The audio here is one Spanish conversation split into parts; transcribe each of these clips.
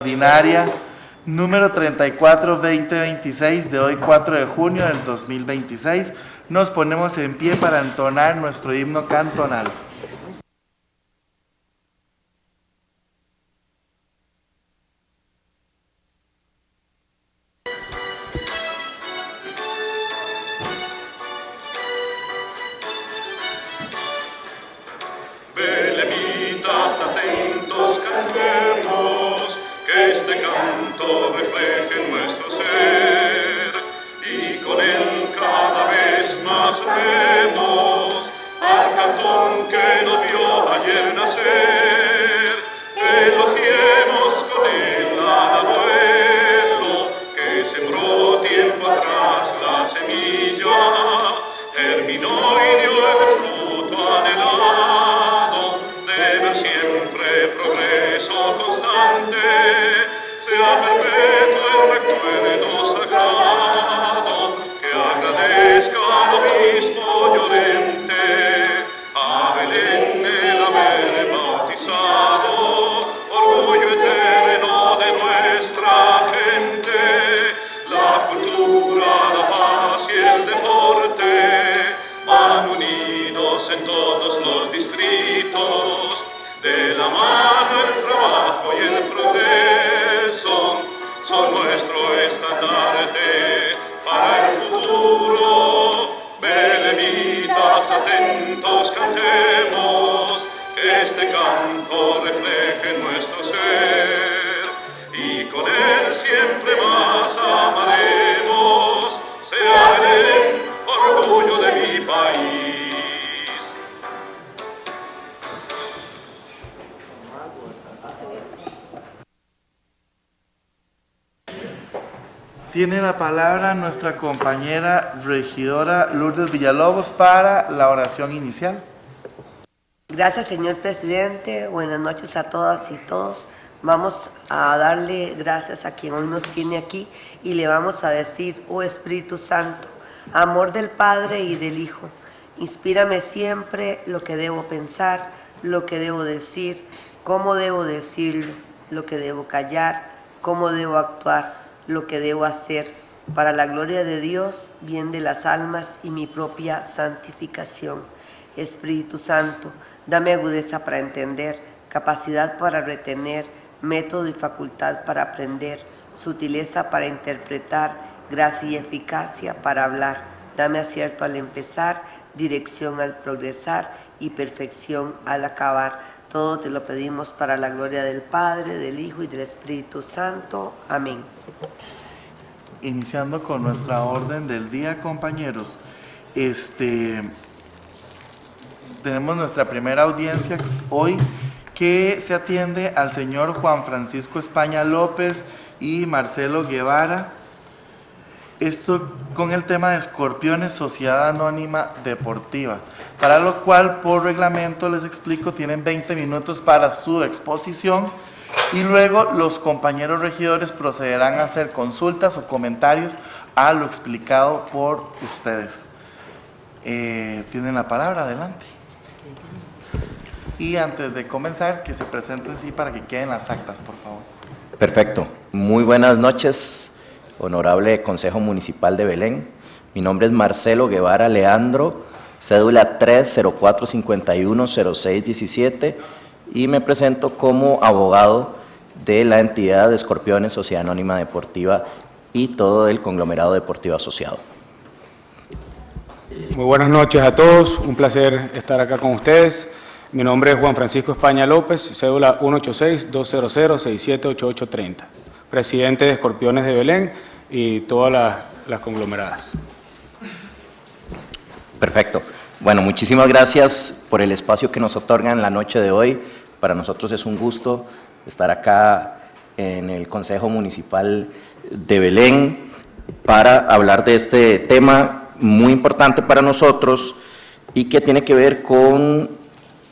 Ordinaria número 34-2026 de hoy 4 de junio del 2026. Nos ponemos en pie para entonar nuestro himno cantonal. Belemitas atentos cantemos, que este canto refleje nuestro ser, y con él cada vez más vemos al cantón que nos vio ayer nacer. Elogiemos con él al abuelo que sembró tiempo atrás la semilla, germinó y dio el fruto anhelado, de ver siempre progreso constante, sea perpetuo el recuerdo sagrado, que agradezca al obispo Llorente, a Belén el haber bautizado, orgullo eterno de nuestra gente, la cultura, la paz y el deporte van unidos en todos los distritos, de la mano el trabajo y el progreso son nuestro estandarte para el futuro. Belemitas atentos cantemos, que este canto refleje nuestro ser, y con él siempre más amaremos, sea Belén orgullo de mi país. Tiene la palabra nuestra compañera regidora Lourdes Villalobos para la oración inicial. Gracias, señor presidente. Buenas noches a todas y todos. Vamos a darle gracias a quien hoy nos tiene aquí y le vamos a decir: oh Espíritu Santo, amor del Padre y del Hijo, inspírame siempre lo que debo pensar, lo que debo decir, cómo debo decirlo, lo que debo callar, cómo debo actuar, lo que debo hacer, para la gloria de Dios, bien de las almas y mi propia santificación. Espíritu Santo, dame agudeza para entender, capacidad para retener, método y facultad para aprender, sutileza para interpretar, gracia y eficacia para hablar. Dame acierto al empezar, dirección al progresar y perfección al acabar. Todo te lo pedimos para la gloria del Padre, del Hijo y del Espíritu Santo. Amén. Iniciando con nuestra orden del día, compañeros. Tenemos nuestra primera audiencia hoy, que se atiende al señor Juan Francisco España López y Marcelo Guevara. Esto con el tema de Escorpiones, Sociedad Anónima Deportiva, para lo cual, por reglamento, les explico, tienen 20 minutos para su exposición y luego los compañeros regidores procederán a hacer consultas o comentarios a lo explicado por ustedes. Tienen la palabra, adelante. Y antes de comenzar, que se presenten sí para que queden las actas, por favor. Perfecto. Muy buenas noches, honorable Consejo Municipal de Belén. Mi nombre es Marcelo Guevara Leandro, cédula 304510617, y me presento como abogado de la entidad de Escorpiones, Sociedad Anónima Deportiva y todo el conglomerado deportivo asociado. Muy buenas noches a todos, un placer estar acá con ustedes. Mi nombre es Juan Francisco España López, cédula 186-200-678830, presidente de Escorpiones de Belén y todas las conglomeradas. Perfecto. Bueno, muchísimas gracias por el espacio que nos otorgan la noche de hoy. Para nosotros es un gusto estar acá en el Consejo Municipal de Belén para hablar de este tema muy importante para nosotros y que tiene que ver con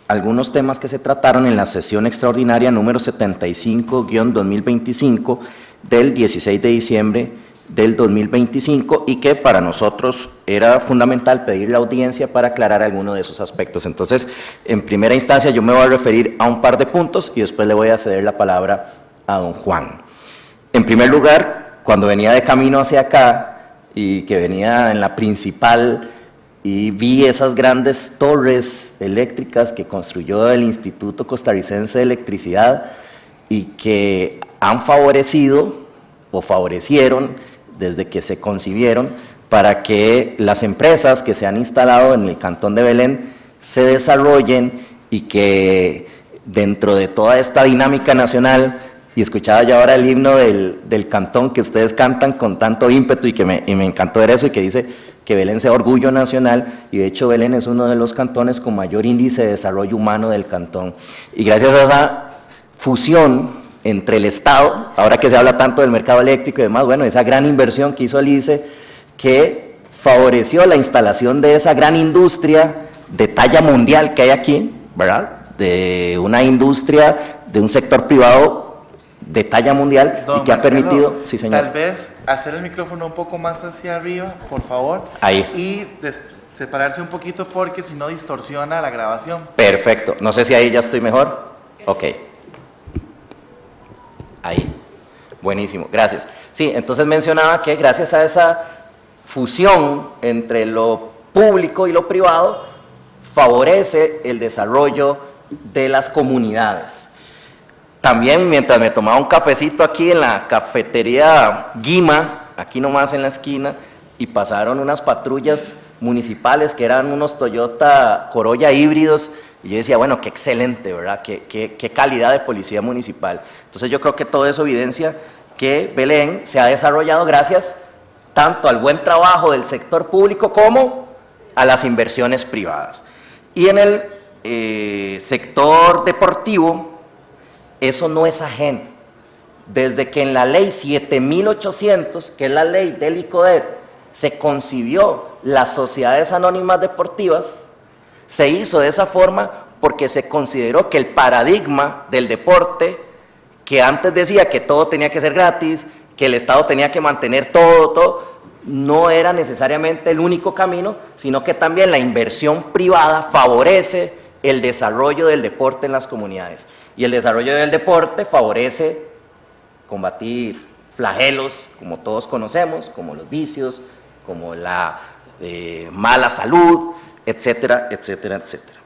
algunos temas que se trataron en la sesión extraordinaria número 75-2025 del 16 de diciembre del 2025 y que para nosotros era fundamental pedir la audiencia para aclarar alguno de esos aspectos. Entonces, en primera instancia yo me voy a referir a un par de puntos y después le voy a ceder la palabra a don Juan. En primer lugar, cuando venía de camino hacia acá y que venía en la principal y vi esas grandes torres eléctricas que construyó el Instituto Costarricense de Electricidad y que han favorecido o favorecieron desde que se concibieron para que las empresas que se han instalado en el Cantón de Belén se desarrollen y que dentro de toda esta dinámica nacional, y escuchaba ya ahora el himno del cantón que ustedes cantan con tanto ímpetu y me encantó ver eso, y que dice que Belén sea orgullo nacional, y de hecho Belén es uno de los cantones con mayor índice de desarrollo humano del cantón. Y gracias a esa fusión entre el Estado, ahora que se habla tanto del mercado eléctrico y demás, bueno, esa gran inversión que hizo el ICE, que favoreció la instalación de esa gran industria de talla mundial que hay aquí, ¿verdad? De una industria, de un sector privado de talla mundial, Don y que Marcelo, ha permitido, sí señor. Tal vez hacer el micrófono un poco más hacia arriba, por favor. Ahí. Y separarse un poquito porque si no distorsiona la grabación. Perfecto, no sé si ahí ya estoy mejor. Ok. Ahí. Buenísimo, gracias. Sí, entonces mencionaba que gracias a esa fusión entre lo público y lo privado, favorece el desarrollo de las comunidades. También, mientras me tomaba un cafecito aquí en la cafetería Guima, aquí nomás en la esquina, y pasaron unas patrullas municipales que eran unos Toyota Corolla híbridos, y yo decía, bueno, qué excelente, ¿verdad? Qué calidad de policía municipal. Entonces yo creo que todo eso evidencia que Belén se ha desarrollado gracias tanto al buen trabajo del sector público como a las inversiones privadas. Y en el sector deportivo, eso no es ajeno. Desde que en la ley 7800, que es la ley del ICODET, se concibió las sociedades anónimas deportivas, se hizo de esa forma porque se consideró que el paradigma del deporte, que antes decía que todo tenía que ser gratis, que el Estado tenía que mantener todo, no era necesariamente el único camino, sino que también la inversión privada favorece el desarrollo del deporte en las comunidades. Y el desarrollo del deporte favorece combatir flagelos, como todos conocemos, como los vicios, como la mala salud, etcétera, etcétera, etcétera.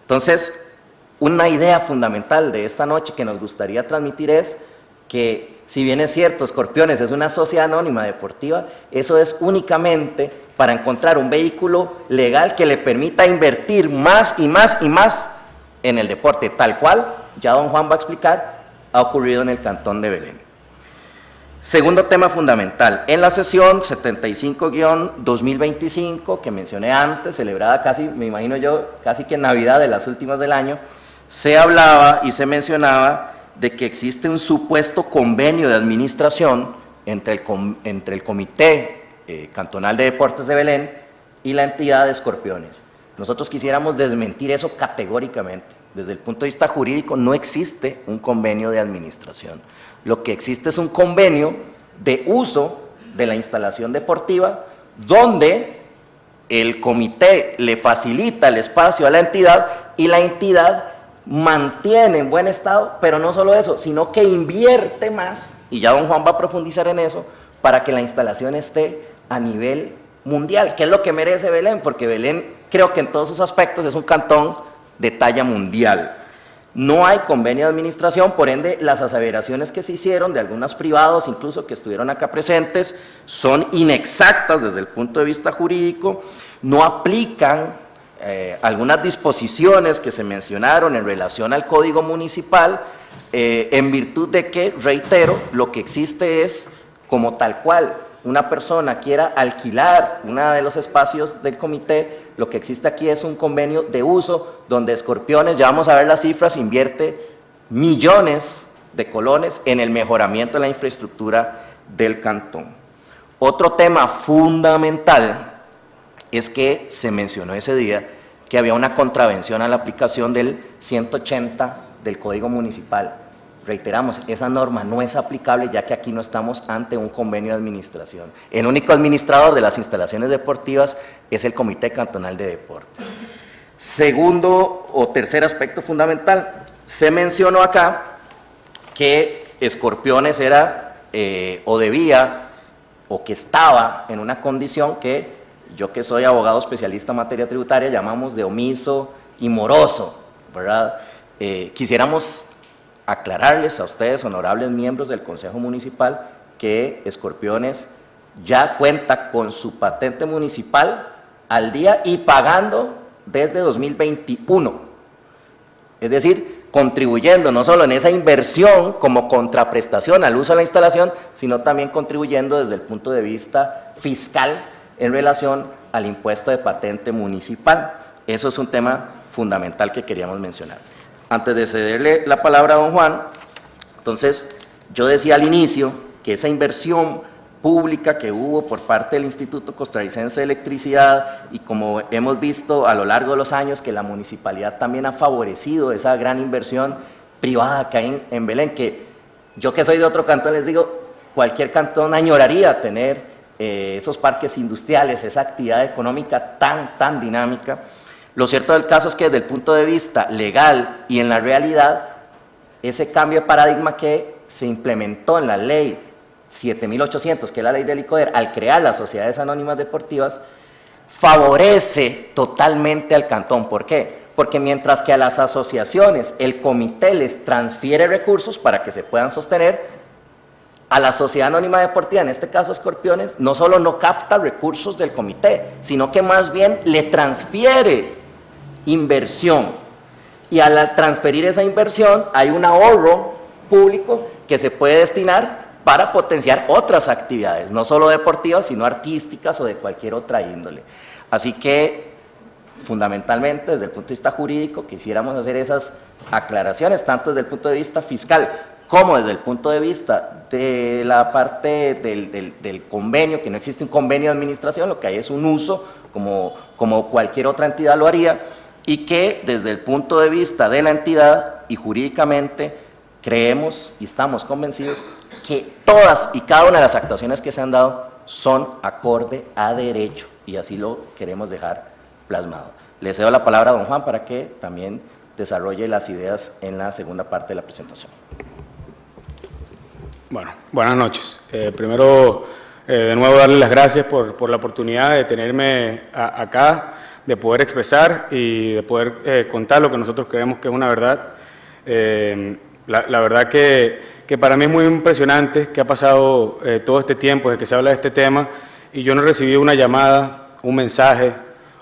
Entonces, una idea fundamental de esta noche que nos gustaría transmitir es que, si bien es cierto, Escorpiones es una sociedad anónima deportiva, eso es únicamente para encontrar un vehículo legal que le permita invertir más y más y más en el deporte, tal cual, ya don Juan va a explicar, ha ocurrido en el Cantón de Belén. Segundo tema fundamental, en la sesión 75-2025, que mencioné antes, celebrada casi, me imagino yo, casi que en Navidad de las últimas del año, se hablaba y se mencionaba de que existe un supuesto convenio de administración entre el Comité Cantonal de Deportes de Belén y la entidad de Escorpiones. Nosotros quisiéramos desmentir eso categóricamente. Desde el punto de vista jurídico no existe un convenio de administración. Lo que existe es un convenio de uso de la instalación deportiva donde el comité le facilita el espacio a la entidad y la entidad mantiene en buen estado, pero no solo eso, sino que invierte más, y ya don Juan va a profundizar en eso, para que la instalación esté a nivel mundial, que es lo que merece Belén, porque Belén creo que en todos sus aspectos es un cantón de talla mundial. No hay convenio de administración, por ende las aseveraciones que se hicieron de algunos privados, incluso que estuvieron acá presentes, son inexactas desde el punto de vista jurídico, no aplican algunas disposiciones que se mencionaron en relación al Código Municipal, en virtud de que, reitero, lo que existe es, como tal cual una persona quiera alquilar uno de los espacios del comité, lo que existe aquí es un convenio de uso donde Escorpiones, ya vamos a ver las cifras, invierte millones de colones en el mejoramiento de la infraestructura del cantón. Otro tema fundamental es que se mencionó ese día que había una contravención a la aplicación del 180 del Código Municipal. Reiteramos, esa norma no es aplicable ya que aquí no estamos ante un convenio de administración. El único administrador de las instalaciones deportivas es el Comité Cantonal de Deportes. Segundo o tercer aspecto fundamental, se mencionó acá que Escorpiones era o debía o que estaba en una condición que yo, que soy abogado especialista en materia tributaria, llamamos de omiso y moroso, ¿verdad? Quisiéramos aclararles a ustedes, honorables miembros del Consejo Municipal, que Escorpiones ya cuenta con su patente municipal al día y pagando desde 2021. Es decir, contribuyendo no solo en esa inversión como contraprestación al uso de la instalación, sino también contribuyendo desde el punto de vista fiscal en relación al impuesto de patente municipal. Eso es un tema fundamental que queríamos mencionar. Antes de cederle la palabra a don Juan, entonces yo decía al inicio que esa inversión pública que hubo por parte del Instituto Costarricense de Electricidad, y como hemos visto a lo largo de los años que la municipalidad también ha favorecido esa gran inversión privada que hay en Belén, que yo, que soy de otro cantón, les digo, cualquier cantón añoraría tener esos parques industriales, esa actividad económica tan dinámica. Lo cierto del caso es que desde el punto de vista legal y en la realidad, ese cambio de paradigma que se implementó en la ley 7.800, que es la ley del ICODER, al crear las sociedades anónimas deportivas, favorece totalmente al cantón. ¿Por qué? Porque mientras que a las asociaciones el comité les transfiere recursos para que se puedan sostener, a la sociedad anónima deportiva, en este caso Escorpiones, no solo no capta recursos del comité, sino que más bien le transfiere inversión. Y al transferir esa inversión hay un ahorro público que se puede destinar para potenciar otras actividades, no solo deportivas, sino artísticas o de cualquier otra índole. Así que, fundamentalmente, desde el punto de vista jurídico, quisiéramos hacer esas aclaraciones, tanto desde el punto de vista fiscal como desde el punto de vista de la parte del convenio, que no existe un convenio de administración, lo que hay es un uso, como cualquier otra entidad lo haría, y que desde el punto de vista de la entidad y jurídicamente creemos y estamos convencidos que todas y cada una de las actuaciones que se han dado son acorde a derecho, y así lo queremos dejar plasmado. Le cedo la palabra a don Juan para que también desarrolle las ideas en la segunda parte de la presentación. Bueno, buenas noches. Primero, de nuevo darle las gracias por la oportunidad de tenerme acá, de poder expresar y de poder contar lo que nosotros creemos que es una verdad. La verdad que para mí es muy impresionante que ha pasado todo este tiempo desde que se habla de este tema y yo no he recibido una llamada, un mensaje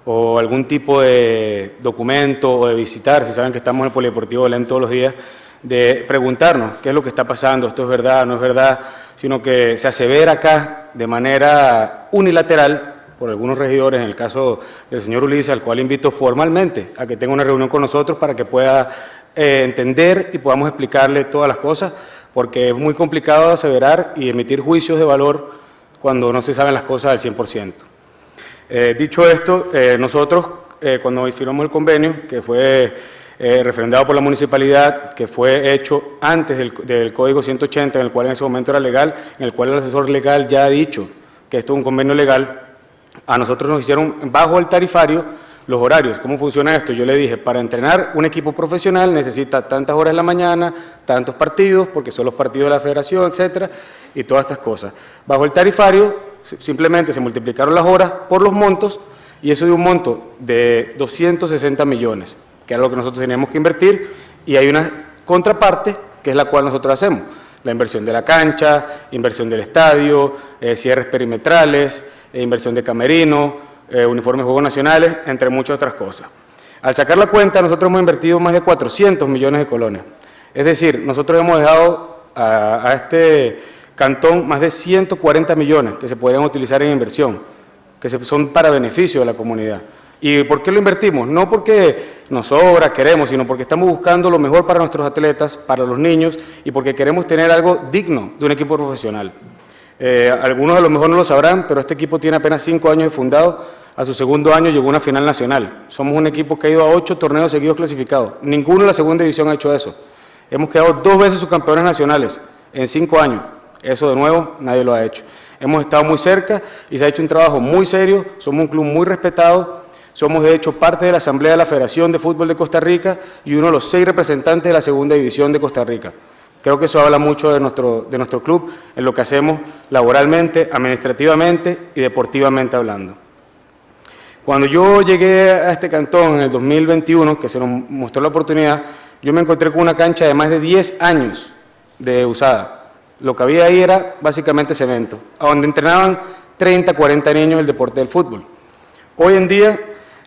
o algún tipo de documento o de visitar, si saben que estamos en el Polideportivo Belén todos los días, de preguntarnos qué es lo que está pasando, esto es verdad, no es verdad, sino que se asevera acá de manera unilateral por algunos regidores, en el caso del señor Ulises, al cual invito formalmente a que tenga una reunión con nosotros para que pueda entender y podamos explicarle todas las cosas, porque es muy complicado aseverar y emitir juicios de valor cuando no se saben las cosas al 100%. Dicho esto, nosotros cuando firmamos el convenio, que fue refrendado por la municipalidad, que fue hecho antes del Código 180, en el cual en ese momento era legal, en el cual el asesor legal ya ha dicho que esto es un convenio legal, a nosotros nos hicieron bajo el tarifario los horarios. ¿Cómo funciona esto? Yo le dije, para entrenar un equipo profesional necesita tantas horas en la mañana, tantos partidos, porque son los partidos de la federación, etcétera, y todas estas cosas. Bajo el tarifario, simplemente se multiplicaron las horas por los montos, y eso dio un monto de 260 millones, que era lo que nosotros teníamos que invertir, y hay una contraparte, que es la cual nosotros hacemos. La inversión de la cancha, inversión del estadio, cierres perimetrales, inversión de camerino, uniformes de Juegos Nacionales, entre muchas otras cosas. Al sacar la cuenta, nosotros hemos invertido más de 400 millones de colones. Es decir, nosotros hemos dejado a este cantón más de 140 millones que se podrían utilizar en inversión, que son para beneficio de la comunidad. ¿Y por qué lo invertimos? No porque nos sobra, queremos, sino porque estamos buscando lo mejor para nuestros atletas, para los niños, y porque queremos tener algo digno de un equipo profesional. Algunos a lo mejor no lo sabrán, pero este equipo tiene apenas 5 años de fundado. A su segundo año llegó a una final nacional. Somos un equipo que ha ido a 8 torneos seguidos clasificados. Ninguno de la segunda división ha hecho eso. Hemos quedado 2 veces subcampeones nacionales en 5 años. Eso de nuevo nadie lo ha hecho. Hemos estado muy cerca y se ha hecho un trabajo muy serio. Somos un club muy respetado. Somos de hecho parte de la Asamblea de la Federación de Fútbol de Costa Rica y uno de los 6 representantes de la segunda división de Costa Rica. Creo que eso habla mucho de nuestro club, en lo que hacemos laboralmente, administrativamente y deportivamente hablando. Cuando yo llegué a este cantón en el 2021, que se nos mostró la oportunidad, yo me encontré con una cancha de más de 10 años de usada. Lo que había ahí era básicamente cemento, a donde entrenaban 30, 40 niños el deporte del fútbol. Hoy en día,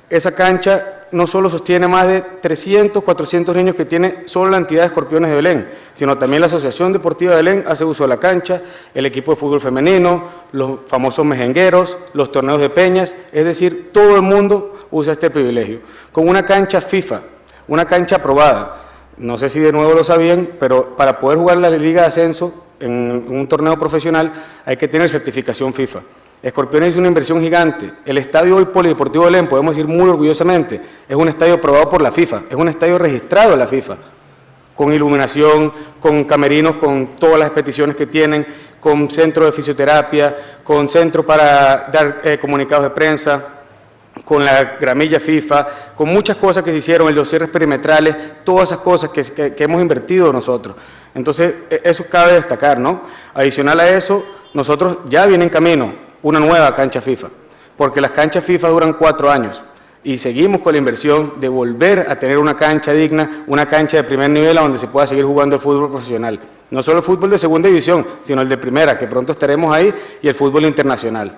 esa cancha no solo sostiene más de 300, 400 niños que tiene solo la entidad de Escorpiones de Belén, sino también la Asociación Deportiva de Belén hace uso de la cancha, el equipo de fútbol femenino, los famosos mejengueros, los torneos de peñas, es decir, todo el mundo usa este privilegio. Con una cancha FIFA, una cancha aprobada, no sé si de nuevo lo sabían, pero para poder jugar la Liga de Ascenso en un torneo profesional hay que tener certificación FIFA. Escorpiones hizo una inversión gigante. El estadio hoy Polideportivo Belén, podemos decir muy orgullosamente, es un estadio aprobado por la FIFA, es un estadio registrado en la FIFA, con iluminación, con camerinos, con todas las peticiones que tienen, con centro de fisioterapia, con centro para dar comunicados de prensa, con la gramilla FIFA, con muchas cosas que se hicieron, los cierres perimetrales, todas esas cosas que hemos invertido nosotros. Entonces, eso cabe destacar, ¿no? Adicional a eso, nosotros ya viene en camino una nueva cancha FIFA, porque las canchas FIFA duran 4 años y seguimos con la inversión de volver a tener una cancha digna, una cancha de primer nivel a donde se pueda seguir jugando el fútbol profesional. No solo el fútbol de segunda división, sino el de primera, que pronto estaremos ahí, y el fútbol internacional.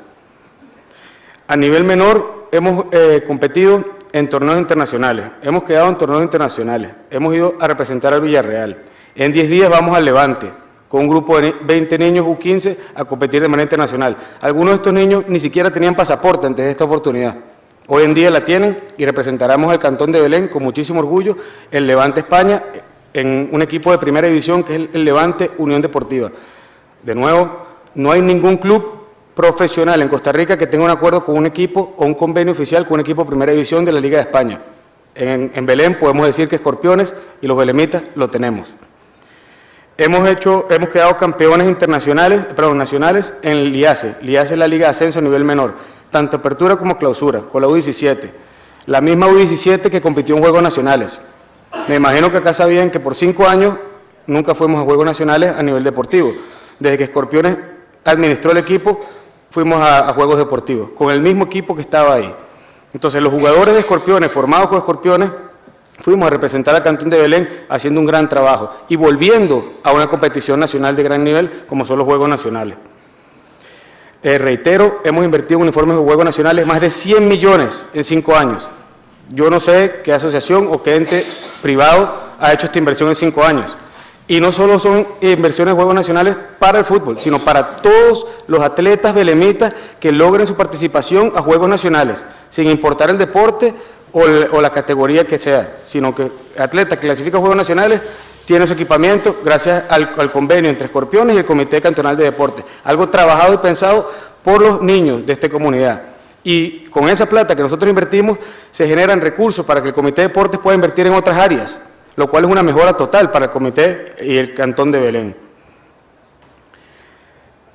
A nivel menor hemos competido en torneos internacionales, hemos quedado en torneos internacionales, hemos ido a representar al Villarreal. En 10 días vamos al Levante, con un grupo de 20 niños U15 a competir de manera internacional. Algunos de estos niños ni siquiera tenían pasaporte antes de esta oportunidad. Hoy en día la tienen y representaremos al Cantón de Belén con muchísimo orgullo, el Levante España, en un equipo de primera división que es el Levante Unión Deportiva. De nuevo, no hay ningún club profesional en Costa Rica que tenga un acuerdo con un equipo o un convenio oficial con un equipo de primera división de la Liga de España. En Belén podemos decir que Escorpiones y los belemitas lo tenemos. Hemos quedado campeones nacionales en el LIACE. LIACE es la Liga de Ascenso a nivel menor, tanto apertura como clausura, con la U17. La misma U17 que compitió en Juegos Nacionales. Me imagino que acá sabían que por 5 años nunca fuimos a Juegos Nacionales a nivel deportivo. Desde que Escorpiones administró el equipo, fuimos a Juegos Deportivos, con el mismo equipo que estaba ahí. Entonces, los jugadores de Escorpiones, formados con Escorpiones, fuimos a representar al Cantón de Belén haciendo un gran trabajo y volviendo a una competición nacional de gran nivel como son los Juegos Nacionales. Reitero, hemos invertido en uniformes de Juegos Nacionales más de 100 millones en 5 años. Yo no sé qué asociación o qué ente privado ha hecho esta inversión en 5 años. Y no solo son inversiones de Juegos Nacionales para el fútbol, sino para todos los atletas belemitas que logren su participación a Juegos Nacionales, sin importar el deporte o la categoría que sea, sino que atleta que clasifica a Juegos Nacionales tiene su equipamiento gracias al convenio entre Escorpiones y el Comité Cantonal de Deportes, algo trabajado y pensado por los niños de esta comunidad. Y con esa plata que nosotros invertimos se generan recursos para que el Comité de Deportes pueda invertir en otras áreas, lo cual es una mejora total para el Comité y el Cantón de Belén.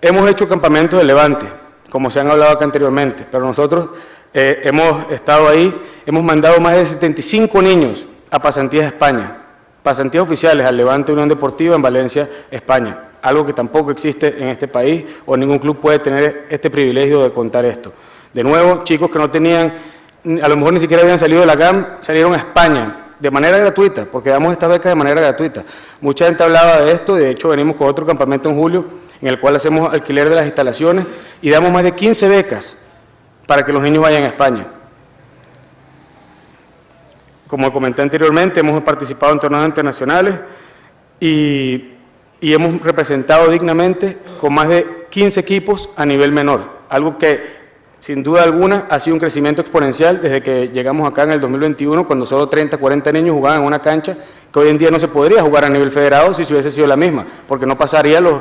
Hemos hecho campamentos de Levante, como se han hablado acá anteriormente, pero nosotros hemos estado ahí, hemos mandado más de 75 niños a pasantías a España, pasantías oficiales al Levante Unión Deportiva en Valencia, España, algo que tampoco existe en este país o ningún club puede tener este privilegio de contar esto. De nuevo, chicos que no tenían, a lo mejor ni siquiera habían salido de la GAM, salieron a España de manera gratuita, porque damos estas becas de manera gratuita. Mucha gente hablaba de esto, de hecho venimos con otro campamento en julio, en el cual hacemos alquiler de las instalaciones y damos más de 15 becas para que los niños vayan a España. Como comenté anteriormente, hemos participado en torneos internacionales y hemos representado dignamente con más de 15 equipos a nivel menor, algo que sin duda alguna ha sido un crecimiento exponencial desde que llegamos acá en el 2021, cuando solo 30, 40 niños jugaban en una cancha que hoy en día no se podría jugar a nivel federado si hubiese sido la misma, porque no pasaría los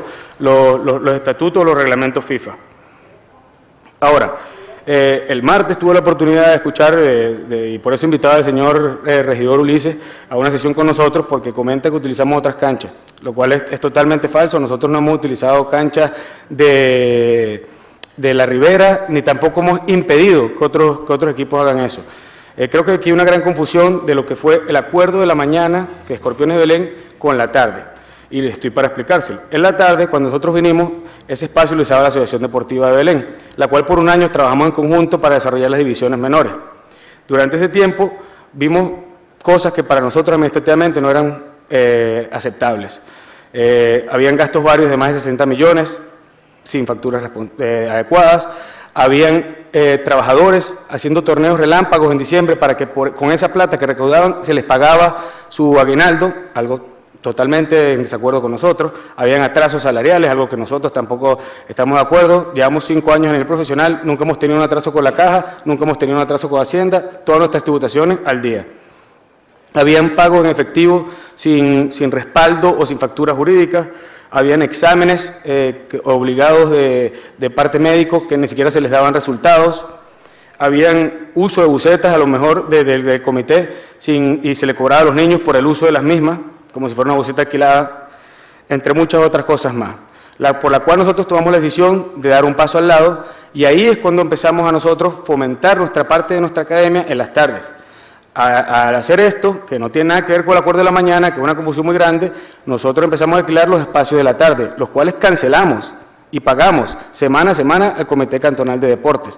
estatutos o los reglamentos FIFA. Ahora, el martes tuve la oportunidad de escuchar, y por eso invitaba al señor regidor Ulises a una sesión con nosotros, porque comenta que utilizamos otras canchas, lo cual es totalmente falso. Nosotros no hemos utilizado canchas de la Ribera, ni tampoco hemos impedido que otros equipos hagan eso. Creo que aquí hay una gran confusión de lo que fue el acuerdo de la mañana, que Escorpiones de Belén, con la tarde. y estoy para explicárselo. En la tarde, cuando nosotros vinimos, ese espacio lo usaba la Asociación Deportiva de Belén, la cual por un año trabajamos en conjunto para desarrollar las divisiones menores. Durante ese tiempo vimos cosas que para nosotros administrativamente no eran aceptables. Habían gastos varios de más de 60 millones, sin facturas adecuadas. Habían trabajadores haciendo torneos relámpagos en diciembre para que con esa plata que recaudaban se les pagaba su aguinaldo, algo totalmente en desacuerdo con nosotros. Habían atrasos salariales, algo que nosotros tampoco estamos de acuerdo. Llevamos 5 años en el profesional, nunca hemos tenido un atraso con la caja, nunca hemos tenido un atraso con Hacienda, todas nuestras tributaciones al día. Habían pagos en efectivo sin respaldo o sin facturas jurídicas. Habían exámenes obligados de parte médico que ni siquiera se les daban resultados. Habían uso de bucetas a lo mejor del comité y se le cobraba a los niños por el uso de las mismas, como si fuera una buceta alquilada, entre muchas otras cosas más. Por la cual nosotros tomamos la decisión de dar un paso al lado, y ahí es cuando empezamos a nosotros fomentar nuestra parte de nuestra academia en las tardes. Al hacer esto, que no tiene nada que ver con el acuerdo de la mañana, que es una confusión muy grande, nosotros empezamos a alquilar los espacios de la tarde, los cuales cancelamos y pagamos semana a semana al Comité Cantonal de Deportes.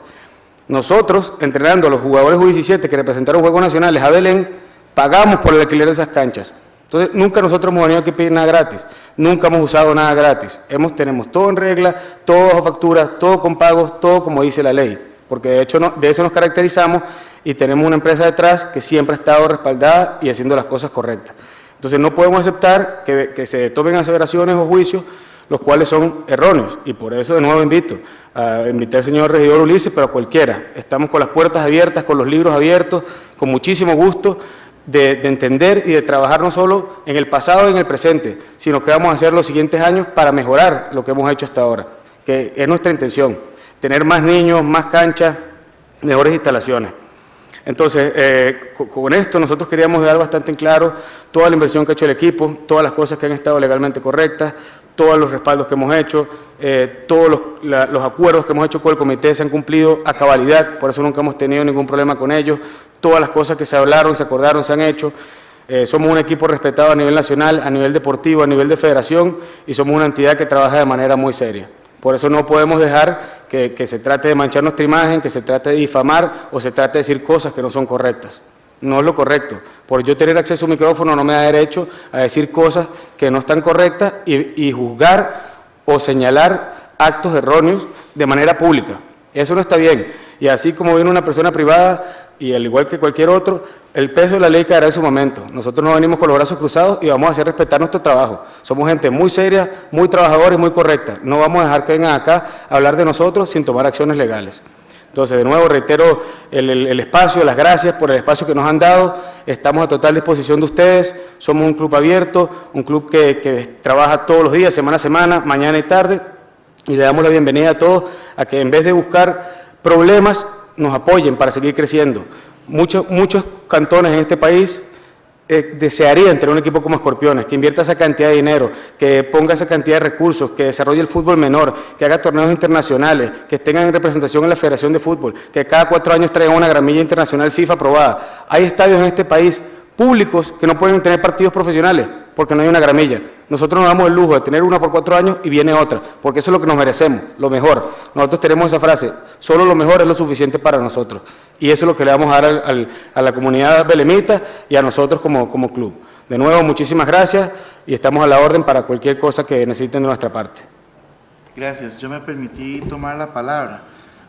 Nosotros, entrenando a los jugadores U17 que representaron Juegos Nacionales a Belén, pagamos por el alquiler de esas canchas. Entonces, nunca nosotros hemos venido aquí a pedir nada gratis, nunca hemos usado nada gratis. Tenemos todo en regla, todo bajo factura, todo con pagos, todo como dice la ley, porque de hecho de eso nos caracterizamos y tenemos una empresa detrás que siempre ha estado respaldada y haciendo las cosas correctas. Entonces, no podemos aceptar que se tomen aseveraciones o juicios los cuales son erróneos, y por eso de nuevo invité al señor regidor Ulises, pero a cualquiera. Estamos con las puertas abiertas, con los libros abiertos, con muchísimo gusto de entender y de trabajar no solo en el pasado y en el presente, sino que vamos a hacer los siguientes años para mejorar lo que hemos hecho hasta ahora, que es nuestra intención, tener más niños, más canchas, mejores instalaciones. Entonces, con esto nosotros queríamos dejar bastante en claro toda la inversión que ha hecho el equipo, todas las cosas que han estado legalmente correctas, todos los respaldos que hemos hecho, todos los acuerdos que hemos hecho con el comité se han cumplido a cabalidad, por eso nunca hemos tenido ningún problema con ellos, todas las cosas que se hablaron, se acordaron, se han hecho. Somos un equipo respetado a nivel nacional, a nivel deportivo, a nivel de federación, y somos una entidad que trabaja de manera muy seria. Por eso no podemos dejar que se trate de manchar nuestra imagen, que se trate de difamar o se trate de decir cosas que no son correctas. No es lo correcto. Por yo tener acceso a un micrófono no me da derecho a decir cosas que no están correctas y juzgar o señalar actos erróneos de manera pública. Eso no está bien. Y así como viene una persona privada, y al igual que cualquier otro, el peso de la ley caerá en su momento. Nosotros no venimos con los brazos cruzados y vamos a hacer respetar nuestro trabajo. Somos gente muy seria, muy trabajadora y muy correcta. No vamos a dejar que vengan acá a hablar de nosotros sin tomar acciones legales. Entonces, de nuevo, reitero el espacio, las gracias por el espacio que nos han dado. Estamos a total disposición de ustedes. Somos un club abierto, un club que trabaja todos los días, semana a semana, mañana y tarde. Y le damos la bienvenida a todos a que en vez de buscar problemas, nos apoyen para seguir creciendo. Muchos cantones en este país desearían tener un equipo como Escorpiones, que invierta esa cantidad de dinero, que ponga esa cantidad de recursos, que desarrolle el fútbol menor, que haga torneos internacionales, que tengan representación en la Federación de Fútbol, que cada 4 años traigan una gramilla internacional FIFA aprobada. Hay estadios en este país públicos que no pueden tener partidos profesionales porque no hay una gramilla. Nosotros nos damos el lujo de tener una por 4 años y viene otra, porque eso es lo que nos merecemos, lo mejor. Nosotros tenemos esa frase, solo lo mejor es lo suficiente para nosotros. Y eso es lo que le vamos a dar a la comunidad belemita y a nosotros como club. De nuevo, muchísimas gracias y estamos a la orden para cualquier cosa que necesiten de nuestra parte. Gracias, yo me permití tomar la palabra.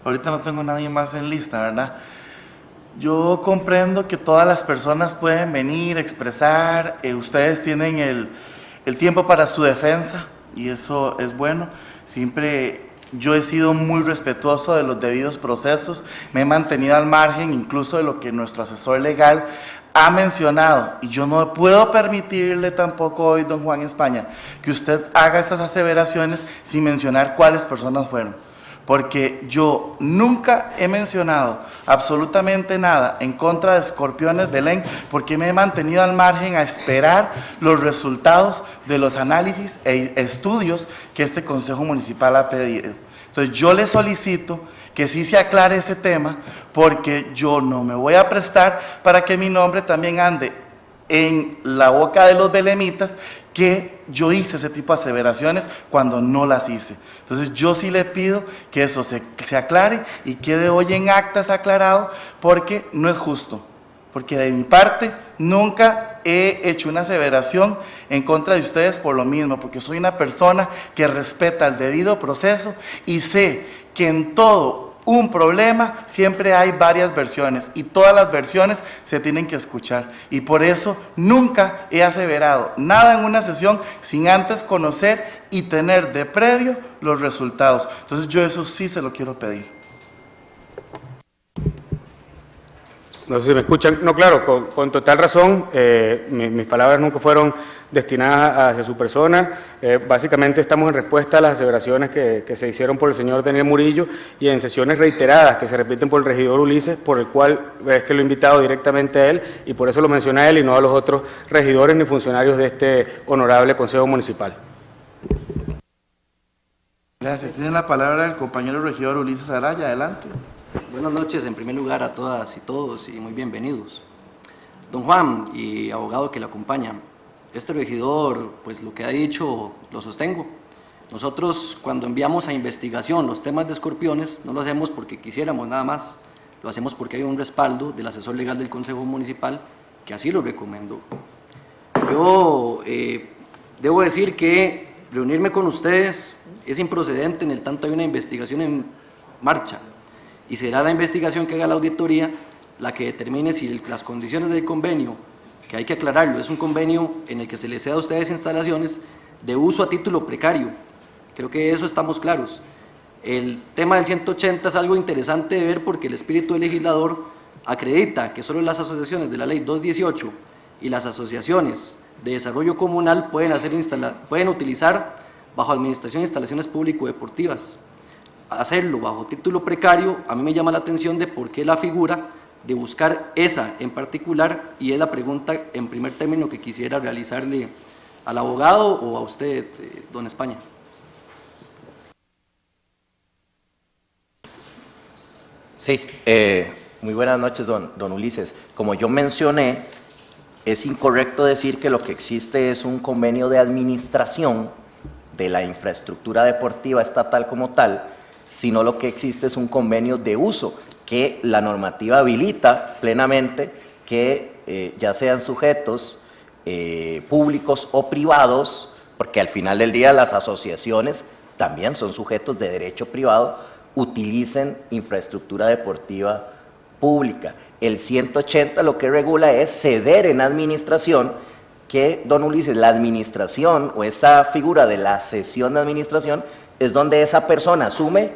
Ahorita no tengo nadie más en lista, ¿verdad? Yo comprendo que todas las personas pueden venir, expresar, ustedes tienen el tiempo para su defensa y eso es bueno. Siempre yo he sido muy respetuoso de los debidos procesos, me he mantenido al margen incluso de lo que nuestro asesor legal ha mencionado, y yo no puedo permitirle tampoco hoy, don Juan España, que usted haga esas aseveraciones sin mencionar cuáles personas fueron. Porque yo nunca he mencionado absolutamente nada en contra de Escorpiones Belén, porque me he mantenido al margen a esperar los resultados de los análisis e estudios que este Consejo Municipal ha pedido. Entonces yo le solicito que sí se aclare ese tema, porque yo no me voy a prestar para que mi nombre también ande en la boca de los belemitas, que yo hice ese tipo de aseveraciones cuando no las hice. Entonces yo sí le pido que eso se aclare y quede hoy en actas aclarado, porque no es justo. Porque de mi parte nunca he hecho una aseveración en contra de ustedes por lo mismo, porque soy una persona que respeta el debido proceso y sé que en todo un problema siempre hay varias versiones y todas las versiones se tienen que escuchar. Y por eso nunca he aseverado nada en una sesión sin antes conocer y tener de previo los resultados. Entonces yo eso sí se lo quiero pedir. No sé si me escuchan. No, claro, con total razón. Mis palabras nunca fueron destinadas hacia su persona. Básicamente estamos en respuesta a las aseveraciones que se hicieron por el señor Daniel Murillo y en sesiones reiteradas que se repiten por el regidor Ulises, por el cual es que lo he invitado directamente a él y por eso lo menciona a él y no a los otros regidores ni funcionarios de este honorable Consejo Municipal. Gracias. Tiene la palabra el compañero regidor Ulises Araya. Adelante. Buenas noches, en primer lugar, a todas y todos, y muy bienvenidos. Don Juan y abogado que le acompaña, este regidor, pues lo que ha dicho, lo sostengo. Nosotros, cuando enviamos a investigación los temas de escorpiones, no lo hacemos porque quisiéramos nada más, lo hacemos porque hay un respaldo del asesor legal del Consejo Municipal que así lo recomendó. Yo debo decir que reunirme con ustedes es improcedente en el tanto hay una investigación en marcha, y será la investigación que haga la auditoría la que determine si las condiciones del convenio, que hay que aclararlo, es un convenio en el que se les ceda a ustedes instalaciones de uso a título precario. Creo que eso estamos claros. El tema del 180 es algo interesante de ver porque el espíritu del legislador acredita que solo las asociaciones de la ley 218 y las asociaciones de desarrollo comunal pueden utilizar bajo administración instalaciones público-deportivas. Hacerlo bajo título precario, a mí me llama la atención de por qué la figura de buscar esa en particular, y es la pregunta en primer término que quisiera realizarle al abogado o a usted, don España. Sí, muy buenas noches, don Ulises. Como yo mencioné, es incorrecto decir que lo que existe es un convenio de administración de la infraestructura deportiva estatal como tal, sino lo que existe es un convenio de uso que la normativa habilita plenamente que ya sean sujetos públicos o privados, porque al final del día las asociaciones también son sujetos de derecho privado, utilicen infraestructura deportiva pública. El 180 lo que regula es ceder en administración, que, don Ulises, la administración o esta figura de la cesión de administración es donde esa persona asume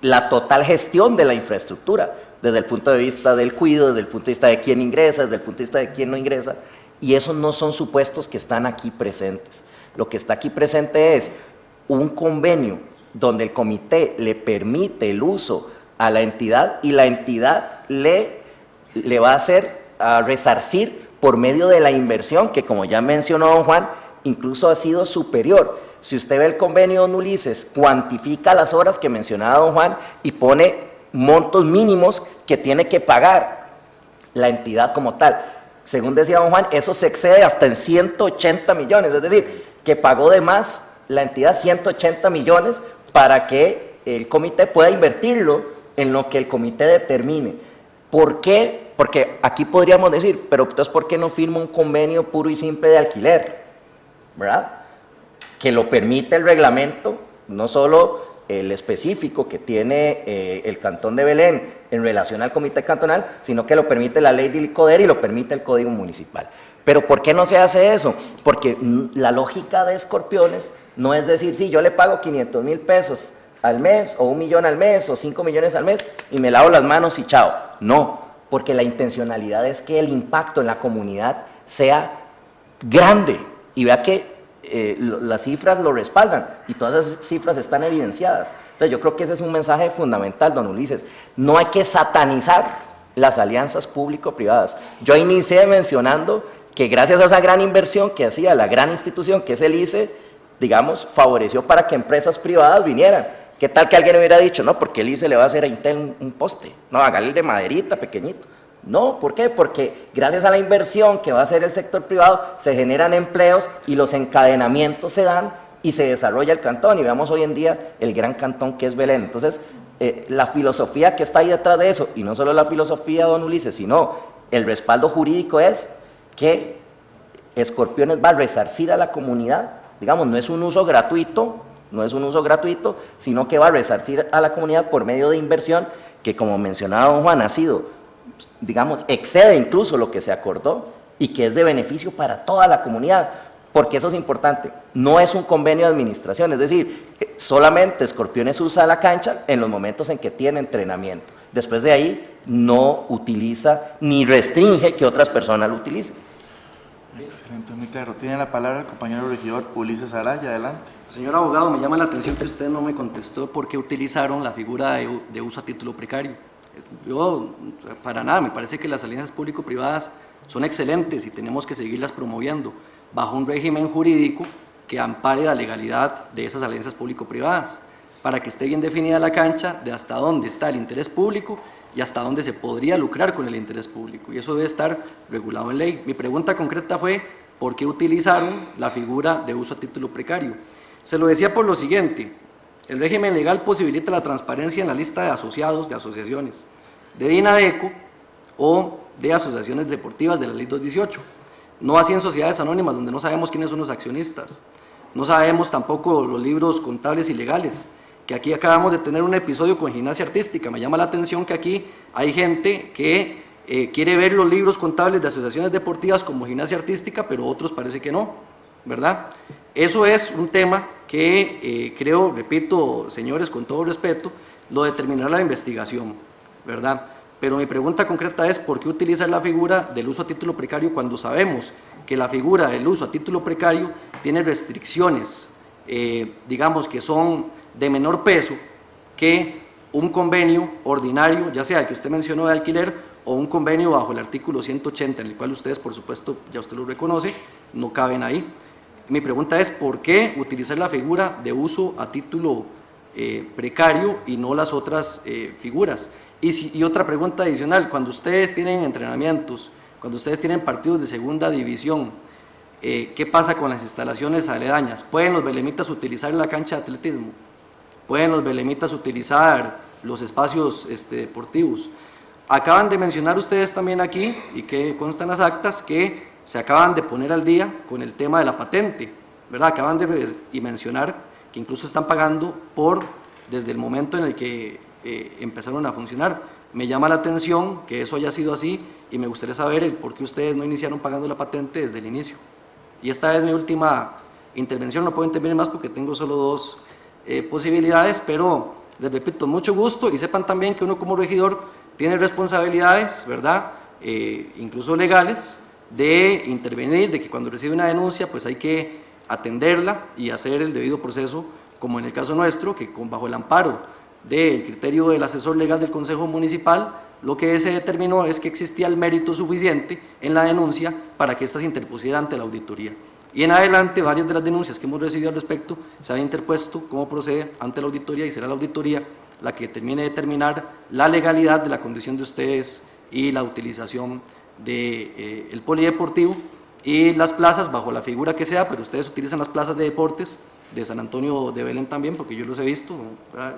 la total gestión de la infraestructura, desde el punto de vista del cuidado, desde el punto de vista de quién ingresa, desde el punto de vista de quién no ingresa, y esos no son supuestos que están aquí presentes. Lo que está aquí presente es un convenio donde el comité le permite el uso a la entidad y la entidad le va a hacer a resarcir por medio de la inversión, que como ya mencionó don Juan, incluso ha sido superior. Si usted ve el convenio, don Ulises, cuantifica las horas que mencionaba don Juan y pone montos mínimos que tiene que pagar la entidad como tal. Según decía don Juan, eso se excede hasta en 180 millones, es decir, que pagó de más la entidad 180 millones para que el comité pueda invertirlo en lo que el comité determine. ¿Por qué? Porque aquí podríamos decir, pero entonces ¿por qué no firma un convenio puro y simple de alquiler? ¿Verdad? Que lo permite el reglamento, no solo el específico que tiene el Cantón de Belén en relación al comité cantonal, sino que lo permite la ley del CODER y lo permite el Código Municipal. Pero ¿por qué no se hace eso? Porque la lógica de Escorpiones no es decir, sí, yo le pago 500,000 pesos al mes, o 1 millón al mes, o 5 millones al mes, y me lavo las manos y chao. No, porque la intencionalidad es que el impacto en la comunidad sea grande, y vea que las cifras lo respaldan, y todas esas cifras están evidenciadas. Entonces yo creo que ese es un mensaje fundamental, don Ulises. No hay que satanizar las alianzas público-privadas. Yo inicié mencionando que gracias a esa gran inversión que hacía la gran institución que es el ICE, digamos, favoreció para que empresas privadas vinieran. ¿Qué tal que alguien hubiera dicho, no, porque el ICE le va a hacer a Intel un poste? No, hágale el de maderita, pequeñito. No, ¿por qué? Porque gracias a la inversión que va a hacer el sector privado se generan empleos y los encadenamientos se dan y se desarrolla el cantón. Y veamos hoy en día el gran cantón que es Belén. Entonces, la filosofía que está ahí detrás de eso, y no solo la filosofía, don Ulises, sino el respaldo jurídico es que Escorpiones va a resarcir a la comunidad. Digamos, no es un uso gratuito, sino que va a resarcir a la comunidad por medio de inversión que, como mencionaba don Juan, ha sido, digamos, excede incluso lo que se acordó y que es de beneficio para toda la comunidad, porque eso es importante. No es un convenio de administración, es decir, solamente Escorpiones usa la cancha en los momentos en que tiene entrenamiento. Después de ahí no utiliza ni restringe que otras personas lo utilicen. Excelente, muy claro. Tiene la palabra el compañero regidor Ulises Araya, adelante. Señor abogado, me llama la atención que usted no me contestó por qué utilizaron la figura de uso a título precario. Yo, para nada, me parece que las alianzas público-privadas son excelentes y tenemos que seguirlas promoviendo bajo un régimen jurídico que ampare la legalidad de esas alianzas público-privadas, para que esté bien definida la cancha de hasta dónde está el interés público y hasta dónde se podría lucrar con el interés público, y eso debe estar regulado en ley. Mi pregunta concreta fue, ¿por qué utilizaron la figura de uso a título precario? Se lo decía por lo siguiente: el régimen legal posibilita la transparencia en la lista de asociados de asociaciones, de DINADECO o de asociaciones deportivas de la Ley 218, no así en sociedades anónimas donde no sabemos quiénes son los accionistas, no sabemos tampoco los libros contables y legales, que aquí acabamos de tener un episodio con Gimnasia Artística. Me llama la atención que aquí hay gente que quiere ver los libros contables de asociaciones deportivas como Gimnasia Artística, pero otros parece que no, ¿verdad? Eso es un tema que creo, repito, señores, con todo respeto, lo determinará la investigación, ¿verdad? Pero mi pregunta concreta es, ¿por qué utilizar la figura del uso a título precario cuando sabemos que la figura del uso a título precario tiene restricciones, digamos, que son de menor peso que un convenio ordinario, ya sea el que usted mencionó de alquiler o un convenio bajo el artículo 180, en el cual ustedes, por supuesto, ya usted lo reconoce, no caben ahí? Mi pregunta es, ¿por qué utilizar la figura de uso a título precario y no las otras figuras? Y otra pregunta adicional: cuando ustedes tienen entrenamientos, cuando ustedes tienen partidos de segunda división, ¿qué pasa con las instalaciones aledañas? ¿Pueden los belemitas utilizar la cancha de atletismo? ¿Pueden los belemitas utilizar los espacios deportivos? Acaban de mencionar ustedes también aquí, y que constan las actas, que se acaban de poner al día con el tema de la patente, ¿verdad? Acaban de mencionar que incluso están pagando desde el momento en el que empezaron a funcionar. Me llama la atención que eso haya sido así y me gustaría saber el por qué ustedes no iniciaron pagando la patente desde el inicio. Y esta es mi última intervención, no puedo intervenir más porque tengo solo dos posibilidades, pero les repito, mucho gusto, y sepan también que uno como regidor tiene responsabilidades, ¿verdad? Incluso legales, de intervenir, de que cuando recibe una denuncia pues hay que atenderla y hacer el debido proceso, como en el caso nuestro, que bajo el amparo del criterio del asesor legal del Consejo Municipal, lo que se determinó es que existía el mérito suficiente en la denuncia para que ésta se interpusiera ante la auditoría. Y en adelante, varias de las denuncias que hemos recibido al respecto se han interpuesto como procede ante la auditoría, y será la auditoría la que termine de determinar la legalidad de la condición de ustedes y la utilización del polideportivo y las plazas bajo la figura que sea, pero ustedes utilizan las plazas de deportes de San Antonio de Belén también, porque yo los he visto, ¿verdad?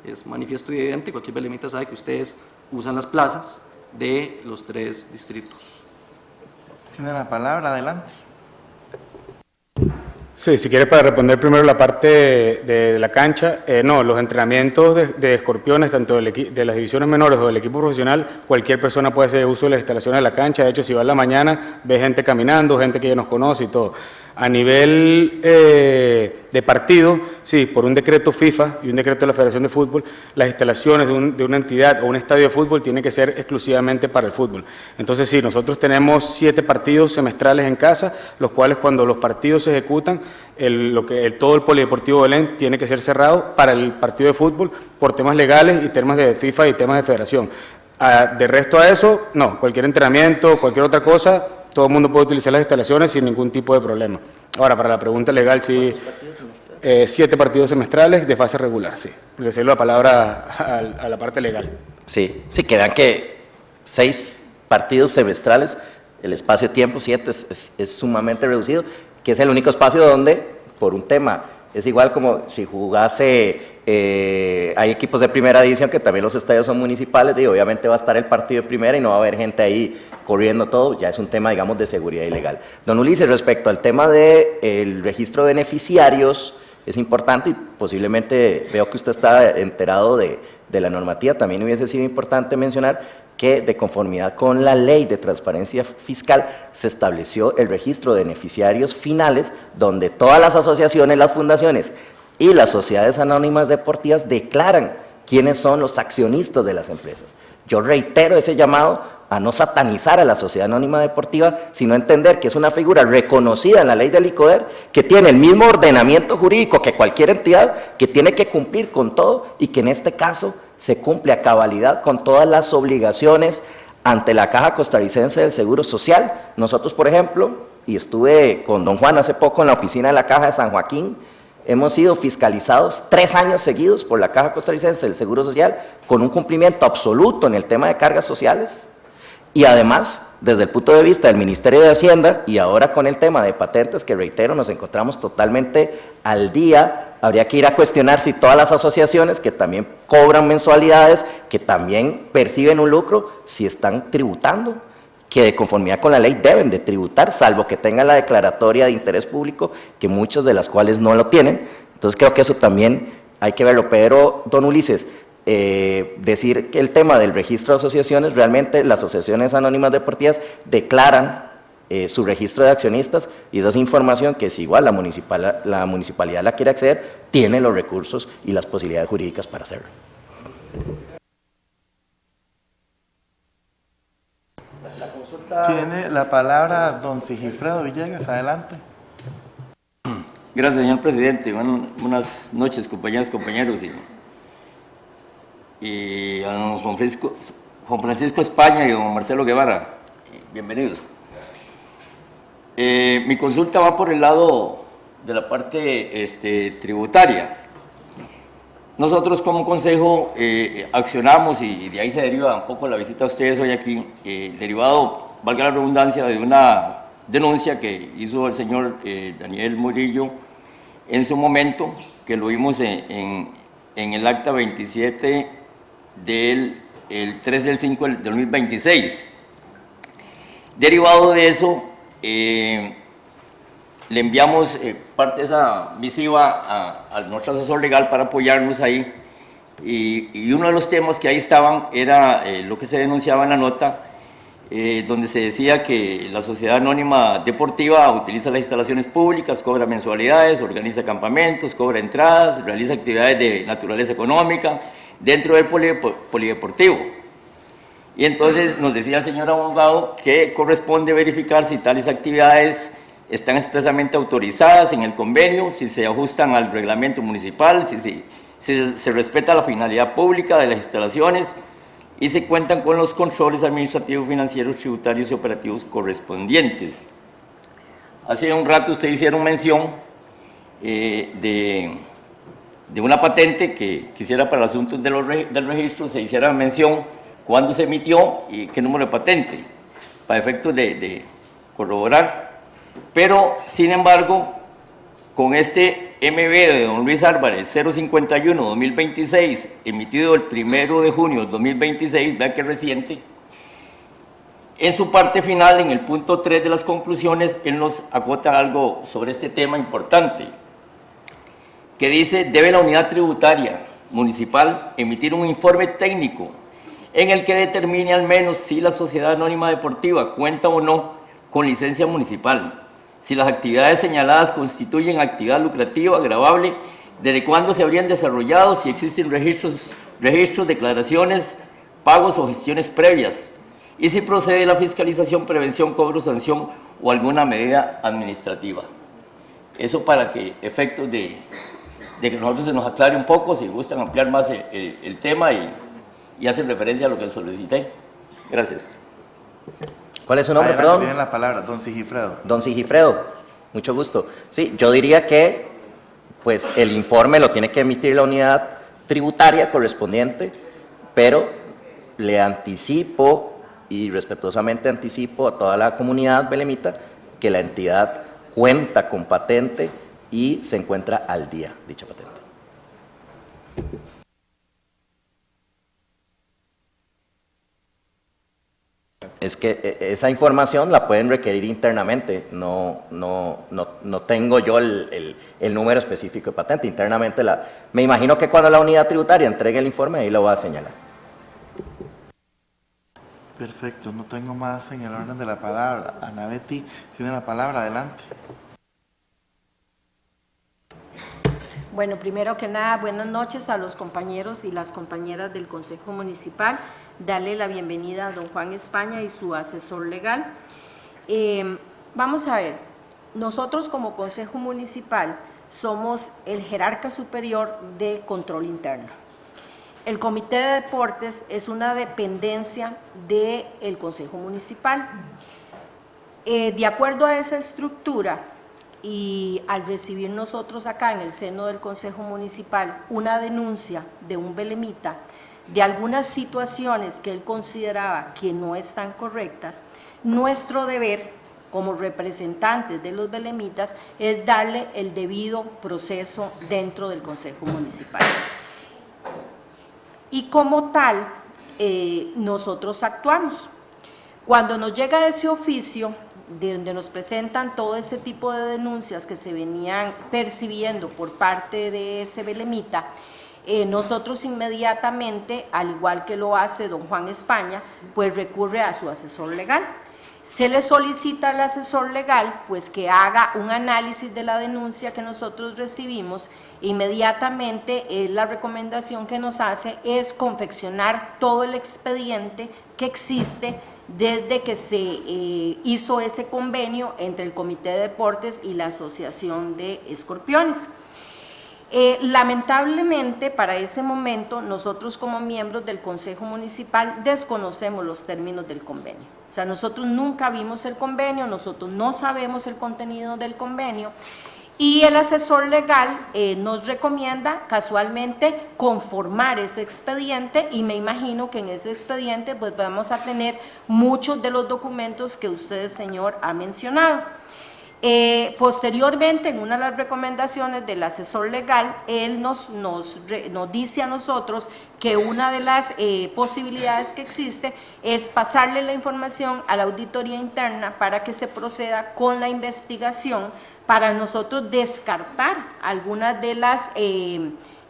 Es manifiesto y evidente, cualquier belemita sabe que ustedes usan las plazas de los 3 distritos. Tiene la palabra, adelante. Sí, si quiere, para responder primero la parte de la cancha, no, los entrenamientos de Escorpiones, tanto de las divisiones menores o del equipo profesional, cualquier persona puede hacer uso de las instalaciones de la cancha. De hecho, si va en la mañana, ve gente caminando, gente que ya nos conoce y todo. A nivel de partido, sí, por un decreto FIFA y un decreto de la Federación de Fútbol, las instalaciones de una entidad o un estadio de fútbol tienen que ser exclusivamente para el fútbol. Entonces, sí, nosotros tenemos 7 partidos semestrales en casa, los cuales cuando los partidos se ejecutan, todo el polideportivo Belén tiene que ser cerrado para el partido de fútbol por temas legales y temas de FIFA y temas de federación. De resto a eso, no, cualquier entrenamiento, cualquier otra cosa, todo el mundo puede utilizar las instalaciones sin ningún tipo de problema. Ahora, para la pregunta legal, sí, 7 partidos semestrales de fase regular, sí. Le cedo la palabra a la parte legal. Sí, sí, quedan que 6 partidos semestrales, el espacio-tiempo 7 es sumamente reducido, que es el único espacio donde, por un tema, es igual como si jugase, hay equipos de primera división que también los estadios son municipales, y obviamente va a estar el partido de primera y no va a haber gente ahí corriendo todo, ya es un tema, digamos, de seguridad ilegal. Don Ulises, respecto al tema del registro de beneficiarios, es importante, y posiblemente veo que usted está enterado de la normativa, también hubiese sido importante mencionar que de conformidad con la ley de transparencia fiscal se estableció el registro de beneficiarios finales, donde todas las asociaciones, las fundaciones y las sociedades anónimas deportivas declaran quiénes son los accionistas de las empresas. Yo reitero ese llamado a no satanizar a la sociedad anónima deportiva, sino entender que es una figura reconocida en la ley del ICODER, que tiene el mismo ordenamiento jurídico que cualquier entidad, que tiene que cumplir con todo y que en este caso se cumple a cabalidad con todas las obligaciones ante la Caja Costarricense del Seguro Social. Nosotros, por ejemplo, y estuve con don Juan hace poco en la oficina de la Caja de San Joaquín, hemos sido fiscalizados 3 años seguidos por la Caja Costarricense del Seguro Social con un cumplimiento absoluto en el tema de cargas sociales. Y además, desde el punto de vista del Ministerio de Hacienda y ahora con el tema de patentes, que reitero, nos encontramos totalmente al día, habría que ir a cuestionar si todas las asociaciones que también cobran mensualidades, que también perciben un lucro, si están tributando, que de conformidad con la ley deben de tributar, salvo que tengan la declaratoria de interés público, que muchas de las cuales no lo tienen. Entonces creo que eso también hay que verlo. Pero, don Ulises, decir que el tema del registro de asociaciones, realmente las asociaciones anónimas deportivas declaran su registro de accionistas, y esa es información que si igual la municipalidad la quiere acceder, tiene los recursos y las posibilidades jurídicas para hacerlo. Tiene la palabra don Sigifredo Villegas, adelante. Gracias, señor presidente. Buenas noches, compañeras, compañeros, y a don Juan Francisco España y don Marcelo Guevara, bienvenidos. Mi consulta va por el lado de la parte tributaria. Nosotros como consejo accionamos, y de ahí se deriva un poco la visita a ustedes hoy aquí, derivado, valga la redundancia, de una denuncia que hizo el señor Daniel Murillo en su momento, que lo vimos en el acta 27 del 3/5 del 2026. Derivado de eso, le enviamos parte de esa misiva a nuestro asesor legal para apoyarnos ahí, y uno de los temas que ahí estaban era lo que se denunciaba en la nota, donde se decía que la sociedad anónima deportiva utiliza las instalaciones públicas, cobra mensualidades, organiza campamentos, cobra entradas, realiza actividades de naturaleza económica dentro del polideportivo. Y entonces nos decía el señor abogado que corresponde verificar si tales actividades están expresamente autorizadas en el convenio, si se ajustan al reglamento municipal, si se respeta la finalidad pública de las instalaciones y se cuentan con los controles administrativos, financieros, tributarios y operativos correspondientes. Hace un rato ustedes hicieron mención de una patente que quisiera, para el asunto del registro, se hiciera mención cuándo se emitió y qué número de patente, para efectos de corroborar. Pero, sin embargo, con este MB de don Luis Álvarez 051-2026, emitido el 1 de junio de 2026, vea que reciente, en su parte final, en el punto 3 de las conclusiones, él nos acota algo sobre este tema importante, que dice: debe la unidad tributaria municipal emitir un informe técnico en el que determine al menos si la sociedad anónima deportiva cuenta o no con licencia municipal, si las actividades señaladas constituyen actividad lucrativa, gravable, desde cuándo se habrían desarrollado, si existen registros, declaraciones, pagos o gestiones previas, y si procede la fiscalización, prevención, cobro, sanción o alguna medida administrativa. Eso para que efectos de que nosotros se nos aclare un poco, si gustan ampliar más el tema y hacen referencia a lo que solicité. Gracias. ¿Cuál es su nombre, Adelante, perdón? tiene la palabra, don Sigifredo. Don Sigifredo, mucho gusto. Sí, yo diría que pues, el informe lo tiene que emitir la unidad tributaria correspondiente, pero le anticipo y respetuosamente anticipo a toda la comunidad belemita que la entidad cuenta con patente y se encuentra al día dicha patente. Es que esa información la pueden requerir internamente, no tengo yo el número específico de patente, internamente me imagino que cuando la unidad tributaria entregue el informe ahí lo va a señalar. Perfecto, no tengo más en el orden de la palabra. Ana Betty tiene la palabra, adelante. Bueno, primero que nada, buenas noches a los compañeros y las compañeras del Consejo Municipal. Darle la bienvenida a don Juan España y su asesor legal. Vamos a ver, nosotros como Consejo Municipal somos el jerarca superior de control interno. El Comité de Deportes es una dependencia del Consejo Municipal. De acuerdo a esa estructura, y al recibir nosotros acá en el seno del Consejo Municipal una denuncia de un belemita de algunas situaciones que él consideraba que no están correctas, nuestro deber como representantes de los belemitas es darle el debido proceso dentro del Consejo Municipal. Y como tal, nosotros actuamos. Cuando nos llega ese oficio, de donde nos presentan todo ese tipo de denuncias que se venían percibiendo por parte de ese belemita, nosotros inmediatamente, al igual que lo hace don Juan España, pues recurre a su asesor legal. Se le solicita al asesor legal pues que haga un análisis de la denuncia que nosotros recibimos. Inmediatamente la recomendación que nos hace es confeccionar todo el expediente que existe desde que se hizo ese convenio entre el Comité de Deportes y la Asociación de Escorpiones. Lamentablemente, para ese momento, nosotros como miembros del Consejo Municipal desconocemos los términos del convenio. O sea, nosotros nunca vimos el convenio, nosotros no sabemos el contenido del convenio. Y el asesor legal nos recomienda casualmente conformar ese expediente, y me imagino que en ese expediente pues vamos a tener muchos de los documentos que usted, señor, ha mencionado. Posteriormente, en una de las recomendaciones del asesor legal, él nos dice a nosotros que una de las posibilidades que existe es pasarle la información a la auditoría interna para que se proceda con la investigación, para nosotros descartar algunas de las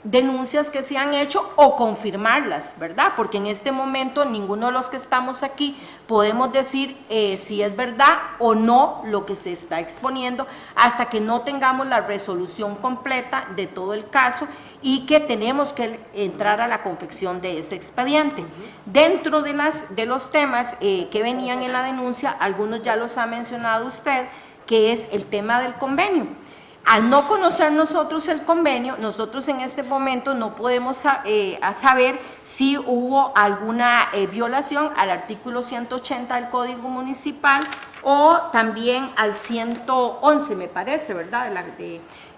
denuncias que se han hecho o confirmarlas, ¿verdad? Porque en este momento ninguno de los que estamos aquí podemos decir si es verdad o no lo que se está exponiendo hasta que no tengamos la resolución completa de todo el caso y que tenemos que entrar a la confección de ese expediente. Dentro de los temas que venían en la denuncia, algunos ya los ha mencionado usted, que es el tema del convenio. Al no conocer nosotros el convenio, nosotros en este momento no podemos saber si hubo alguna violación al artículo 180 del Código Municipal o también al 111, me parece, ¿verdad?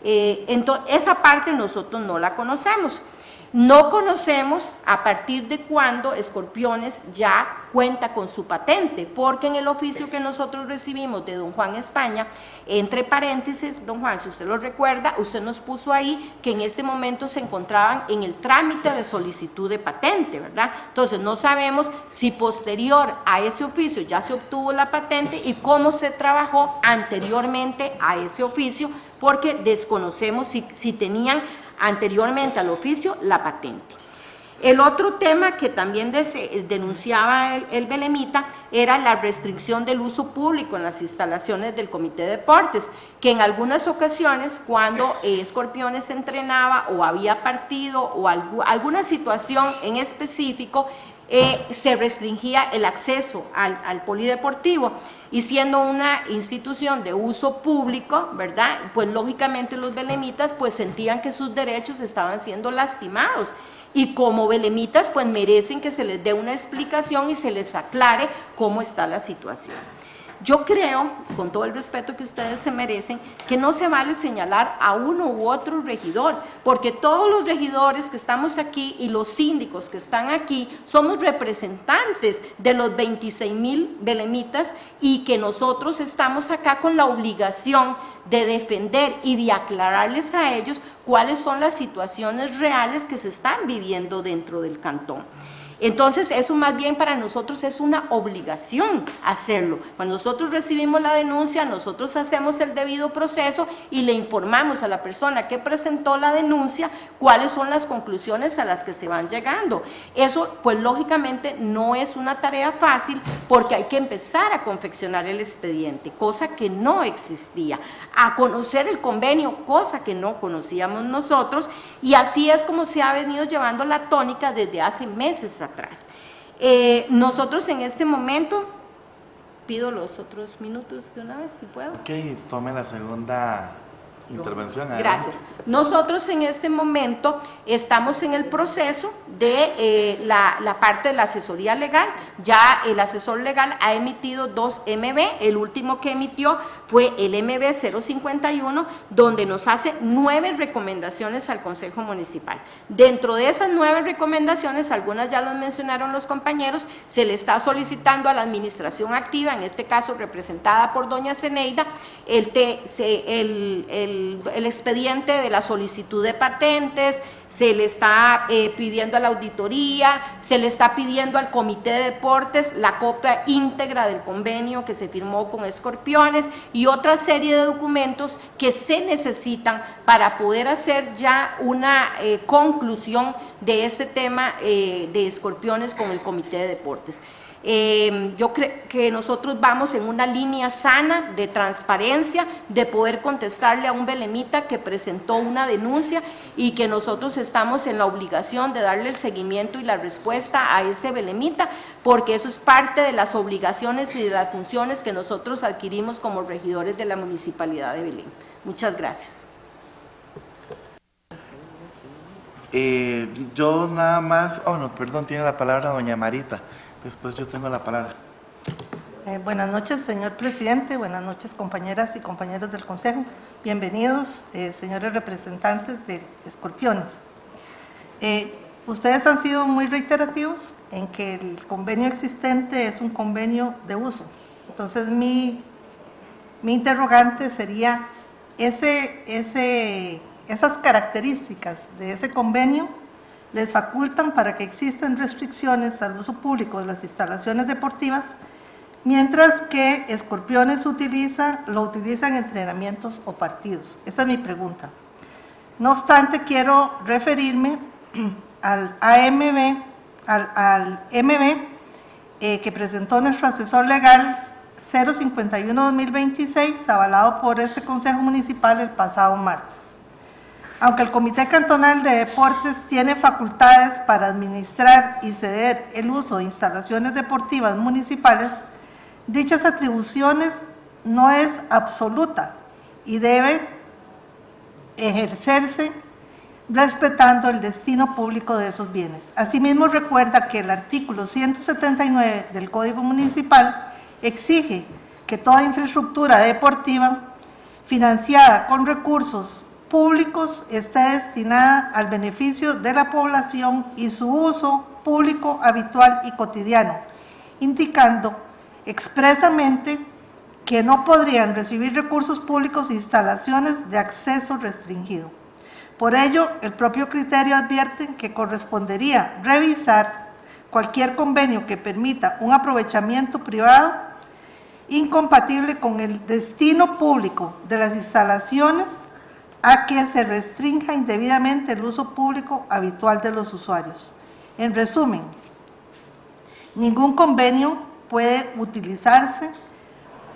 Entonces, esa parte nosotros no la conocemos. No conocemos a partir de cuándo Escorpiones ya cuenta con su patente, porque en el oficio que nosotros recibimos de don Juan España, entre paréntesis, don Juan, si usted lo recuerda, usted nos puso ahí que en este momento se encontraban en el trámite de solicitud de patente, ¿verdad? Entonces no sabemos si posterior a ese oficio ya se obtuvo la patente y cómo se trabajó anteriormente a ese oficio, porque desconocemos si tenían anteriormente al oficio la patente. El otro tema que también denunciaba el belemita era la restricción del uso público en las instalaciones del Comité de Deportes, que en algunas ocasiones cuando Escorpiones entrenaba o había partido o alguna situación en específico, se restringía el acceso al polideportivo, y siendo una institución de uso público, ¿verdad? Pues lógicamente los belemitas pues sentían que sus derechos estaban siendo lastimados, y como belemitas pues merecen que se les dé una explicación y se les aclare cómo está la situación. Yo creo, con todo el respeto que ustedes se merecen, que no se vale señalar a uno u otro regidor, porque todos los regidores que estamos aquí y los síndicos que están aquí somos representantes de los 26,000 belemitas y que nosotros estamos acá con la obligación de defender y de aclararles a ellos cuáles son las situaciones reales que se están viviendo dentro del cantón. Entonces, eso más bien para nosotros es una obligación hacerlo. Cuando nosotros recibimos la denuncia, nosotros hacemos el debido proceso y le informamos a la persona que presentó la denuncia cuáles son las conclusiones a las que se van llegando. Eso, pues lógicamente, no es una tarea fácil porque hay que empezar a confeccionar el expediente, cosa que no existía, a conocer el convenio, cosa que no conocíamos nosotros, y así es como se ha venido llevando la tónica desde hace meses atrás. Nosotros en este momento, pido los otros minutos de una vez, si puedo. Ok, tome la segunda intervención. Gracias. Nosotros en este momento estamos en el proceso de la parte de la asesoría legal. Ya el asesor legal ha emitido 2 MB, el último que emitió fue el MB 051, donde nos hace 9 recomendaciones al Consejo Municipal. Dentro de esas 9 recomendaciones, algunas ya los mencionaron los compañeros, se le está solicitando a la administración activa, en este caso representada por doña Zeneida, el expediente de la solicitud de patentes, se le está pidiendo a la auditoría, se le está pidiendo al Comité de Deportes la copia íntegra del convenio que se firmó con Escorpiones y otra serie de documentos que se necesitan para poder hacer ya una conclusión de este tema de Escorpiones con el Comité de Deportes. Yo creo que nosotros vamos en una línea sana de transparencia, de poder contestarle a un belemita que presentó una denuncia y que nosotros estamos en la obligación de darle el seguimiento y la respuesta a ese belemita, porque eso es parte de las obligaciones y de las funciones que nosotros adquirimos como regidores de la Municipalidad de Belén. Muchas gracias. Yo nada más, no, perdón, tiene la palabra doña Marita. Después yo tengo la palabra. Buenas noches, señor presidente. Buenas noches, compañeras y compañeros del Consejo. Bienvenidos, señores representantes de Escorpiones. Ustedes han sido muy reiterativos en que el convenio existente es un convenio de uso. Entonces, mi interrogante sería, esas características de ese convenio les facultan para que existan restricciones al uso público de las instalaciones deportivas, mientras que Escorpiones lo utiliza en entrenamientos o partidos. Esa es mi pregunta. No obstante, quiero referirme al MB que presentó nuestro asesor legal 051-2026, avalado por este Consejo Municipal el pasado martes. Aunque el Comité Cantonal de Deportes tiene facultades para administrar y ceder el uso de instalaciones deportivas municipales, dichas atribuciones no es absoluta y debe ejercerse respetando el destino público de esos bienes. Asimismo, recuerda que el artículo 179 del Código Municipal exige que toda infraestructura deportiva financiada con recursos públicos está destinada al beneficio de la población y su uso público habitual y cotidiano, indicando expresamente que no podrían recibir recursos públicos e instalaciones de acceso restringido. Por ello, el propio criterio advierte que correspondería revisar cualquier convenio que permita un aprovechamiento privado incompatible con el destino público de las instalaciones a que se restrinja indebidamente el uso público habitual de los usuarios. En resumen, ningún convenio puede utilizarse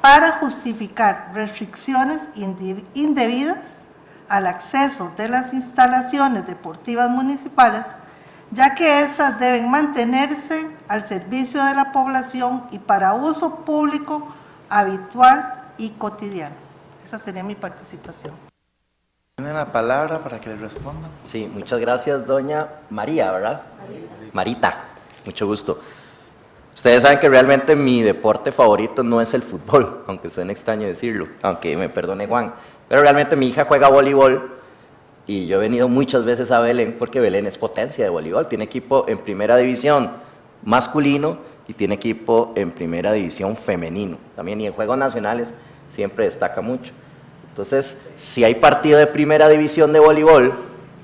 para justificar restricciones indebidas al acceso de las instalaciones deportivas municipales, ya que éstas deben mantenerse al servicio de la población y para uso público habitual y cotidiano. Esa sería mi participación. Tienen la palabra para que le respondan. Sí, muchas gracias, doña María, ¿verdad? Marita, mucho gusto. Ustedes saben que realmente mi deporte favorito no es el fútbol, aunque suene extraño decirlo, aunque me perdone Juan, pero realmente mi hija juega voleibol y yo he venido muchas veces a Belén porque Belén es potencia de voleibol, tiene equipo en primera división masculino y tiene equipo en primera división femenino también, y en juegos nacionales siempre destaca mucho. Entonces, si hay partido de primera división de voleibol,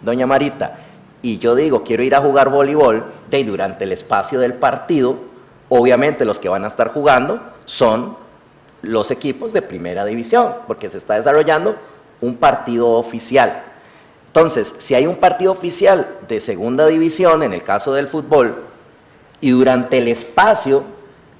doña Marita, y yo digo, quiero ir a jugar voleibol, y durante el espacio del partido, obviamente los que van a estar jugando son los equipos de primera división, porque se está desarrollando un partido oficial. Entonces, si hay un partido oficial de segunda división, en el caso del fútbol, y durante el espacio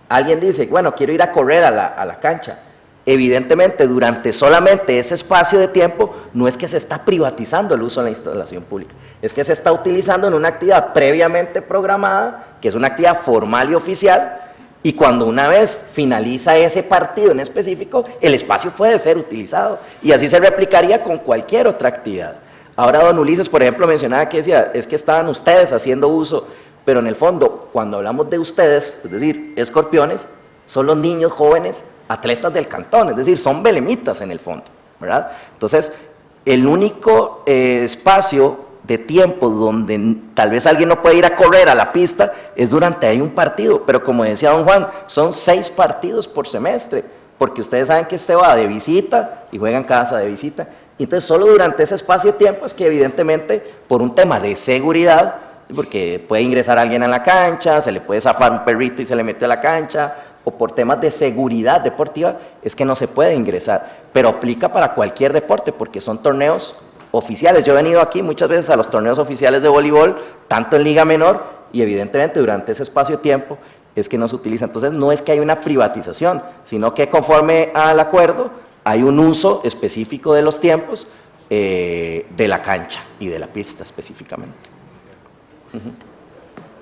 alguien dice, bueno, quiero ir a correr a la cancha, evidentemente durante solamente ese espacio de tiempo no es que se está privatizando el uso de la instalación pública, es que se está utilizando en una actividad previamente programada, que es una actividad formal y oficial, y cuando una vez finaliza ese partido en específico, el espacio puede ser utilizado, y así se replicaría con cualquier otra actividad. Ahora don Ulises, por ejemplo, mencionaba que decía, es que estaban ustedes haciendo uso, pero en el fondo, cuando hablamos de ustedes, es decir, escorpiones, son los niños jóvenes atletas del cantón, es decir, son belemitas en el fondo, ¿verdad? Entonces, el único espacio de tiempo donde tal vez alguien no puede ir a correr a la pista es durante hay un partido, pero como decía don Juan, son 6 partidos por semestre, porque ustedes saben que usted va de visita y juega en casa de visita, y entonces solo durante ese espacio de tiempo es que evidentemente por un tema de seguridad, porque puede ingresar alguien a la cancha, se le puede zafar un perrito y se le mete a la cancha, o por temas de seguridad deportiva, es que no se puede ingresar, pero aplica para cualquier deporte, porque son torneos oficiales. Yo he venido aquí muchas veces a los torneos oficiales de voleibol, tanto en Liga Menor, y evidentemente durante ese espacio de tiempo es que no se utiliza. Entonces no es que hay una privatización, sino que conforme al acuerdo hay un uso específico de los tiempos de la cancha y de la pista específicamente.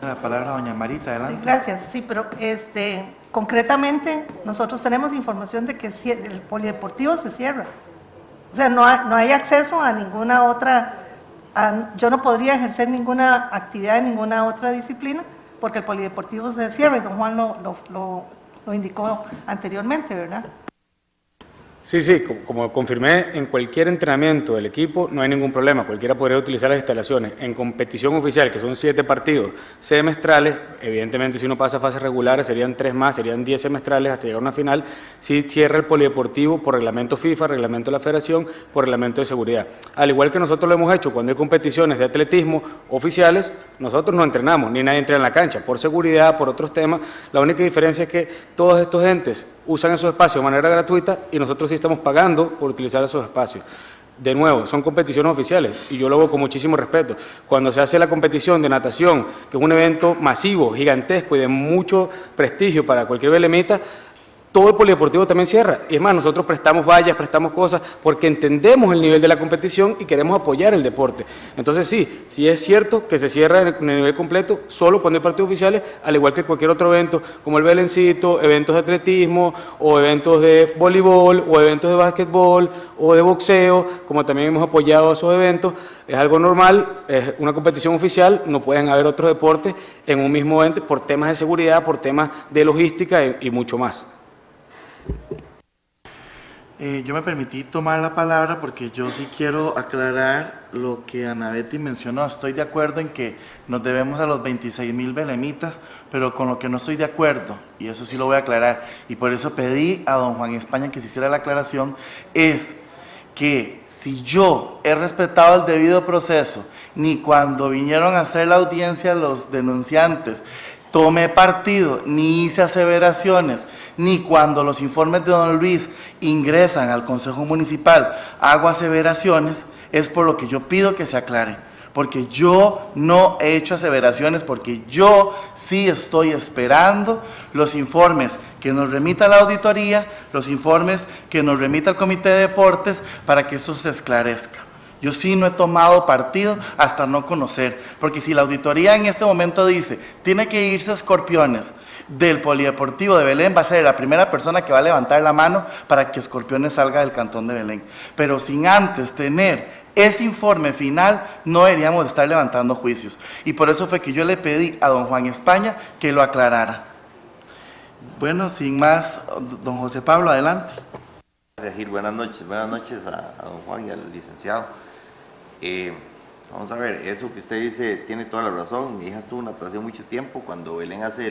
La palabra a doña Marita, adelante. Sí, gracias. Sí, pero concretamente nosotros tenemos información de que el polideportivo se cierra. O sea, no hay acceso a ninguna otra, yo no podría ejercer ninguna actividad en ninguna otra disciplina porque el polideportivo se cierra y don Juan lo indicó anteriormente, ¿verdad? Sí, como confirmé, en cualquier entrenamiento del equipo no hay ningún problema, cualquiera podría utilizar las instalaciones. En competición oficial, que son 7 partidos semestrales, evidentemente si uno pasa a fases regulares serían 3 más, serían 10 semestrales hasta llegar a una final, si cierra el polideportivo por reglamento FIFA, reglamento de la federación, por reglamento de seguridad. Al igual que nosotros lo hemos hecho cuando hay competiciones de atletismo oficiales, nosotros no entrenamos, ni nadie entra en la cancha, por seguridad, por otros temas. La única diferencia es que todos estos entes usan esos espacios de manera gratuita y nosotros sí estamos pagando por utilizar esos espacios. De nuevo, son competiciones oficiales y yo lo hago con muchísimo respeto. Cuando se hace la competición de natación, que es un evento masivo, gigantesco y de mucho prestigio para cualquier belemita, todo el polideportivo también cierra. Y es más, nosotros prestamos vallas, prestamos cosas, porque entendemos el nivel de la competición y queremos apoyar el deporte. Entonces sí es cierto que se cierra en el nivel completo solo cuando hay partidos oficiales, al igual que cualquier otro evento, como el Belencito, eventos de atletismo, o eventos de voleibol, o eventos de básquetbol, o de boxeo, como también hemos apoyado a esos eventos. Es algo normal, es una competición oficial, no pueden haber otros deportes en un mismo evento por temas de seguridad, por temas de logística y mucho más. Yo me permití tomar la palabra porque yo sí quiero aclarar lo que Ana Betty mencionó. Estoy de acuerdo en que nos debemos a los 26,000 belemitas, pero con lo que no estoy de acuerdo, y eso sí lo voy a aclarar, y por eso pedí a don Juan España que se hiciera la aclaración, es que si yo he respetado el debido proceso, ni cuando vinieron a hacer la audiencia los denunciantes, tomé partido, ni hice aseveraciones, ni cuando los informes de don Luis ingresan al Consejo Municipal hago aseveraciones, es por lo que yo pido que se aclare, porque yo no he hecho aseveraciones, porque yo sí estoy esperando los informes que nos remita la auditoría, los informes que nos remita el Comité de Deportes, para que eso se esclarezca. Yo sí no he tomado partido hasta no conocer, porque si la auditoría en este momento dice, tiene que irse Escorpiones del Polideportivo de Belén, va a ser la primera persona que va a levantar la mano para que Escorpiones salga del Cantón de Belén. Pero sin antes tener ese informe final, no deberíamos de estar levantando juicios. Y por eso fue que yo le pedí a don Juan España que lo aclarara. Bueno, sin más, don José Pablo, adelante. Gracias, Gil. Buenas noches a don Juan y al licenciado. Vamos a ver, eso que usted dice tiene toda la razón. Mi hija estuvo en natación mucho tiempo. Cuando Belén hace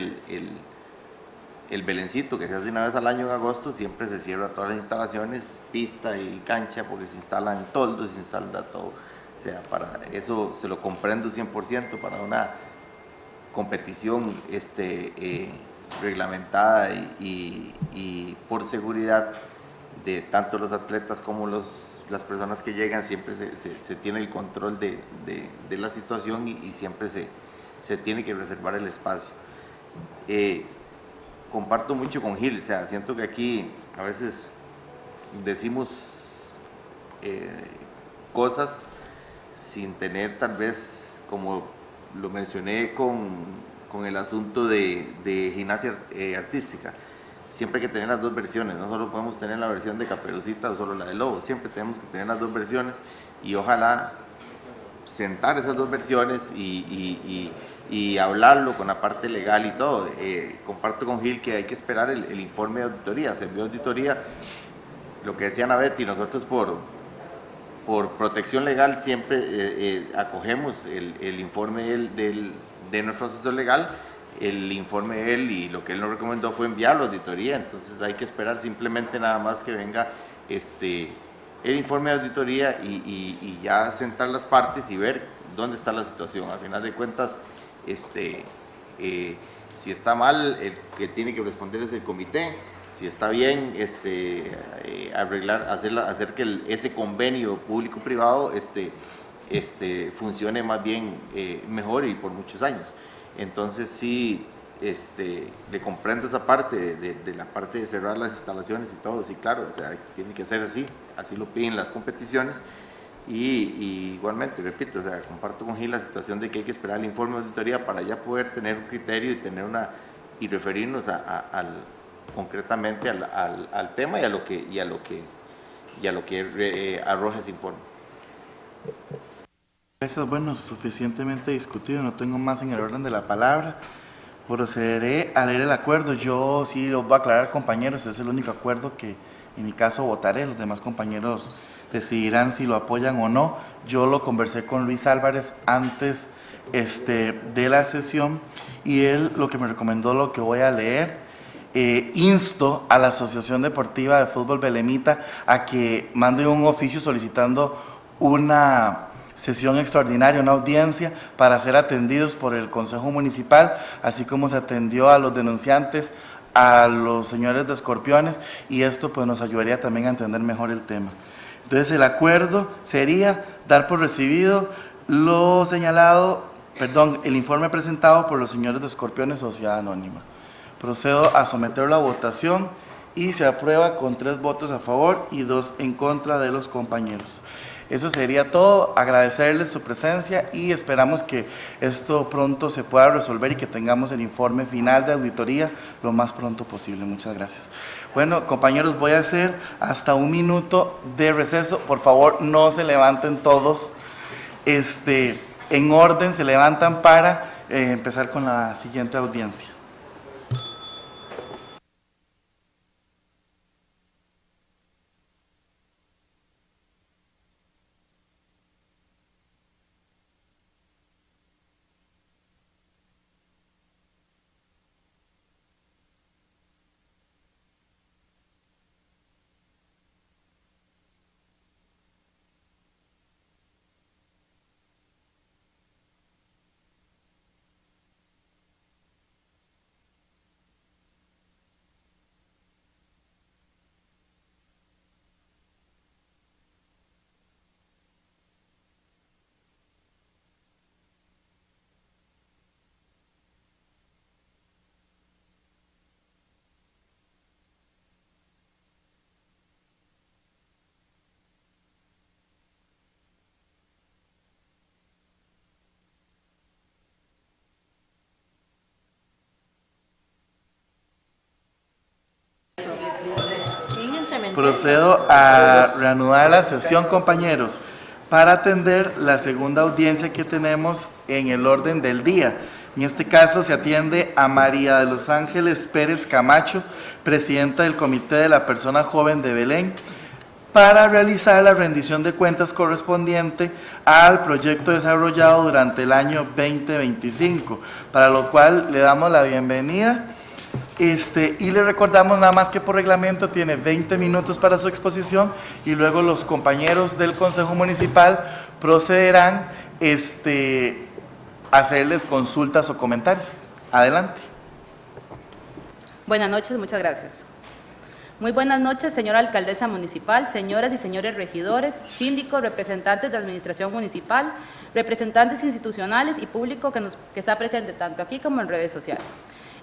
el Belencito, que se hace una vez al año en agosto, siempre se cierra todas las instalaciones, pista y cancha, porque se instalan toldos, se instala todo. O sea, para eso se lo comprendo 100%, para una competición reglamentada y por seguridad de tanto los atletas como las personas que llegan, siempre se tiene el control de la situación y siempre se tiene que reservar el espacio. Comparto mucho con Gil, o sea, siento que aquí a veces decimos cosas sin tener tal vez, como lo mencioné con el asunto de gimnasia artística, siempre hay que tener las dos versiones, no solo podemos tener la versión de Caperucita o solo la de Lobo, siempre tenemos que tener las dos versiones y ojalá sentar esas dos versiones y hablarlo con la parte legal y todo. Comparto con Gil que hay que esperar el informe de auditoría. Se envió auditoría, lo que decía Ana Betty, nosotros por protección legal siempre acogemos el informe de nuestro asesor legal, el informe de él, y lo que él nos recomendó fue enviarlo a auditoría. Entonces hay que esperar simplemente nada más que venga el informe de auditoría y ya sentar las partes y ver dónde está la situación. Al final de cuentas, si está mal, el que tiene que responder es el comité. Si está bien, hacer que ese convenio público-privado funcione más bien mejor y por muchos años. Entonces sí, le comprendo esa parte de la parte de cerrar las instalaciones y todo. Sí, claro, o sea, tiene que ser así lo piden las competiciones. Y igualmente, repito, o sea, comparto con Gil la situación de que hay que esperar el informe de auditoría para ya poder tener un criterio y referirnos concretamente al tema y a lo que arroja ese informe. Gracias, bueno, suficientemente discutido, no tengo más en el orden de la palabra. Procederé a leer el acuerdo. Yo sí lo voy a aclarar, compañeros, es el único acuerdo que en mi caso votaré. Los demás compañeros decidirán si lo apoyan o no. Yo lo conversé con Luis Álvarez antes de la sesión y él lo que me recomendó, lo que voy a leer. Insto a la Asociación Deportiva de Fútbol Belemita a que mande un oficio solicitando una sesión extraordinaria, una audiencia para ser atendidos por el Consejo Municipal, así como se atendió a los denunciantes, a los señores de Escorpiones, y esto pues nos ayudaría también a entender mejor el tema. Entonces el acuerdo sería dar por recibido lo señalado, el informe presentado por los señores de Escorpiones Sociedad Anónima. Procedo a someterlo a votación y se aprueba con 3 votos a favor y 2 en contra de los compañeros. Eso sería todo, agradecerles su presencia y esperamos que esto pronto se pueda resolver y que tengamos el informe final de auditoría lo más pronto posible. Muchas gracias. Bueno, compañeros, voy a hacer hasta 1 minuto de receso. Por favor, no se levanten todos. En orden, se levantan para empezar con la siguiente audiencia. Procedo a reanudar la sesión, compañeros, para atender la segunda audiencia que tenemos en el orden del día. En este caso se atiende a María de los Ángeles Pérez Camacho, presidenta del Comité de la Persona Joven de Belén, para realizar la rendición de cuentas correspondiente al proyecto desarrollado durante el año 2025, para lo cual le damos la bienvenida. Y le recordamos nada más que por reglamento tiene 20 minutos para su exposición y luego los compañeros del Consejo Municipal procederán a hacerles consultas o comentarios. Adelante. Buenas noches, muchas gracias. Muy buenas noches, señora alcaldesa municipal, señoras y señores regidores, síndicos, representantes de administración municipal, representantes institucionales y público que está presente tanto aquí como en redes sociales.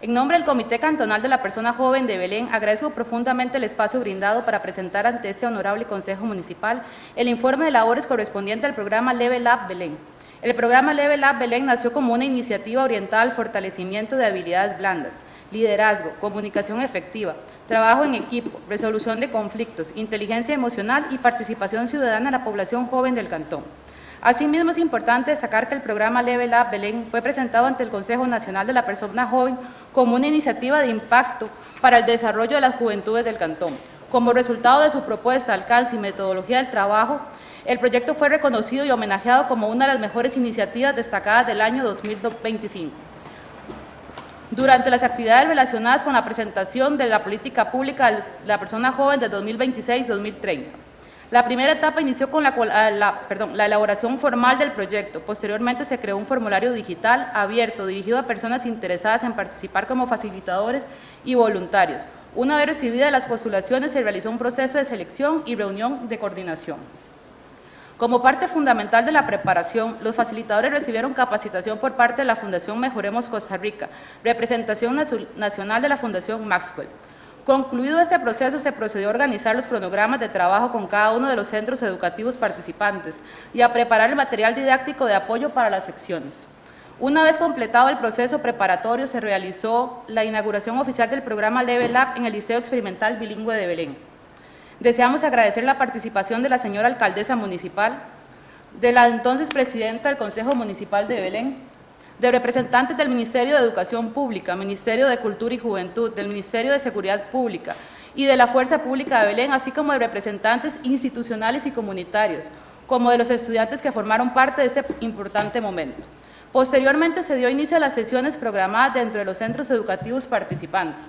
En nombre del Comité Cantonal de la Persona Joven de Belén, agradezco profundamente el espacio brindado para presentar ante este honorable Consejo Municipal el informe de labores correspondiente al programa Level Up Belén. El programa Level Up Belén nació como una iniciativa orientada al fortalecimiento de habilidades blandas, liderazgo, comunicación efectiva, trabajo en equipo, resolución de conflictos, inteligencia emocional y participación ciudadana de la población joven del cantón. Asimismo, es importante destacar que el programa Level Up Belén fue presentado ante el Consejo Nacional de la Persona Joven como una iniciativa de impacto para el desarrollo de las juventudes del cantón. Como resultado de su propuesta, alcance y metodología del trabajo, el proyecto fue reconocido y homenajeado como una de las mejores iniciativas destacadas del año 2025. Durante las actividades relacionadas con la presentación de la política pública de la persona joven de 2026-2030. La primera etapa inició con la elaboración formal del proyecto. Posteriormente se creó un formulario digital abierto dirigido a personas interesadas en participar como facilitadores y voluntarios. Una vez recibidas las postulaciones, se realizó un proceso de selección y reunión de coordinación. Como parte fundamental de la preparación, los facilitadores recibieron capacitación por parte de la Fundación Mejoremos Costa Rica, representación nacional de la Fundación Maxwell. Concluido este proceso, se procedió a organizar los cronogramas de trabajo con cada uno de los centros educativos participantes y a preparar el material didáctico de apoyo para las secciones. Una vez completado el proceso preparatorio, se realizó la inauguración oficial del programa Level Up en el Liceo Experimental Bilingüe de Belén. Deseamos agradecer la participación de la señora alcaldesa municipal, de la entonces presidenta del Consejo Municipal de Belén, de representantes del Ministerio de Educación Pública, Ministerio de Cultura y Juventud, del Ministerio de Seguridad Pública y de la Fuerza Pública de Belén, así como de representantes institucionales y comunitarios, como de los estudiantes que formaron parte de este importante momento. Posteriormente se dio inicio a las sesiones programadas dentro de los centros educativos participantes.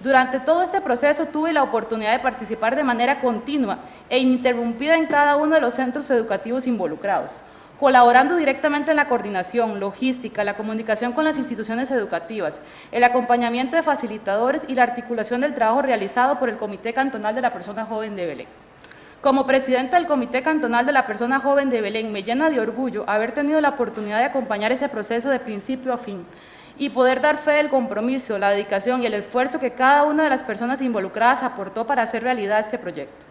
Durante todo este proceso tuve la oportunidad de participar de manera continua e ininterrumpida en cada uno de los centros educativos involucrados, colaborando directamente en la coordinación, logística, la comunicación con las instituciones educativas, el acompañamiento de facilitadores y la articulación del trabajo realizado por el Comité Cantonal de la Persona Joven de Belén. Como presidenta del Comité Cantonal de la Persona Joven de Belén, me llena de orgullo haber tenido la oportunidad de acompañar ese proceso de principio a fin y poder dar fe del compromiso, la dedicación y el esfuerzo que cada una de las personas involucradas aportó para hacer realidad este proyecto.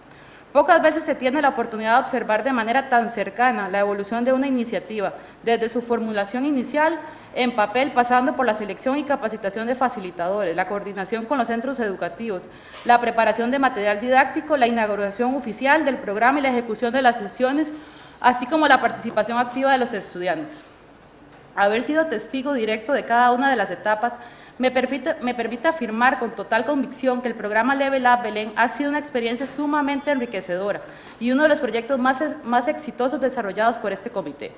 Pocas veces se tiene la oportunidad de observar de manera tan cercana la evolución de una iniciativa, desde su formulación inicial en papel, pasando por la selección y capacitación de facilitadores, la coordinación con los centros educativos, la preparación de material didáctico, la inauguración oficial del programa y la ejecución de las sesiones, así como la participación activa de los estudiantes. Haber sido testigo directo de cada una de las etapas me permite afirmar con total convicción que el programa Level Up Belén ha sido una experiencia sumamente enriquecedora y uno de los proyectos más exitosos desarrollados por este comité.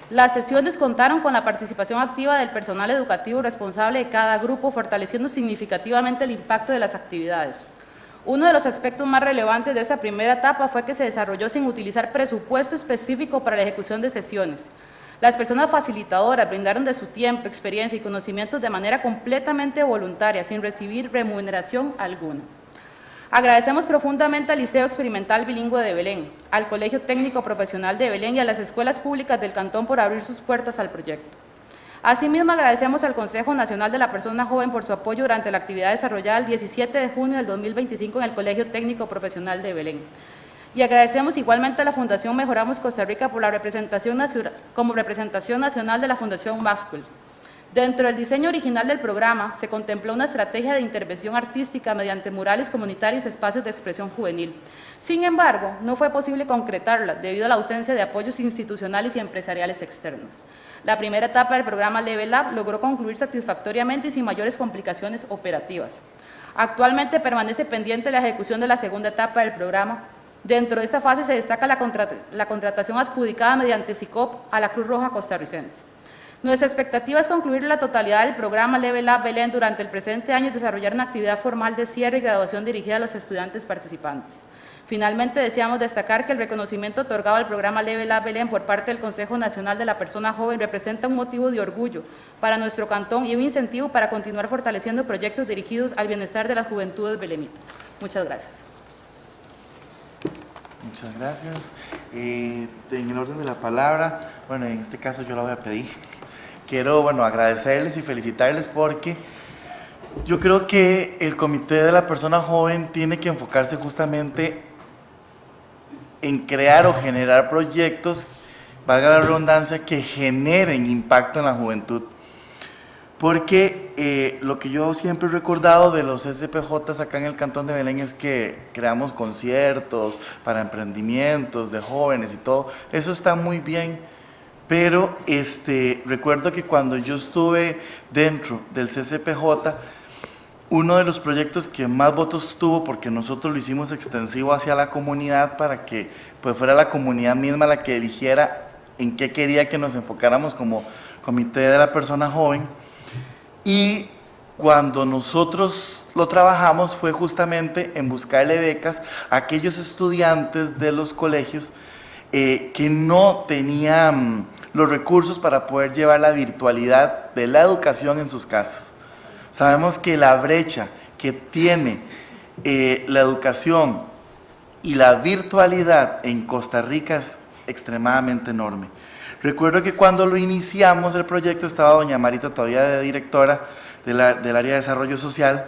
Las sesiones contaron con la participación activa del personal educativo responsable de cada grupo, fortaleciendo significativamente el impacto de las actividades. Uno de los aspectos más relevantes de esa primera etapa fue que se desarrolló sin utilizar presupuesto específico para la ejecución de sesiones. Las personas facilitadoras brindaron de su tiempo, experiencia y conocimientos de manera completamente voluntaria, sin recibir remuneración alguna. Agradecemos profundamente al Liceo Experimental Bilingüe de Belén, al Colegio Técnico Profesional de Belén y a las escuelas públicas del cantón por abrir sus puertas al proyecto. Asimismo, agradecemos al Consejo Nacional de la Persona Joven por su apoyo durante la actividad desarrollada el 17 de junio del 2025 en el Colegio Técnico Profesional de Belén. Y agradecemos igualmente a la Fundación Mejoramos Costa Rica por la representación como representación nacional de la Fundación Maxwell. Dentro del diseño original del programa se contempló una estrategia de intervención artística mediante murales comunitarios y espacios de expresión juvenil. Sin embargo, no fue posible concretarla debido a la ausencia de apoyos institucionales y empresariales externos. La primera etapa del programa Level Up logró concluir satisfactoriamente y sin mayores complicaciones operativas. Actualmente permanece pendiente la ejecución de la segunda etapa del programa. Dentro de esta fase se destaca la contratación adjudicada mediante SICOP a la Cruz Roja Costarricense. Nuestra expectativa es concluir la totalidad del programa Level Up Belén durante el presente año y desarrollar una actividad formal de cierre y graduación dirigida a los estudiantes participantes. Finalmente, deseamos destacar que el reconocimiento otorgado al programa Level Up Belén por parte del Consejo Nacional de la Persona Joven representa un motivo de orgullo para nuestro cantón y un incentivo para continuar fortaleciendo proyectos dirigidos al bienestar de las juventudes belenitas. Muchas gracias. Muchas gracias. En el orden de la palabra, bueno, en este caso yo la voy a pedir. Quiero, agradecerles y felicitarles porque yo creo que el Comité de la Persona Joven tiene que enfocarse justamente en crear o generar proyectos, valga la redundancia, que generen impacto en la juventud. Porque lo que yo siempre he recordado de los SPJs acá en el Cantón de Belén es que creamos conciertos para emprendimientos de jóvenes y todo. Eso está muy bien, pero recuerdo que cuando yo estuve dentro del CCPJ, uno de los proyectos que más votos tuvo, porque nosotros lo hicimos extensivo hacia la comunidad para que pues fuera la comunidad misma la que eligiera en qué quería que nos enfocáramos como Comité de la Persona Joven. Y cuando nosotros lo trabajamos fue justamente en buscarle becas a aquellos estudiantes de los colegios que no tenían los recursos para poder llevar la virtualidad de la educación en sus casas. Sabemos que la brecha que tiene la educación y la virtualidad en Costa Rica es extremadamente enorme. Recuerdo que cuando lo iniciamos el proyecto estaba doña Marita todavía de directora del área de desarrollo social.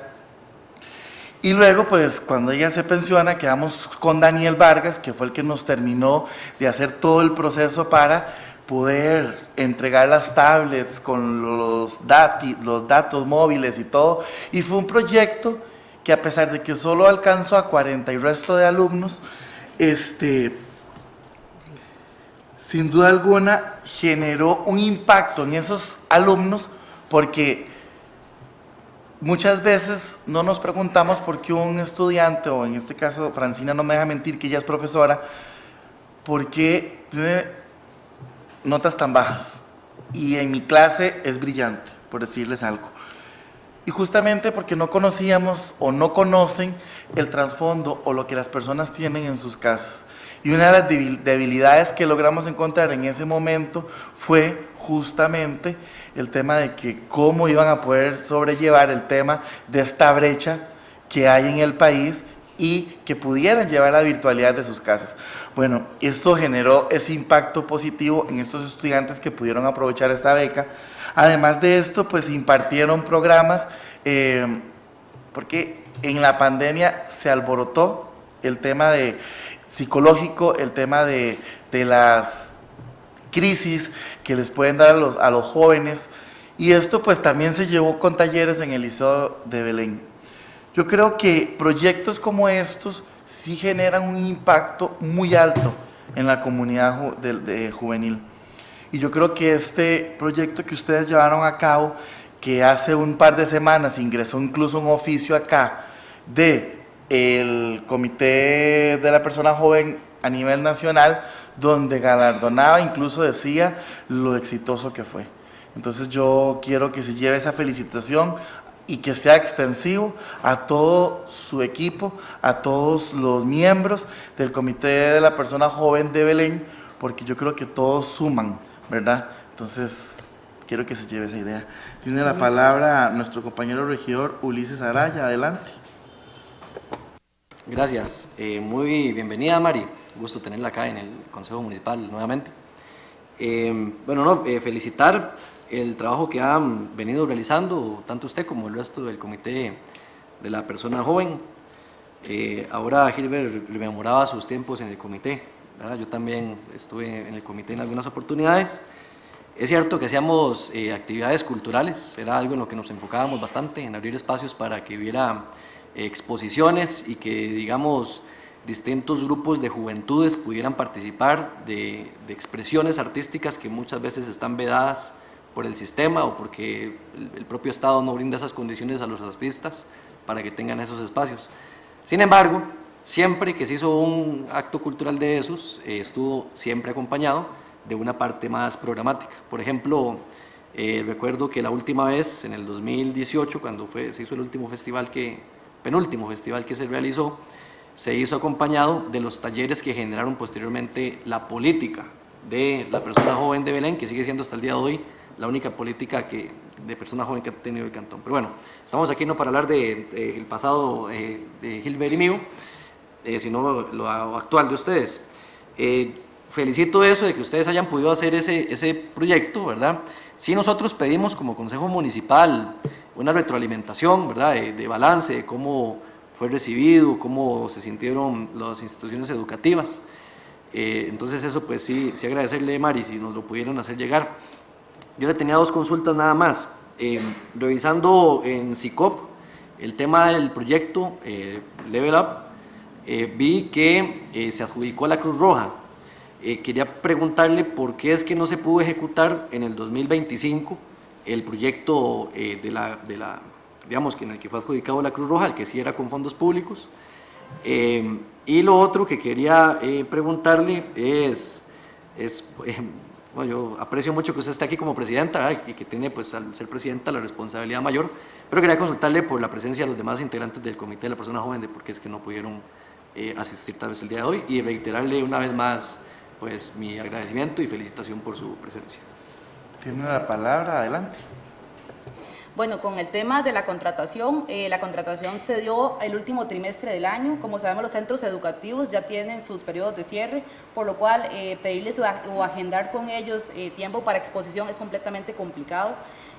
Y luego, pues, cuando ella se pensiona, quedamos con Daniel Vargas, que fue el que nos terminó de hacer todo el proceso para poder entregar las tablets con los datos móviles y todo. Y fue un proyecto que, a pesar de que solo alcanzó a 40 y resto de alumnos, sin duda alguna generó un impacto en esos alumnos, porque muchas veces no nos preguntamos por qué un estudiante, o en este caso Francina no me deja mentir que ella es profesora, por qué tiene notas tan bajas y en mi clase es brillante, por decirles algo. Y justamente porque no conocíamos o no conocen el trasfondo o lo que las personas tienen en sus casas. Y una de las debilidades que logramos encontrar en ese momento fue justamente el tema de que cómo iban a poder sobrellevar el tema de esta brecha que hay en el país y que pudieran llevar la virtualidad de sus casas. Bueno, esto generó ese impacto positivo en estos estudiantes que pudieron aprovechar esta beca. Además de esto, pues impartieron programas, porque en la pandemia se alborotó el tema de psicológico, el tema de las crisis que les pueden dar a los jóvenes, y esto pues también se llevó con talleres en el Liceo de Belén. Yo creo que proyectos como estos sí generan un impacto muy alto en la comunidad juvenil. Y yo creo que este proyecto que ustedes llevaron a cabo, que hace un par de semanas ingresó incluso un oficio acá del Comité de la Persona Joven a nivel nacional, donde galardonaba, incluso decía lo exitoso que fue. Entonces yo quiero que se lleve esa felicitación y que sea extensivo a todo su equipo, a todos los miembros del Comité de la Persona Joven de Belén, porque yo creo que todos suman, ¿verdad? Entonces, quiero que se lleve esa idea. Tiene la palabra nuestro compañero regidor Ulises Araya, adelante. Gracias, muy bienvenida Mari, gusto tenerla acá en el Consejo Municipal nuevamente. Felicitar el trabajo que han venido realizando tanto usted como el resto del Comité de la Persona Joven. Ahora Gilbert rememoraba sus tiempos en el comité, ¿verdad? Yo también estuve en el comité en algunas oportunidades Es cierto que hacíamos actividades culturales, era algo en lo que nos enfocábamos bastante, en abrir espacios para que hubiera exposiciones y que, digamos, distintos grupos de juventudes pudieran participar de expresiones artísticas que muchas veces están vedadas por el sistema o porque el propio Estado no brinda esas condiciones a los artistas para que tengan esos espacios. Sin embargo, siempre que se hizo un acto cultural de esos, estuvo siempre acompañado de una parte más programática. Por ejemplo, recuerdo que la última vez, en el 2018, cuando se hizo el penúltimo festival que se realizó, se hizo acompañado de los talleres que generaron posteriormente la política de la persona joven de Belén, que sigue siendo hasta el día de hoy la única política de persona joven que ha tenido el cantón. Pero bueno, estamos aquí no para hablar del pasado de Gilbert y mío, sino lo actual de ustedes. Felicito eso de que ustedes hayan podido hacer ese proyecto, ¿verdad? Sí, nosotros pedimos como Consejo Municipal una retroalimentación, ¿verdad? De balance, de cómo fue recibido, cómo se sintieron las instituciones educativas. Entonces eso pues sí agradecerle, Mari, si nos lo pudieron hacer llegar. Yo le tenía dos consultas nada más. Revisando en CICOP el tema del proyecto Level Up, vi que se adjudicó a la Cruz Roja. Quería preguntarle por qué es que no se pudo ejecutar en el 2025 el proyecto digamos, en el que fue adjudicado la Cruz Roja, el que sí era con fondos públicos. Y lo otro que quería preguntarle bueno, yo aprecio mucho que usted esté aquí como presidenta, ¿verdad? Y que tiene, pues, al ser presidenta, la responsabilidad mayor, pero quería consultarle por la presencia de los demás integrantes del Comité de la Persona Joven, de por qué es que no pudieron asistir tal vez el día de hoy, y reiterarle una vez más pues mi agradecimiento y felicitación por su presencia. Tiene la palabra, adelante. Bueno, con el tema de la contratación se dio el último trimestre del año. Como sabemos, los centros educativos ya tienen sus periodos de cierre, por lo cual pedirles o agendar con ellos tiempo para exposición es completamente complicado.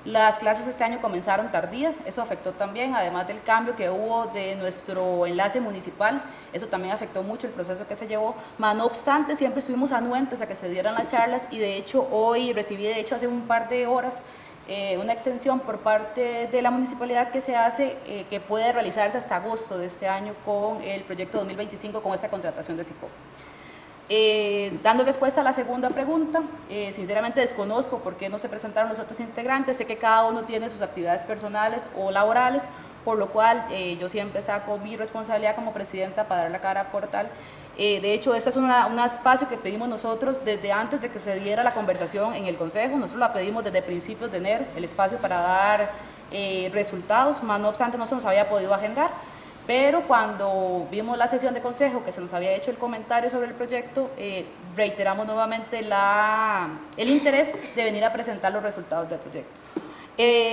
Las clases este año comenzaron tardías, eso afectó también, además del cambio que hubo de nuestro enlace municipal, eso también afectó mucho el proceso que se llevó, mas no obstante siempre estuvimos anuentes a que se dieran las charlas y de hecho hoy recibí, hace un par de horas, una extensión por parte de la municipalidad que se hace, que puede realizarse hasta agosto de este año con el proyecto 2025 con esta contratación de CICOP. Dando respuesta a la segunda pregunta, sinceramente desconozco por qué no se presentaron los otros integrantes, sé que cada uno tiene sus actividades personales o laborales, por lo cual yo siempre saco mi responsabilidad como presidenta para dar la cara por tal. De hecho, este es un espacio que pedimos nosotros desde antes de que se diera la conversación en el Consejo, nosotros la pedimos desde principios de enero, el espacio para dar resultados, mas no obstante no se nos había podido agendar. Pero cuando vimos la sesión de consejo que se nos había hecho el comentario sobre el proyecto, reiteramos nuevamente el interés de venir a presentar los resultados del proyecto.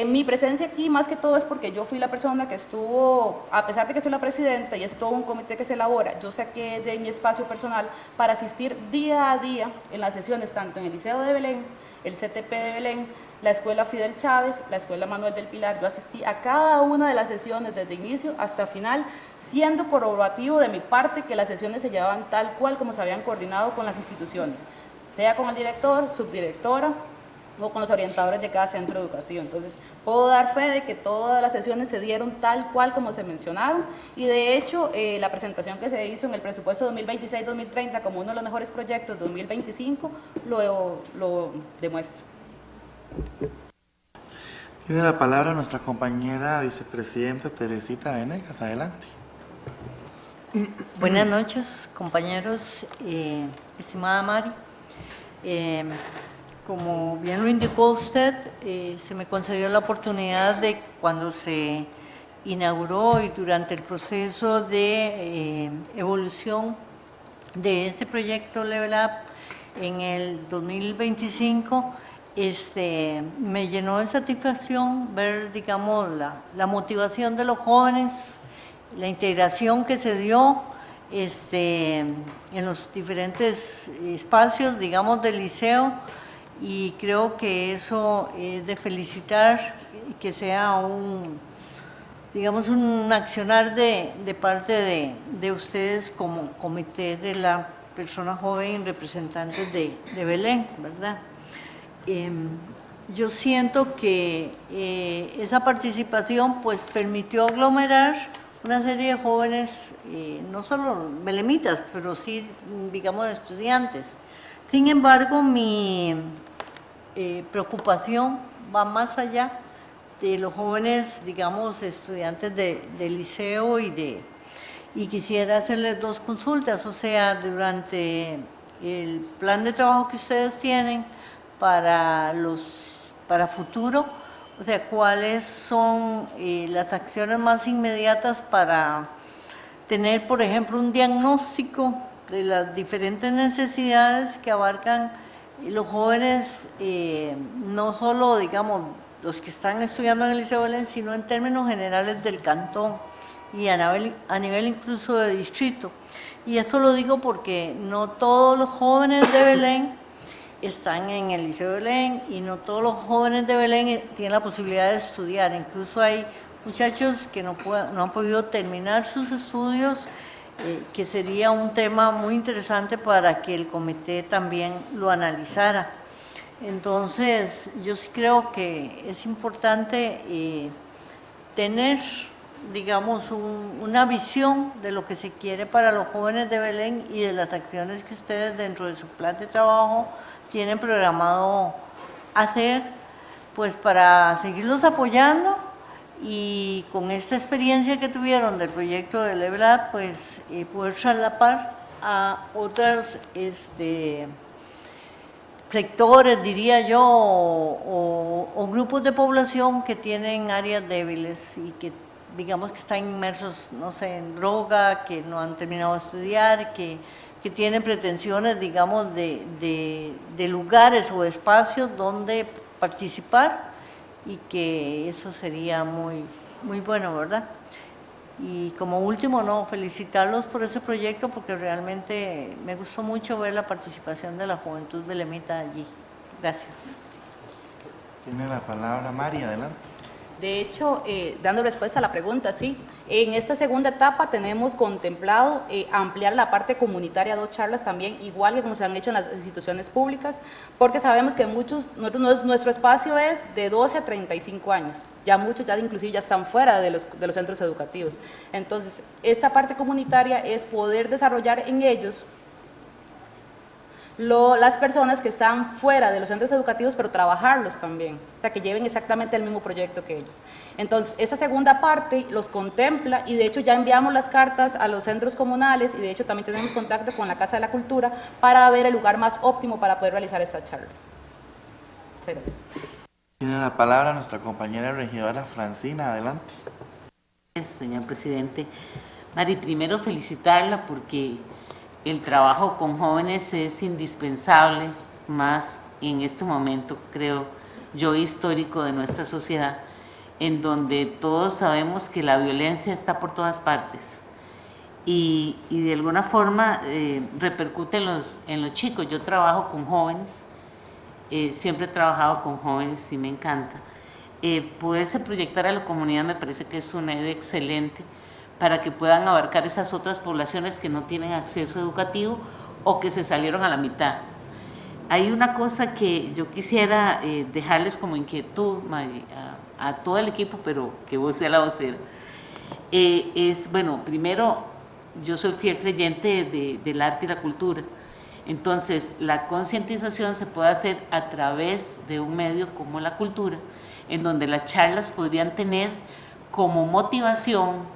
Mi presencia aquí más que todo es porque yo fui la persona que estuvo, a pesar de que soy la presidenta y es todo un comité que se elabora, yo saqué de mi espacio personal para asistir día a día en las sesiones tanto en el Liceo de Belén, el CTP de Belén, la Escuela Fidel Chávez, la Escuela Manuel del Pilar. Yo asistí a cada una de las sesiones desde inicio hasta final, siendo corroborativo de mi parte que las sesiones se llevaban tal cual como se habían coordinado con las instituciones, sea con el director, subdirectora o con los orientadores de cada centro educativo. Entonces, puedo dar fe de que todas las sesiones se dieron tal cual como se mencionaron y de hecho la presentación que se hizo en el presupuesto 2026-2030 como uno de los mejores proyectos de 2025 lo demuestra. Tiene la palabra nuestra compañera vicepresidenta Teresita Venegas. Adelante. Buenas noches, compañeros, estimada Mari. Como bien lo indicó usted, se me concedió la oportunidad de cuando se inauguró y durante el proceso de evolución de este proyecto Level Up en el 2025, me llenó de satisfacción ver, digamos, la motivación de los jóvenes, la integración que se dio en los diferentes espacios, digamos, del liceo, y creo que eso es de felicitar y que sea un accionar de parte de ustedes como comité de la persona joven y representantes de Belén, ¿verdad? yo siento que esa participación pues permitió aglomerar una serie de jóvenes, no solo belemitas, pero sí, digamos, estudiantes. Sin embargo, mi preocupación va más allá de los jóvenes, digamos, estudiantes de liceo y quisiera hacerles dos consultas, o sea, durante el plan de trabajo que ustedes tienen para futuro, o sea, cuáles son las acciones más inmediatas para tener, por ejemplo, un diagnóstico de las diferentes necesidades que abarcan los jóvenes, no solo, digamos, los que están estudiando en el Liceo de Belén, sino en términos generales del cantón y a nivel incluso de distrito. Y esto lo digo porque no todos los jóvenes de Belén están en el Liceo de Belén y no todos los jóvenes de Belén tienen la posibilidad de estudiar. Incluso hay muchachos que no han podido terminar sus estudios, que sería un tema muy interesante para que el comité también lo analizara. Entonces, yo sí creo que es importante tener, digamos, una visión de lo que se quiere para los jóvenes de Belén y de las acciones que ustedes dentro de su plan de trabajo tienen programado hacer, pues para seguirlos apoyando y con esta experiencia que tuvieron del proyecto de Level Up, pues poder traslapar a otros sectores, diría yo, o grupos de población que tienen áreas débiles y que digamos que están inmersos, no sé, en droga, que no han terminado de estudiar, que tienen pretensiones, digamos, de lugares o espacios donde participar y que eso sería muy, muy bueno, ¿verdad? Y como último, no, felicitarlos por ese proyecto porque realmente me gustó mucho ver la participación de la juventud belemita allí. Gracias. Tiene la palabra Mari, adelante. De hecho, dando respuesta a la pregunta, sí, en esta segunda etapa tenemos contemplado ampliar la parte comunitaria a 2 charlas también, igual que como se han hecho en las instituciones públicas, porque sabemos que nuestro espacio es de 12 a 35 años, ya muchos ya inclusive ya están fuera de los centros educativos. Entonces, esta parte comunitaria es poder desarrollar en ellos las personas que están fuera de los centros educativos, pero trabajarlos también, o sea, que lleven exactamente el mismo proyecto que ellos. Entonces, esta segunda parte los contempla y de hecho ya enviamos las cartas a los centros comunales y de hecho también tenemos contacto con la Casa de la Cultura para ver el lugar más óptimo para poder realizar estas charlas. Muchas gracias. Tiene la palabra nuestra compañera regidora Francina, adelante. Señor presidente, Mari, primero felicitarla porque el trabajo con jóvenes es indispensable, más en este momento, creo yo, histórico de nuestra sociedad, en donde todos sabemos que la violencia está por todas partes y de alguna forma repercute en los chicos. Yo trabajo con jóvenes, siempre he trabajado con jóvenes y me encanta. Poderse proyectar a la comunidad me parece que es una idea excelente, para que puedan abarcar esas otras poblaciones que no tienen acceso educativo o que se salieron a la mitad. Hay una cosa que yo quisiera dejarles como inquietud, Mari, a todo el equipo, pero que vos seas la vocera. Bueno, primero, yo soy fiel creyente del arte y la cultura. Entonces, la concientización se puede hacer a través de un medio como la cultura, en donde las charlas podrían tener como motivación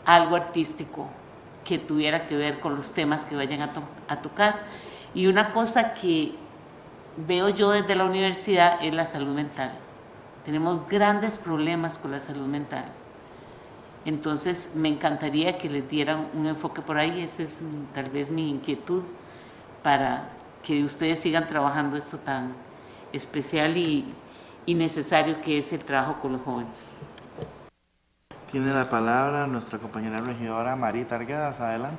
algo artístico que tuviera que ver con los temas que vayan a tocar. Y una cosa que veo yo desde la universidad es la salud mental. Tenemos grandes problemas con la salud mental. Entonces, me encantaría que les dieran un enfoque por ahí. Esa es tal vez mi inquietud para que ustedes sigan trabajando esto tan especial y necesario que es el trabajo con los jóvenes. Tiene la palabra nuestra compañera regidora Marita Arguedas, adelante.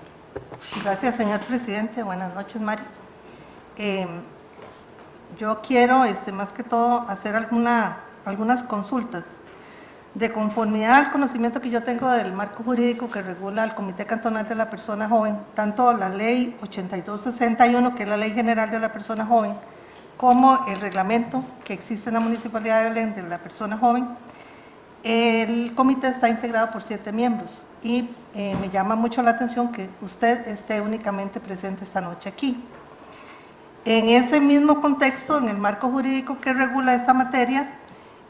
Gracias, señor presidente. Buenas noches, Mari. Yo quiero, más que todo, hacer algunas consultas. De conformidad al conocimiento que yo tengo del marco jurídico que regula el Comité Cantonal de la Persona Joven, tanto la Ley 8261, que es la Ley General de la Persona Joven, como el reglamento que existe en la Municipalidad de Belén de la persona joven, el comité está integrado por 7 miembros y me llama mucho la atención que usted esté únicamente presente esta noche aquí. En este mismo contexto, en el marco jurídico que regula esta materia,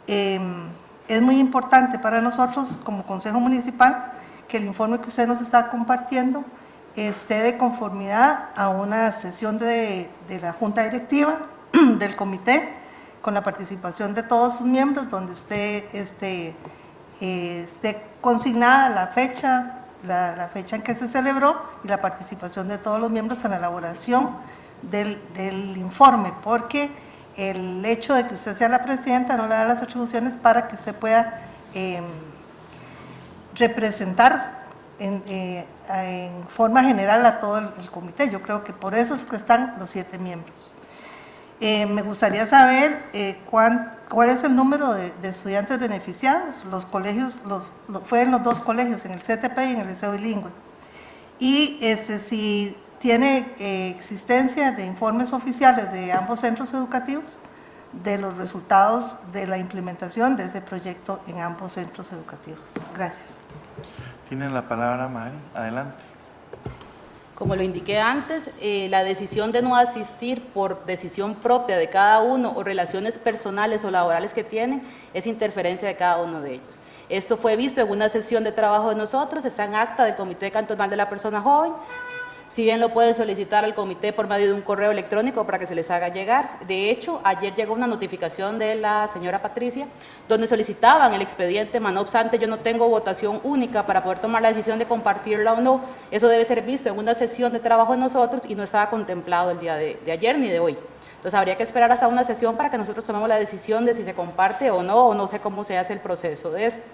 es muy importante para nosotros como Consejo Municipal que el informe que usted nos está compartiendo esté de conformidad a una sesión de la Junta Directiva del comité, con la participación de todos sus miembros, donde usted esté consignada la fecha en que se celebró y la participación de todos los miembros en la elaboración del informe, porque el hecho de que usted sea la presidenta no le da las atribuciones para que usted pueda representar en forma general a todo el comité. Yo creo que por eso es que están los 7 miembros. Me gustaría saber cuál es el número de estudiantes beneficiados. Los colegios, fue en los 2 colegios, en el CTP y en el Liceo Bilingüe. Y si tiene existencia de informes oficiales de ambos centros educativos de los resultados de la implementación de ese proyecto en ambos centros educativos. Gracias. Tiene la palabra Mari, adelante. Como lo indiqué antes, la decisión de no asistir por decisión propia de cada uno o relaciones personales o laborales que tienen es interferencia de cada uno de ellos. Esto fue visto en una sesión de trabajo de nosotros, está en acta del Comité Cantonal de la Persona Joven. Si bien lo pueden solicitar al comité por medio de un correo electrónico para que se les haga llegar. De hecho, ayer llegó una notificación de la señora Patricia donde solicitaban el expediente, no obstante yo no tengo votación única para poder tomar la decisión de compartirla o no. Eso debe ser visto en una sesión de trabajo de nosotros y no estaba contemplado el día de ayer ni de hoy. Entonces habría que esperar hasta una sesión para que nosotros tomemos la decisión de si se comparte o no sé cómo se hace el proceso de esto.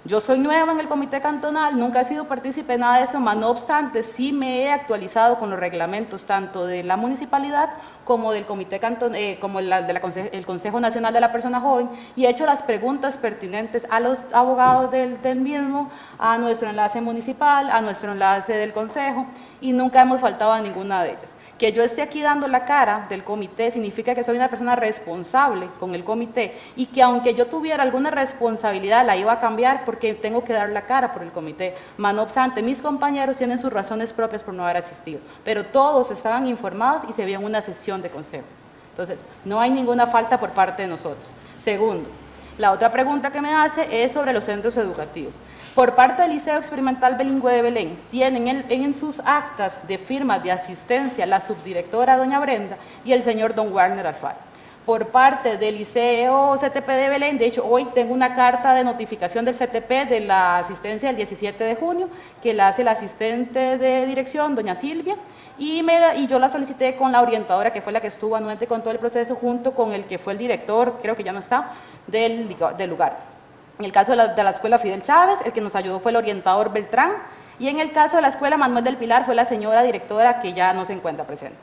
Yo soy nueva en el comité cantonal, nunca he sido partícipe de nada de eso, no obstante sí me he actualizado con los reglamentos tanto de la municipalidad como del comité cantonal, como el Consejo Nacional de la Persona Joven, y he hecho las preguntas pertinentes a los abogados del mismo, a nuestro enlace municipal, a nuestro enlace del consejo, y nunca hemos faltado a ninguna de ellas. Que yo esté aquí dando la cara del comité significa que soy una persona responsable con el comité y que aunque yo tuviera alguna responsabilidad la iba a cambiar porque tengo que dar la cara por el comité. No obstante, mis compañeros tienen sus razones propias por no haber asistido, pero todos estaban informados y se vio en una sesión de consejo. Entonces, no hay ninguna falta por parte de nosotros. Segundo, la otra pregunta que me hace es sobre los centros educativos. Por parte del Liceo Experimental Bilingüe de Belén, tienen en sus actas de firma de asistencia la subdirectora doña Brenda y el señor don Warner Alfaro. Por parte del Liceo CTP de Belén, de hecho hoy tengo una carta de notificación del CTP de la asistencia del 17 de junio, que la hace la asistente de dirección, doña Silvia, y yo la solicité con la orientadora, que fue la que estuvo anuente con todo el proceso, junto con el que fue el director, creo que ya no está, del lugar. En el caso de la escuela Fidel Chávez, el que nos ayudó fue el orientador Beltrán, y en el caso de la escuela Manuel del Pilar fue la señora directora, que ya no se encuentra presente.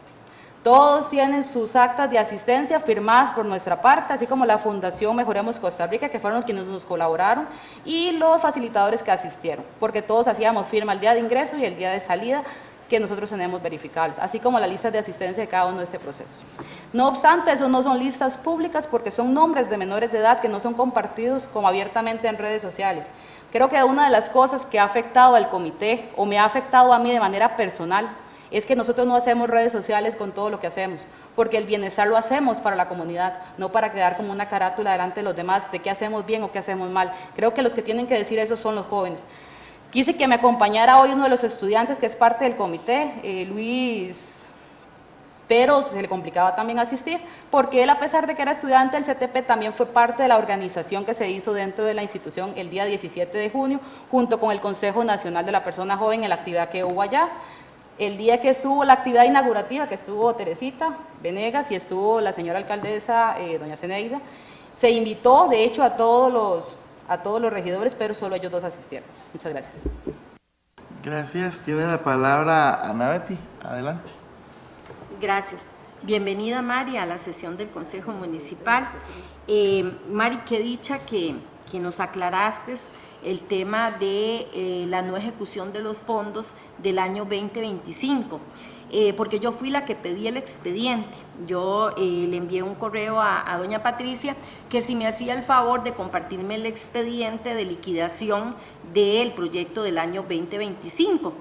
Todos tienen sus actas de asistencia firmadas por nuestra parte, así como la Fundación Mejoremos Costa Rica, que fueron quienes nos colaboraron, y los facilitadores que asistieron, porque todos hacíamos firma el día de ingreso y el día de salida, que nosotros tenemos verificables, así como la lista de asistencia de cada uno de este proceso. No obstante, eso no son listas públicas porque son nombres de menores de edad que no son compartidos como abiertamente en redes sociales. Creo que una de las cosas que ha afectado al comité o me ha afectado a mí de manera personal es que nosotros no hacemos redes sociales con todo lo que hacemos, porque el bienestar lo hacemos para la comunidad, no para quedar como una carátula delante de los demás de qué hacemos bien o qué hacemos mal. Creo que los que tienen que decir eso son los jóvenes. Quise que me acompañara hoy uno de los estudiantes que es parte del comité, Luis, pero se le complicaba también asistir, porque él, a pesar de que era estudiante del CTP, también fue parte de la organización que se hizo dentro de la institución el día 17 de junio, junto con el Consejo Nacional de la Persona Joven en la actividad que hubo allá. El día que estuvo la actividad inaugurativa, que estuvo Teresita Venegas y estuvo la señora alcaldesa, doña Zeneida, se invitó, de hecho, a todos los regidores, pero solo ellos 2 asistieron. Muchas gracias. Gracias. Tiene la palabra Ana Betty. Adelante. Gracias. Bienvenida, Mari, a la sesión del Consejo Municipal. Mari, qué dicha que nos aclaraste el tema de la no ejecución de los fondos del año 2025. porque yo fui la que pedí el expediente. Yo le envié un correo a doña Patricia que si me hacía el favor de compartirme el expediente de liquidación del proyecto del año 2025.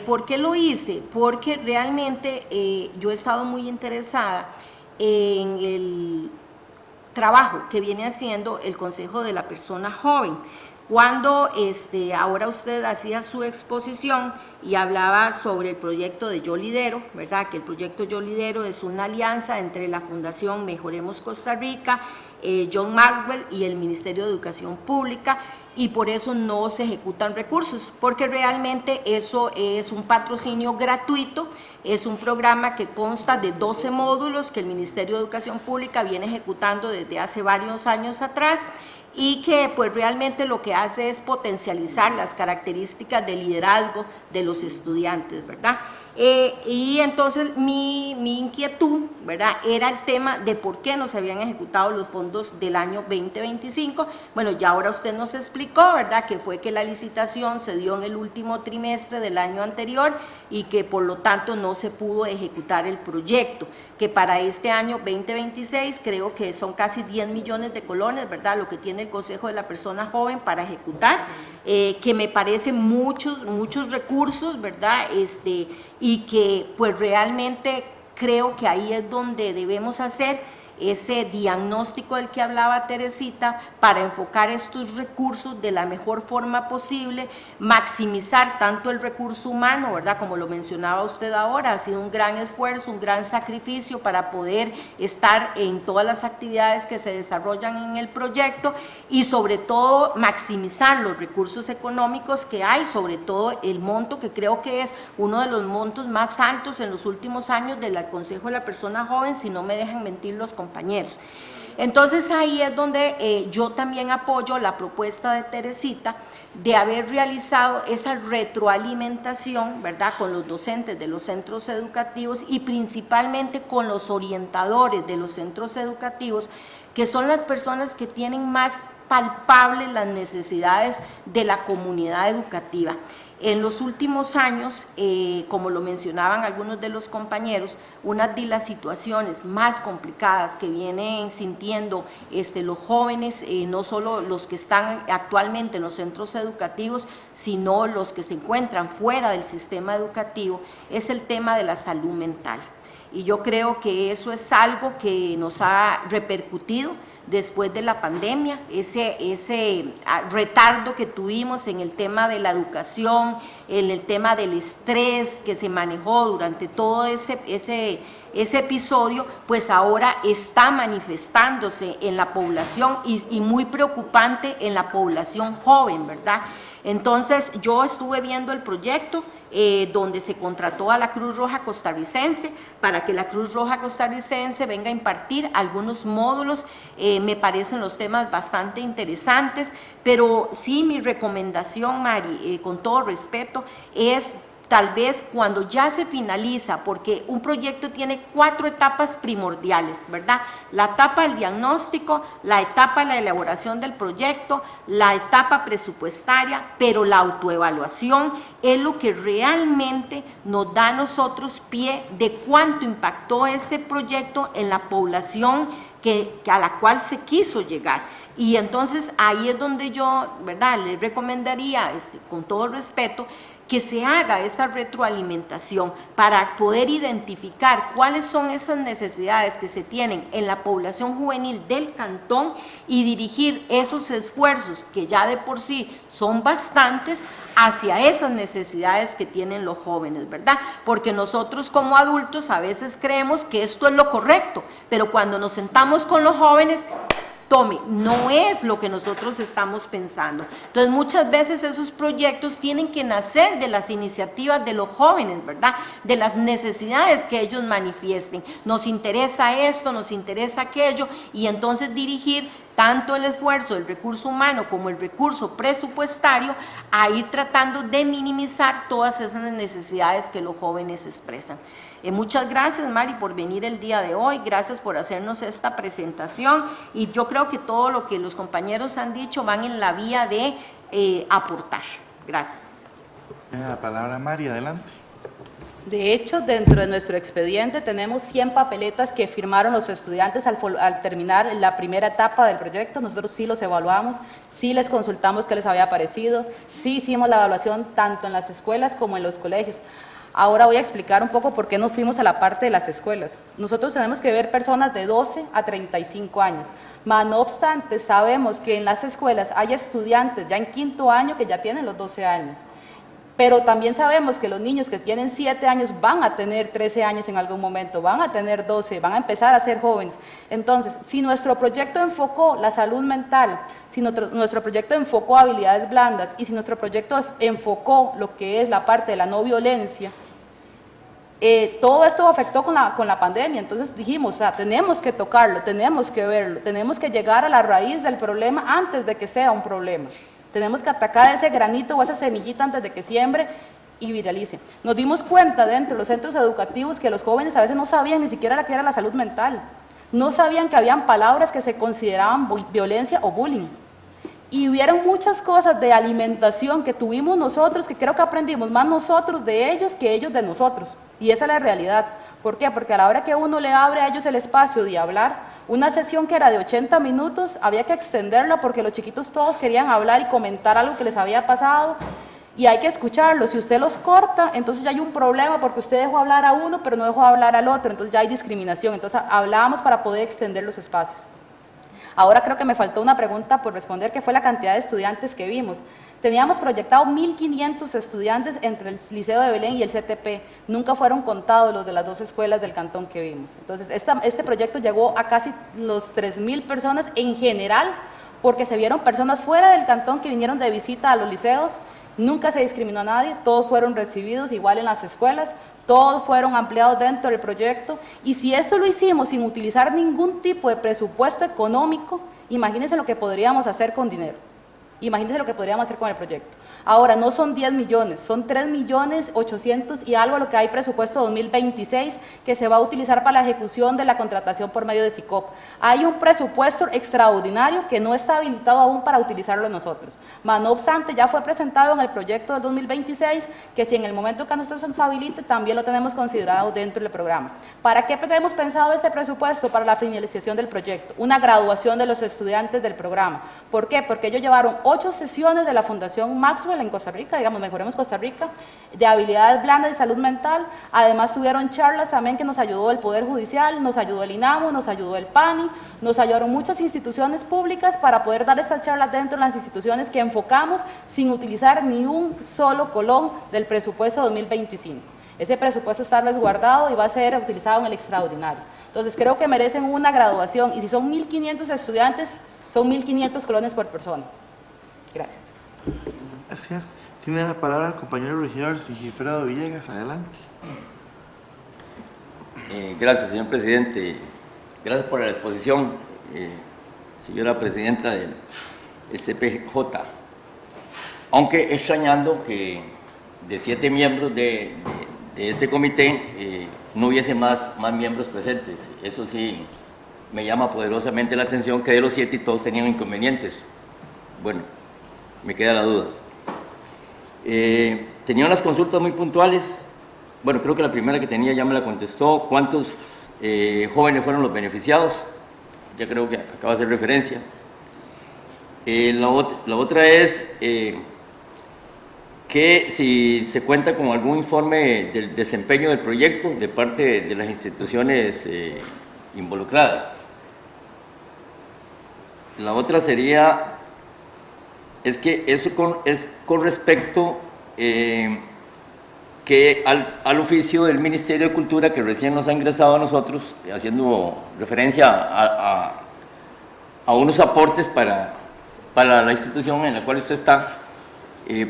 ¿Por qué lo hice? Porque realmente yo he estado muy interesada en el trabajo que viene haciendo el Consejo de la Persona Joven. Cuando ahora usted hacía su exposición y hablaba sobre el proyecto de Yo Lidero, ¿verdad? Que el proyecto Yo Lidero es una alianza entre la Fundación Mejoremos Costa Rica, John Maxwell y el Ministerio de Educación Pública, y por eso no se ejecutan recursos, porque realmente eso es un patrocinio gratuito, es un programa que consta de 12 módulos que el Ministerio de Educación Pública viene ejecutando desde hace varios años atrás, y que pues realmente lo que hace es potencializar las características de liderazgo de los estudiantes, ¿verdad? Y entonces mi inquietud, ¿verdad?, era el tema de por qué no se habían ejecutado los fondos del año 2025. Bueno, ya ahora usted nos explicó, ¿verdad?, que fue que la licitación se dio en el último trimestre del año anterior y que por lo tanto no se pudo ejecutar el proyecto, que para este año 2026 creo que son casi 10 millones de colones, ¿verdad?, lo que tiene el Consejo de la Persona Joven para ejecutar, que me parecen muchos recursos, ¿verdad?, y que pues realmente creo que ahí es donde debemos hacer ese diagnóstico del que hablaba Teresita para enfocar estos recursos de la mejor forma posible, maximizar tanto el recurso humano, ¿verdad?, como lo mencionaba usted ahora, ha sido un gran esfuerzo, un gran sacrificio para poder estar en todas las actividades que se desarrollan en el proyecto, y sobre todo maximizar los recursos económicos que hay, sobre todo el monto que creo que es uno de los montos más altos en los últimos años del Consejo de la Persona Joven, si no me dejan mentir los compañeros. Entonces ahí es donde yo también apoyo la propuesta de Teresita de haber realizado esa retroalimentación, ¿verdad?, con los docentes de los centros educativos y principalmente con los orientadores de los centros educativos, que son las personas que tienen más palpables las necesidades de la comunidad educativa. En los últimos años, como lo mencionaban algunos de los compañeros, una de las situaciones más complicadas que vienen sintiendo los jóvenes, no solo los que están actualmente en los centros educativos, sino los que se encuentran fuera del sistema educativo, es el tema de la salud mental. Y yo creo que eso es algo que nos ha repercutido después de la pandemia, ese retardo que tuvimos en el tema de la educación, en el tema del estrés que se manejó durante todo ese episodio, pues ahora está manifestándose en la población y muy preocupante en la población joven, ¿verdad? Entonces yo estuve viendo el proyecto donde se contrató a la Cruz Roja Costarricense para que la Cruz Roja Costarricense venga a impartir algunos módulos. Me parecen los temas bastante interesantes, pero sí mi recomendación, Mari, con todo respeto, es tal vez cuando ya se finaliza, porque un proyecto tiene 4 etapas primordiales, ¿verdad? La etapa del diagnóstico, la etapa de la elaboración del proyecto, la etapa presupuestaria, pero la autoevaluación es lo que realmente nos da a nosotros pie de cuánto impactó ese proyecto en la población a la cual se quiso llegar. Y entonces ahí es donde yo, ¿verdad?, les recomendaría, con todo respeto, que se haga esa retroalimentación para poder identificar cuáles son esas necesidades que se tienen en la población juvenil del cantón y dirigir esos esfuerzos, que ya de por sí son bastantes, hacia esas necesidades que tienen los jóvenes, ¿verdad? Porque nosotros como adultos a veces creemos que esto es lo correcto, pero cuando nos sentamos con los jóvenes, tome, no es lo que nosotros estamos pensando. Entonces muchas veces esos proyectos tienen que nacer de las iniciativas de los jóvenes, ¿verdad?, de las necesidades que ellos manifiesten. Nos interesa esto, nos interesa aquello, y entonces dirigir tanto el esfuerzo del recurso humano como el recurso presupuestario a ir tratando de minimizar todas esas necesidades que los jóvenes expresan. Muchas gracias, Mari, por venir el día de hoy, gracias por hacernos esta presentación, y yo creo que todo lo que los compañeros han dicho van en la vía de aportar. Gracias. La palabra, Mari, adelante. De hecho, dentro de nuestro expediente tenemos 100 papeletas que firmaron los estudiantes al terminar la primera etapa del proyecto. Nosotros sí los evaluamos, sí les consultamos qué les había parecido, sí hicimos la evaluación tanto en las escuelas como en los colegios. Ahora voy a explicar un poco por qué nos fuimos a la parte de las escuelas. Nosotros tenemos que ver personas de 12 a 35 años. Mas no obstante, sabemos que en las escuelas hay estudiantes ya en quinto año que ya tienen los 12 años. Pero también sabemos que los niños que tienen 7 años van a tener 13 años en algún momento, van a tener 12, van a empezar a ser jóvenes. Entonces, si nuestro proyecto enfocó la salud mental, si nuestro proyecto enfocó habilidades blandas y si nuestro proyecto enfocó lo que es la parte de la no violencia, todo esto afectó con la pandemia. Entonces dijimos, o sea, tenemos que tocarlo, tenemos que verlo, tenemos que llegar a la raíz del problema antes de que sea un problema. Tenemos que atacar ese granito o esa semillita antes de que siembre y viralice. Nos dimos cuenta dentro de los centros educativos que los jóvenes a veces no sabían ni siquiera qué era la salud mental. No sabían que habían palabras que se consideraban violencia o bullying. Y hubieron muchas cosas de alimentación que tuvimos nosotros, que creo que aprendimos más nosotros de ellos que ellos de nosotros. Y esa es la realidad. ¿Por qué? Porque a la hora que uno le abre a ellos el espacio de hablar, una sesión que era de 80 minutos, había que extenderla porque los chiquitos todos querían hablar y comentar algo que les había pasado y hay que escucharlos. Si usted los corta, entonces ya hay un problema porque usted dejó hablar a uno pero no dejó hablar al otro, entonces ya hay discriminación. Entonces hablábamos para poder extender los espacios. Ahora creo que me faltó una pregunta por responder, que fue la cantidad de estudiantes que vimos. Teníamos proyectado 1.500 estudiantes entre el Liceo de Belén y el CTP. Nunca fueron contados los de las 2 escuelas del cantón que vimos. Entonces, este proyecto llegó a casi los 3.000 personas en general, porque se vieron personas fuera del cantón que vinieron de visita a los liceos. Nunca se discriminó a nadie, todos fueron recibidos igual en las escuelas, todos fueron ampliados dentro del proyecto. Y si esto lo hicimos sin utilizar ningún tipo de presupuesto económico, imagínense lo que podríamos hacer con dinero. Imagínense lo que podríamos hacer con el proyecto. Ahora, no son 10 millones, son 3.800.000 y algo lo que hay presupuesto 2026 que se va a utilizar para la ejecución de la contratación por medio de SICOP. Hay un presupuesto extraordinario que no está habilitado aún para utilizarlo nosotros. Mas, no obstante, ya fue presentado en el proyecto del 2026 que si en el momento que a nosotros se nos habilite, también lo tenemos considerado dentro del programa. ¿Para qué tenemos pensado ese presupuesto? Para la finalización del proyecto, una graduación de los estudiantes del programa. ¿Por qué? Porque ellos llevaron 8 sesiones de la Fundación Maxwell en Costa Rica, digamos, Mejoremos Costa Rica, de habilidades blandas y salud mental. Además tuvieron charlas también que nos ayudó el Poder Judicial, nos ayudó el INAMU, nos ayudó el PANI, nos ayudaron muchas instituciones públicas para poder dar estas charlas dentro de las instituciones que enfocamos sin utilizar ni un solo colón del presupuesto 2025. Ese presupuesto está resguardado y va a ser utilizado en el extraordinario. Entonces creo que merecen una graduación y si son 1.500 estudiantes, son 1.500 colones por persona. Gracias. Gracias. Tiene la palabra el compañero regidor Sigifredo Villegas. Adelante. Gracias, señor presidente. Gracias por la exposición, señora presidenta del CPJ. Aunque extrañando que de 7 miembros de este comité no hubiese más miembros presentes. Eso sí me llama poderosamente la atención que de los 7 todos tenían inconvenientes. Bueno, me queda la duda. Tenía unas consultas muy puntuales. Bueno, creo que la primera que tenía ya me la contestó. ¿Cuántos jóvenes fueron los beneficiados? Ya creo que acaba de hacer referencia. La otra es que si se cuenta con algún informe del desempeño del proyecto de parte de las instituciones involucradas. La otra sería, es que eso es con respecto que al oficio del Ministerio de Cultura que recién nos ha ingresado a nosotros, haciendo referencia a unos aportes para la institución en la cual usted está,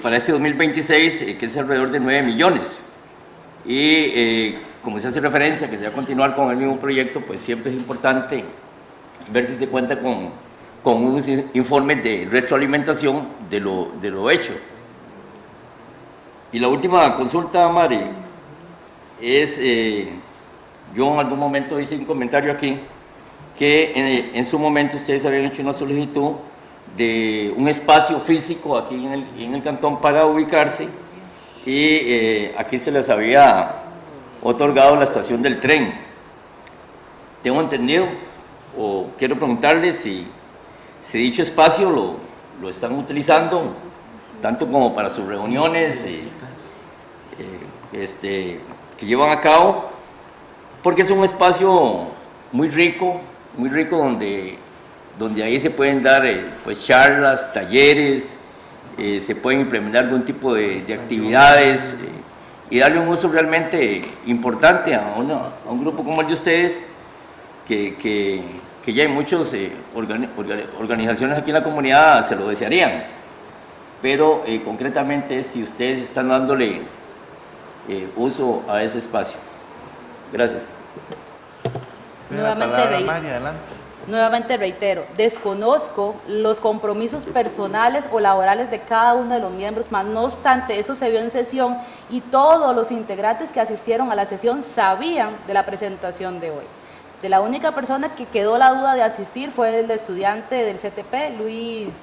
para este 2026, que es alrededor de 9 millones. Y como se hace referencia que se va a continuar con el mismo proyecto, pues siempre es importante ver si se cuenta con unos informes de retroalimentación de lo hecho. Y la última consulta, Mari, es, yo en algún momento hice un comentario aquí, que en su momento ustedes habían hecho una solicitud de un espacio físico aquí en el cantón para ubicarse, y aquí se les había otorgado la estación del tren. Tengo entendido, o quiero preguntarles si dicho espacio lo están utilizando, tanto como para sus reuniones que llevan a cabo, porque es un espacio muy rico donde ahí se pueden dar pues charlas, talleres, se pueden implementar algún tipo de actividades y darle un uso realmente importante a un grupo como el de ustedes, que ya hay muchas organizaciones aquí en la comunidad se lo desearían, pero concretamente si ustedes están dándole uso a ese espacio. Gracias. Nuevamente reitero, desconozco los compromisos personales o laborales de cada uno de los miembros, mas no obstante, eso se vio en sesión y todos los integrantes que asistieron a la sesión sabían de la presentación de hoy. De la única persona que quedó la duda de asistir fue el estudiante del CTP, Luis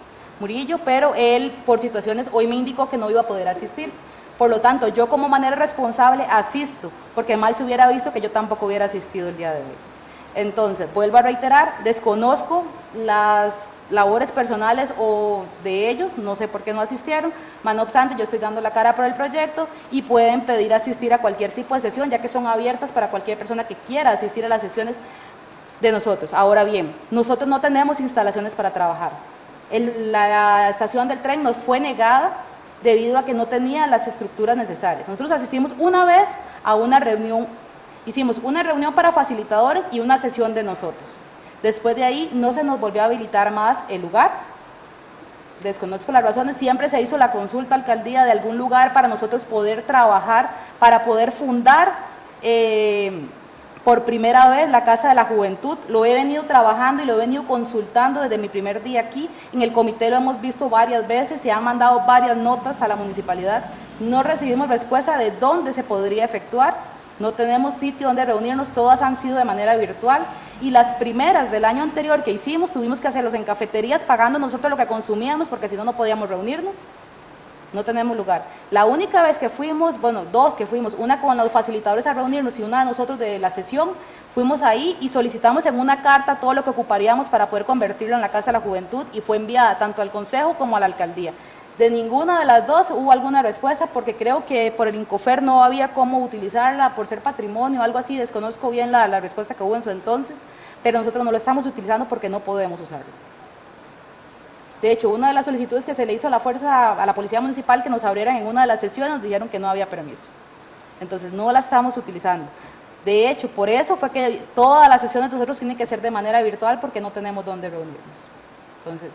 Murillo, pero él por situaciones hoy me indicó que no iba a poder asistir. Por lo tanto, yo como manera responsable asisto, porque mal se hubiera visto que yo tampoco hubiera asistido el día de hoy. Entonces, vuelvo a reiterar, desconozco las labores personales o de ellos, no sé por qué no asistieron, mas no obstante, yo estoy dando la cara por el proyecto y pueden pedir asistir a cualquier tipo de sesión, ya que son abiertas para cualquier persona que quiera asistir a las sesiones de nosotros. Ahora bien, nosotros no tenemos instalaciones para trabajar. La estación del tren nos fue negada debido a que no tenía las estructuras necesarias. Nosotros asistimos una vez a una reunión, hicimos una reunión para facilitadores y una sesión de nosotros. Después de ahí no se nos volvió a habilitar más el lugar. Desconozco las razones, siempre se hizo la consulta a alcaldía de algún lugar para nosotros poder trabajar, para poder fundar por primera vez la Casa de la Juventud. Lo he venido trabajando y lo he venido consultando desde mi primer día aquí. En el comité lo hemos visto varias veces, se han mandado varias notas a la municipalidad. No recibimos respuesta de dónde se podría efectuar. No tenemos sitio donde reunirnos, todas han sido de manera virtual y las primeras del año anterior que hicimos tuvimos que hacerlos en cafeterías pagando nosotros lo que consumíamos porque si no, no podíamos reunirnos. No tenemos lugar. La única vez que fuimos, bueno, dos que fuimos, una con los facilitadores a reunirnos y una de nosotros de la sesión, fuimos ahí y solicitamos en una carta todo lo que ocuparíamos para poder convertirlo en la Casa de la Juventud y fue enviada tanto al Consejo como a la Alcaldía. De ninguna de las dos hubo alguna respuesta porque creo que por el INCOFER no había cómo utilizarla por ser patrimonio o algo así, desconozco bien la respuesta que hubo en su entonces, pero nosotros no lo estamos utilizando porque no podemos usarlo. De hecho, una de las solicitudes que se le hizo a la Policía Municipal que nos abrieran en una de las sesiones nos dijeron que no había permiso. Entonces no la estamos utilizando. De hecho, por eso fue que todas las sesiones de nosotros tienen que ser de manera virtual porque no tenemos dónde reunirnos. Entonces,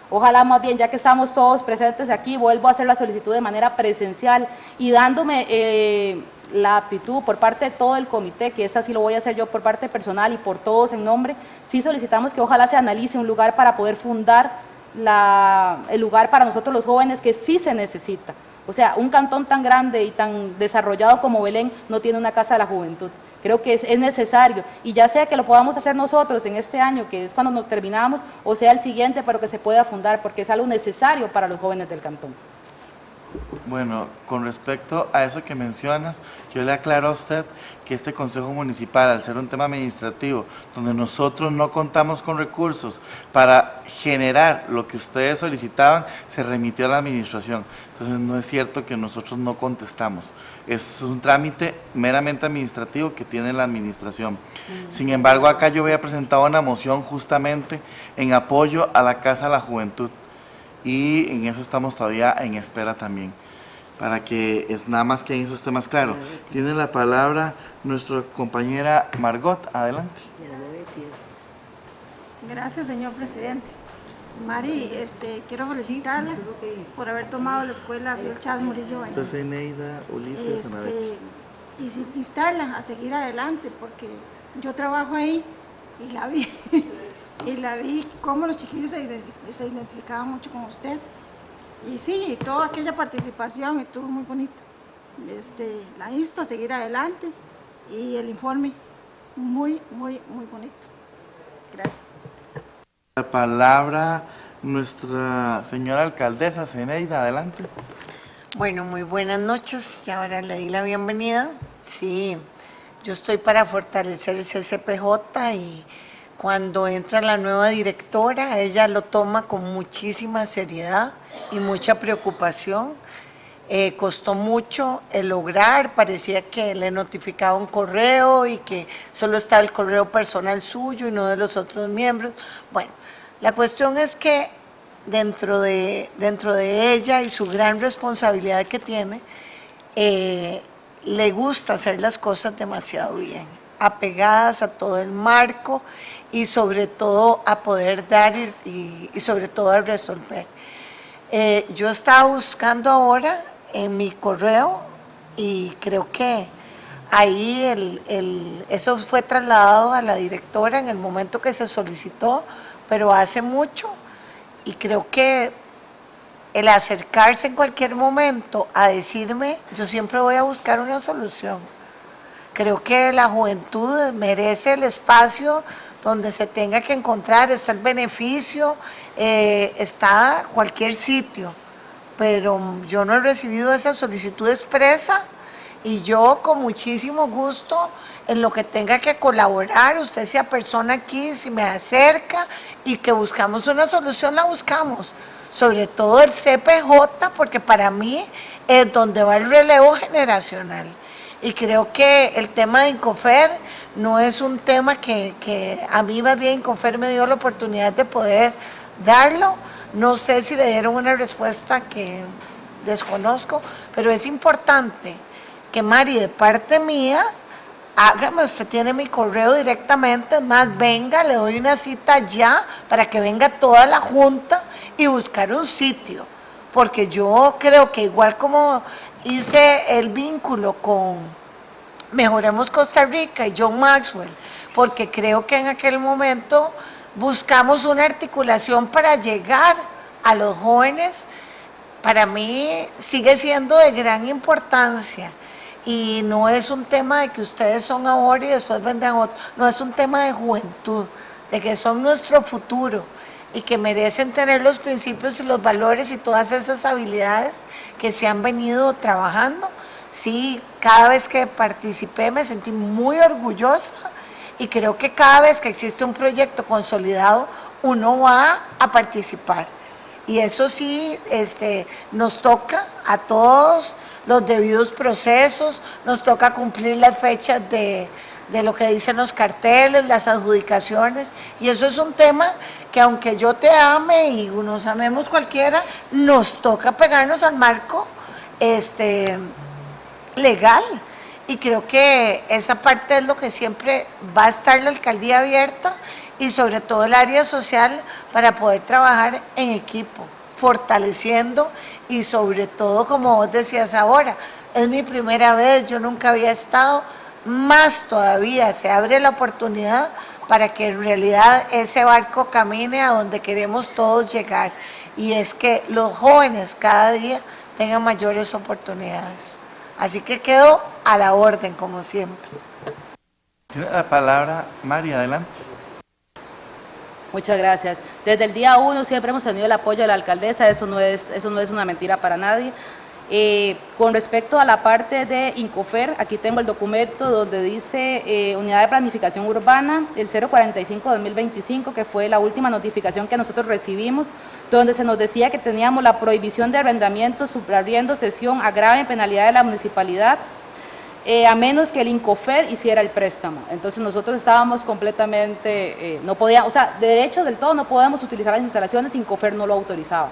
ojalá más bien, ya que estamos todos presentes aquí, vuelvo a hacer la solicitud de manera presencial y dándome la aptitud por parte de todo el comité, que esta sí lo voy a hacer yo por parte personal y por todos en nombre, sí solicitamos que ojalá se analice un lugar para poder fundar el lugar para nosotros los jóvenes que sí se necesita. O sea, un cantón tan grande y tan desarrollado como Belén no tiene una Casa de la Juventud. Creo que es necesario, y ya sea que lo podamos hacer nosotros en este año, que es cuando nos terminamos, o sea el siguiente, pero que se pueda fundar, porque es algo necesario para los jóvenes del cantón. Bueno, con respecto a eso que mencionas, yo le aclaro a usted que este Consejo Municipal, al ser un tema administrativo, donde nosotros no contamos con recursos para generar lo que ustedes solicitaban, se remitió a la administración. Entonces no es cierto que nosotros no contestamos. Es un trámite meramente administrativo que tiene la administración. Sin embargo, acá yo había presentado una moción justamente en apoyo a la Casa de la Juventud. Y en eso estamos todavía en espera también, para que es nada más que en esos temas claro. Tiene la palabra nuestra compañera Margot, adelante. Gracias, señor presidente. Mari, quiero felicitarla por haber tomado la escuela Fidel Chávez Murillo. Esta es Eneida Ulises Anabeque. Y instarla a seguir adelante, porque yo trabajo ahí y la vi. Y la vi cómo los chiquillos se identificaban mucho con usted. Y sí, toda aquella participación estuvo muy bonita. La insto a seguir adelante y el informe muy, muy, muy bonito. Gracias. La palabra nuestra señora alcaldesa Zeneida, adelante. Bueno, muy buenas noches y ahora le di la bienvenida. Sí, Yo estoy para fortalecer el CCPJ y cuando entra la nueva directora, ella lo toma con muchísima seriedad y mucha preocupación. Costó mucho el lograr, parecía que le notificaba un correo y que solo estaba el correo personal suyo y no de los otros miembros. Bueno, la cuestión es que dentro de ella y su gran responsabilidad que tiene, le gusta hacer las cosas demasiado bien, apegadas a todo el marco y sobre todo a poder dar y sobre todo a resolver. Yo estaba buscando ahora en mi correo y creo que ahí eso fue trasladado a la directora en el momento que se solicitó, pero hace mucho, y creo que el acercarse en cualquier momento a decirme, yo siempre voy a buscar una solución. Creo que la juventud merece el espacio donde se tenga que encontrar, está el beneficio, está cualquier sitio, pero yo no he recibido esa solicitud expresa y yo con muchísimo gusto en lo que tenga que colaborar, usted sea persona aquí, si me acerca y que buscamos una solución, la buscamos. Sobre todo el CPJ, porque para mí es donde va el relevo generacional. Y creo que el tema de Incofer no es un tema que a mí más bien Incofer me dio la oportunidad de poder darlo. No sé si le dieron una respuesta que desconozco, pero es importante que Mari, de parte mía, hágame, usted tiene mi correo directamente, más venga, le doy una cita ya para que venga toda la junta y buscar un sitio, porque yo creo que igual como hice el vínculo con Mejoremos Costa Rica y John Maxwell, porque creo que en aquel momento buscamos una articulación para llegar a los jóvenes, para mí sigue siendo de gran importancia. Y no es un tema de que ustedes son ahora y después vendrán otros, no, es un tema de juventud, de que son nuestro futuro y que merecen tener los principios y los valores y todas esas habilidades que se han venido trabajando. Sí, cada vez que participé me sentí muy orgullosa y creo que cada vez que existe un proyecto consolidado, uno va a participar. Y eso sí, nos toca a todos los debidos procesos, nos toca cumplir las fechas de lo que dicen los carteles, las adjudicaciones, y eso es un tema que aunque yo te ame y nos amemos cualquiera, nos toca pegarnos al marco legal, y creo que esa parte es lo que siempre va a estar la alcaldía abierta y sobre todo el área social para poder trabajar en equipo, fortaleciendo y sobre todo, como vos decías ahora, es mi primera vez, yo nunca había estado, más todavía se abre la oportunidad para que en realidad ese barco camine a donde queremos todos llegar, y es que los jóvenes cada día tengan mayores oportunidades. Así que quedo a la orden, como siempre. Tiene la palabra Mari, adelante. Muchas gracias. Desde el día 1 siempre hemos tenido el apoyo de la alcaldesa, eso no es una mentira para nadie. Con respecto a la parte de Incofer, aquí tengo el documento donde dice Unidad de Planificación Urbana, el 045-2025, que fue la última notificación que nosotros recibimos, donde se nos decía que teníamos la prohibición de arrendamiento, subarriendo, cesión, agravio en penalidad de la municipalidad, a menos que el Incofer hiciera el préstamo. Entonces nosotros estábamos completamente, no podíamos, o sea, de derecho del todo no podemos utilizar las instalaciones, Incofer no lo autorizaba.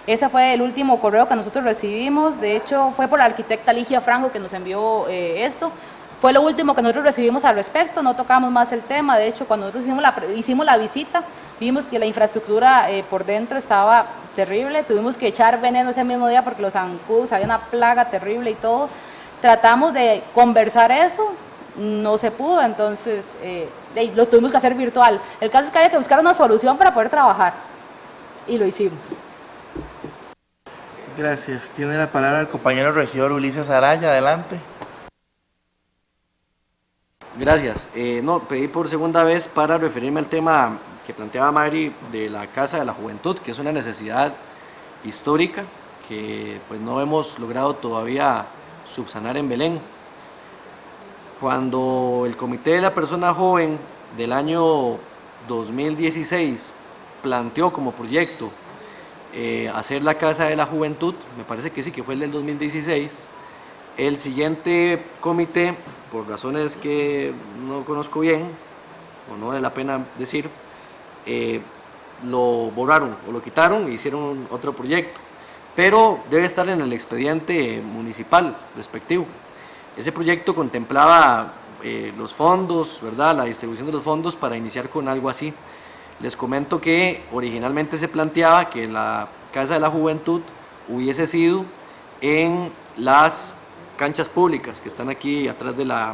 Ese fue el último correo que nosotros recibimos, de hecho fue por la arquitecta Ligia Franco que nos envió esto, fue lo último que nosotros recibimos al respecto, no tocamos más el tema. De hecho cuando nosotros hicimos la visita, vimos que la infraestructura por dentro estaba terrible, tuvimos que echar veneno ese mismo día porque los zancudos, había una plaga terrible y todo, tratamos de conversar eso, no se pudo, entonces lo tuvimos que hacer virtual. El caso es que había que buscar una solución para poder trabajar y lo hicimos. Gracias. Tiene la palabra el compañero regidor Ulises Araya, adelante. Gracias. Pedí por segunda vez para referirme al tema que planteaba Mari de la Casa de la Juventud, que es una necesidad histórica que pues no hemos logrado todavía subsanar en Belén. Cuando el Comité de la Persona Joven del año 2016 planteó como proyecto hacer la Casa de la Juventud, me parece que sí, que fue el del 2016, el siguiente comité, por razones que no conozco bien, o no vale la pena decir, lo borraron o lo quitaron e hicieron otro proyecto, pero debe estar en el expediente municipal respectivo. Ese proyecto contemplaba los fondos, ¿verdad?, la distribución de los fondos para iniciar con algo así. Les comento que originalmente se planteaba que la Casa de la Juventud hubiese sido en las canchas públicas que están aquí atrás de la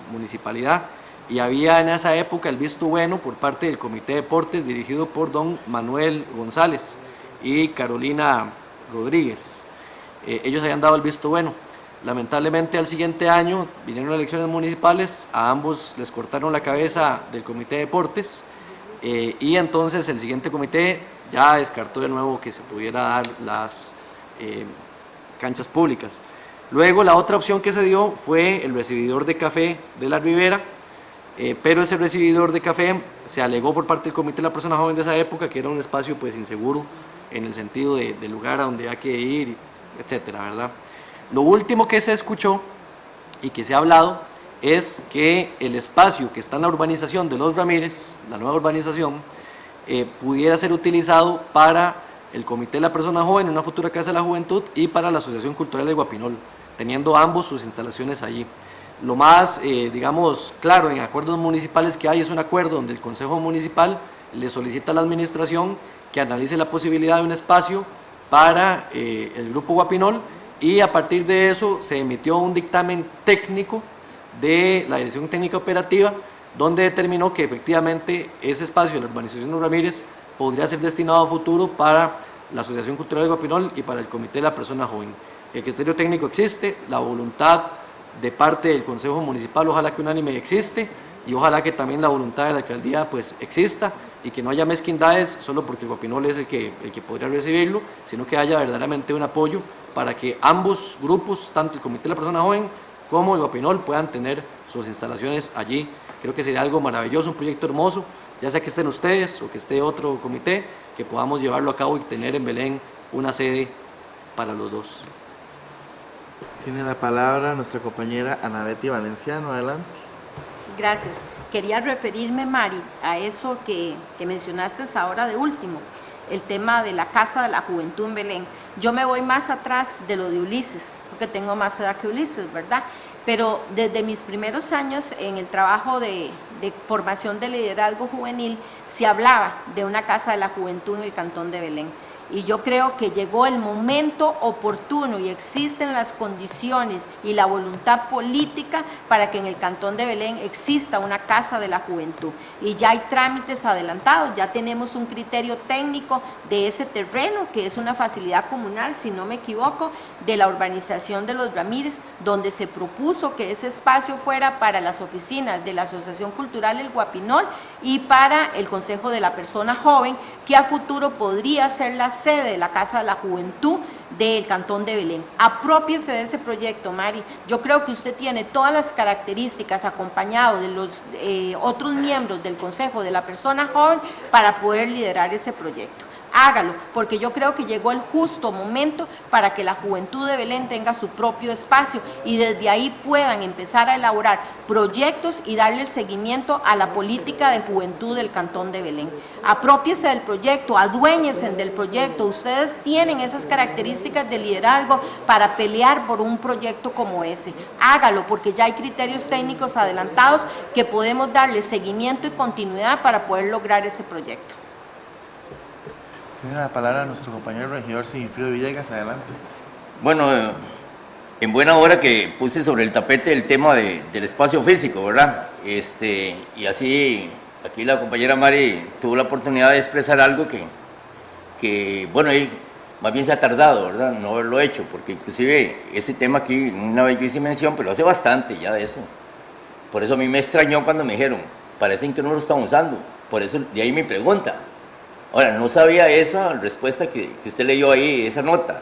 municipalidad, y había en esa época el visto bueno por parte del Comité de Deportes dirigido por don Manuel González y Carolina Rodríguez. Ellos habían dado el visto bueno. Lamentablemente al siguiente año vinieron elecciones municipales, a ambos les cortaron la cabeza del Comité de Deportes, y entonces el siguiente comité ya descartó de nuevo que se pudiera dar las canchas públicas. Luego la otra opción que se dio fue el recibidor de café de la Ribera, pero ese recibidor de café se alegó por parte del Comité de la Persona Joven de esa época que era un espacio pues inseguro en el sentido de lugar a donde hay que ir, etcétera, ¿verdad? Lo último que se escuchó y que se ha hablado es que el espacio que está en la urbanización de Los Ramírez, la nueva urbanización, pudiera ser utilizado para el Comité de la Persona Joven, una futura Casa de la Juventud, y para la Asociación Cultural del Guapinol, teniendo ambos sus instalaciones allí. Lo más, digamos, claro en acuerdos municipales que hay es un acuerdo donde el Consejo Municipal le solicita a la Administración que analice la posibilidad de un espacio para el Grupo Guapinol, y a partir de eso se emitió un dictamen técnico de la Dirección Técnica Operativa, donde determinó que efectivamente ese espacio de la urbanización de Ramírez podría ser destinado a futuro para la Asociación Cultural de Guapinol y para el Comité de la Persona Joven. El criterio técnico existe, la voluntad de parte del Consejo Municipal ojalá que unánime existe, y ojalá que también la voluntad de la alcaldía pues exista, y que no haya mezquindades solo porque el Guapinol es el que podría recibirlo, sino que haya verdaderamente un apoyo para que ambos grupos, tanto el Comité de la Persona Joven como el Guapinol, puedan tener sus instalaciones allí. Creo que sería algo maravilloso, un proyecto hermoso, ya sea que estén ustedes o que esté otro comité, que podamos llevarlo a cabo y tener en Belén una sede para los dos. Tiene la palabra nuestra compañera Ana Betty Valenciano, adelante. Gracias. Quería referirme, Mari, a eso que mencionaste ahora de último, el tema de la Casa de la Juventud en Belén. Yo me voy más atrás de lo de Ulises, porque tengo más edad que Ulises, ¿verdad? Pero desde mis primeros años en el trabajo de formación de liderazgo juvenil, se hablaba de una Casa de la Juventud en el Cantón de Belén. Y yo creo que llegó el momento oportuno y existen las condiciones y la voluntad política para que en el Cantón de Belén exista una Casa de la Juventud. Y ya hay trámites adelantados, ya tenemos un criterio técnico de ese terreno, que es una facilidad comunal, si no me equivoco, de la urbanización de Los Ramírez, donde se propuso que ese espacio fuera para las oficinas de la Asociación Cultural El Guapinol y para el Consejo de la Persona Joven, que a futuro podría ser la sede de la Casa de la Juventud del Cantón de Belén. Apropiese de ese proyecto, Mari. Yo creo que usted tiene todas las características, acompañado de los otros miembros del Consejo de la Persona Joven, para poder liderar ese proyecto. Hágalo, porque yo creo que llegó el justo momento para que la juventud de Belén tenga su propio espacio y desde ahí puedan empezar a elaborar proyectos y darle el seguimiento a la política de juventud del Cantón de Belén. Apropiese del proyecto, aduéñense del proyecto. Ustedes tienen esas características de liderazgo para pelear por un proyecto como ese. Hágalo, porque ya hay criterios técnicos adelantados que podemos darle seguimiento y continuidad para poder lograr ese proyecto. Tiene la palabra nuestro compañero regidor Sigifrido Villegas, adelante. Bueno, en buena hora que puse sobre el tapete el tema del espacio físico, ¿verdad? Y así, aquí la compañera Mari tuvo la oportunidad de expresar algo que bueno, más bien se ha tardado, ¿verdad? No haberlo hecho, porque inclusive ese tema aquí, una vez yo hice mención, pero hace bastante ya de eso. Por eso a mí me extrañó cuando me dijeron, parecen que no lo están usando. Por eso, de ahí mi pregunta. Ahora, no sabía esa respuesta que usted leyó ahí, esa nota,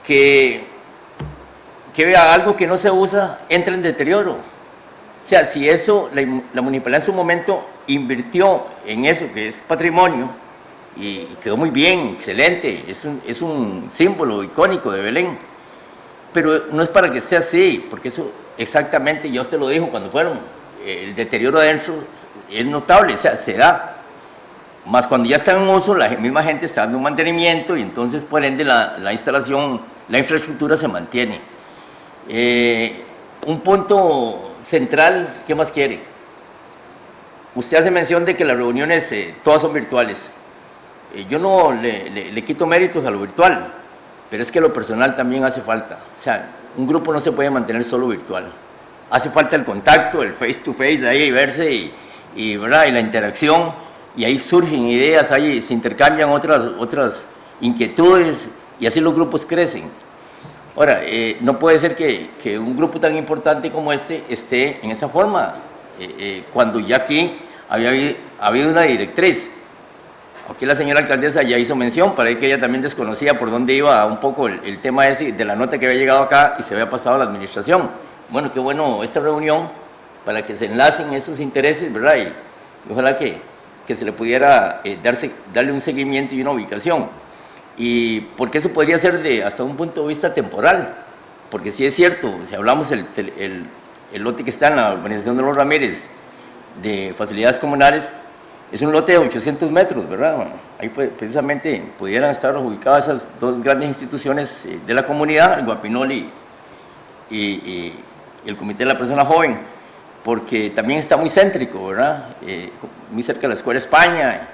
que algo que no se usa entra en deterioro. O sea, si eso, la municipalidad en su momento invirtió en eso, que es patrimonio, y quedó muy bien, excelente, es un símbolo icónico de Belén, pero no es para que esté así, porque eso exactamente, ya usted lo dijo cuando fueron, el deterioro adentro es notable, o sea, se da. Más cuando ya está en uso, la misma gente está dando un mantenimiento y entonces por ende la instalación, la infraestructura se mantiene. Un punto central, ¿qué más quiere? Usted hace mención de que las reuniones todas son virtuales. Yo no le quito méritos a lo virtual, pero es que lo personal también hace falta. O sea, un grupo no se puede mantener solo virtual. Hace falta el contacto, el face to face, ahí verse ¿verdad? Y la interacción, y ahí surgen ideas, ahí se intercambian otras inquietudes y así los grupos crecen. Ahora, no puede ser que un grupo tan importante como este esté en esa forma, cuando ya aquí había habido una directriz. Aquí la señora alcaldesa ya hizo mención, para que ella también desconocía por dónde iba un poco el tema ese de la nota que había llegado acá y se había pasado a la administración. Bueno, qué bueno esta reunión para que se enlacen esos intereses, ¿verdad? Y ojalá que se le pudiera darle un seguimiento y una ubicación. Y porque eso podría ser hasta un punto de vista temporal, porque sí es cierto, si hablamos el lote que está en la urbanización de los Ramírez de facilidades comunales, es un lote de 800 metros, ¿verdad? Bueno, ahí precisamente pudieran estar ubicadas esas dos grandes instituciones de la comunidad, el Guapinol y el Comité de la Persona Joven, porque también está muy céntrico, ¿verdad? Muy cerca de la Escuela España,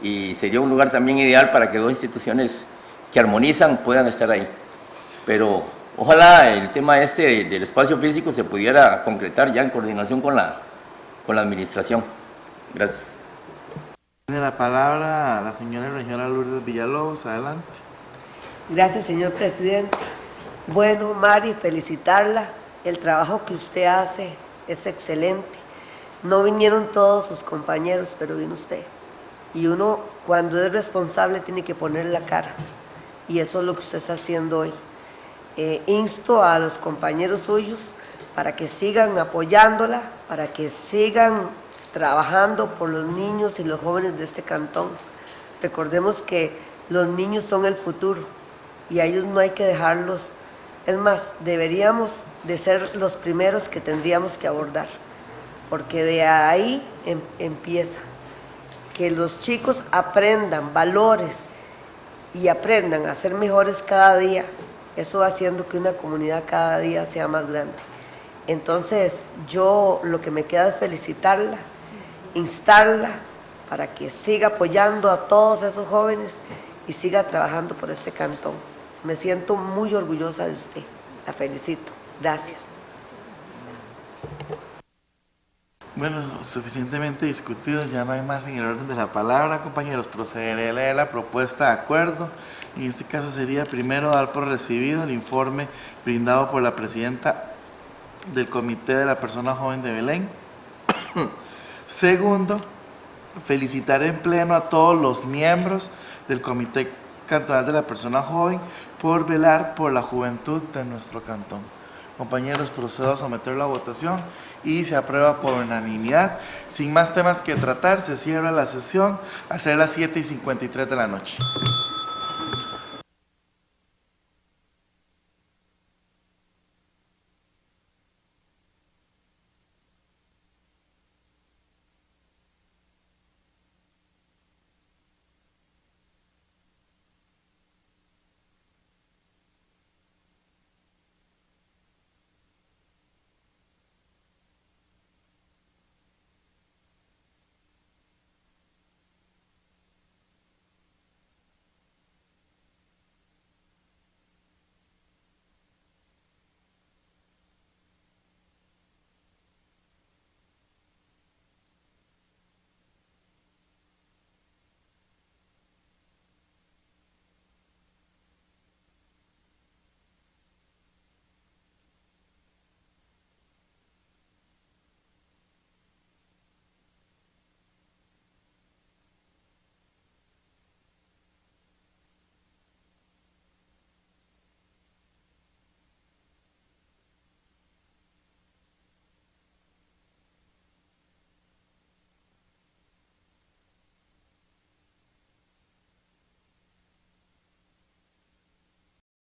y sería un lugar también ideal para que dos instituciones que armonizan puedan estar ahí. Pero ojalá el tema del espacio físico se pudiera concretar ya en coordinación con la administración. Gracias. Tiene la palabra la señora regidora Lourdes Villalobos, adelante. Gracias, señor presidente. Bueno, Mari, felicitarla. El trabajo que usted hace es excelente. No vinieron todos sus compañeros, pero vino usted. Y uno, cuando es responsable, tiene que poner la cara. Y eso es lo que usted está haciendo hoy. Insto a los compañeros suyos para que sigan apoyándola, para que sigan trabajando por los niños y los jóvenes de este cantón. Recordemos que los niños son el futuro y a ellos no hay que dejarlos. Es más, deberíamos de ser los primeros que tendríamos que abordar, porque de ahí empieza. Que los chicos aprendan valores y aprendan a ser mejores cada día. Eso va haciendo que una comunidad cada día sea más grande. Entonces, yo lo que me queda es felicitarla, instarla para que siga apoyando a todos esos jóvenes y siga trabajando por este cantón. Me siento muy orgullosa de usted. La felicito. Gracias. Bueno, suficientemente discutido, ya no hay más en el orden de la palabra, compañeros. Procederé a leer la propuesta de acuerdo. En este caso sería primero dar por recibido el informe brindado por la presidenta del Comité de la Persona Joven de Belén. Segundo, felicitar en pleno a todos los miembros del Comité Cantonal de la Persona Joven por velar por la juventud de nuestro cantón. Compañeros, procedo a someterlo a votación y se aprueba por unanimidad. Sin más temas que tratar, se cierra la sesión a ser las 7:53 de la noche.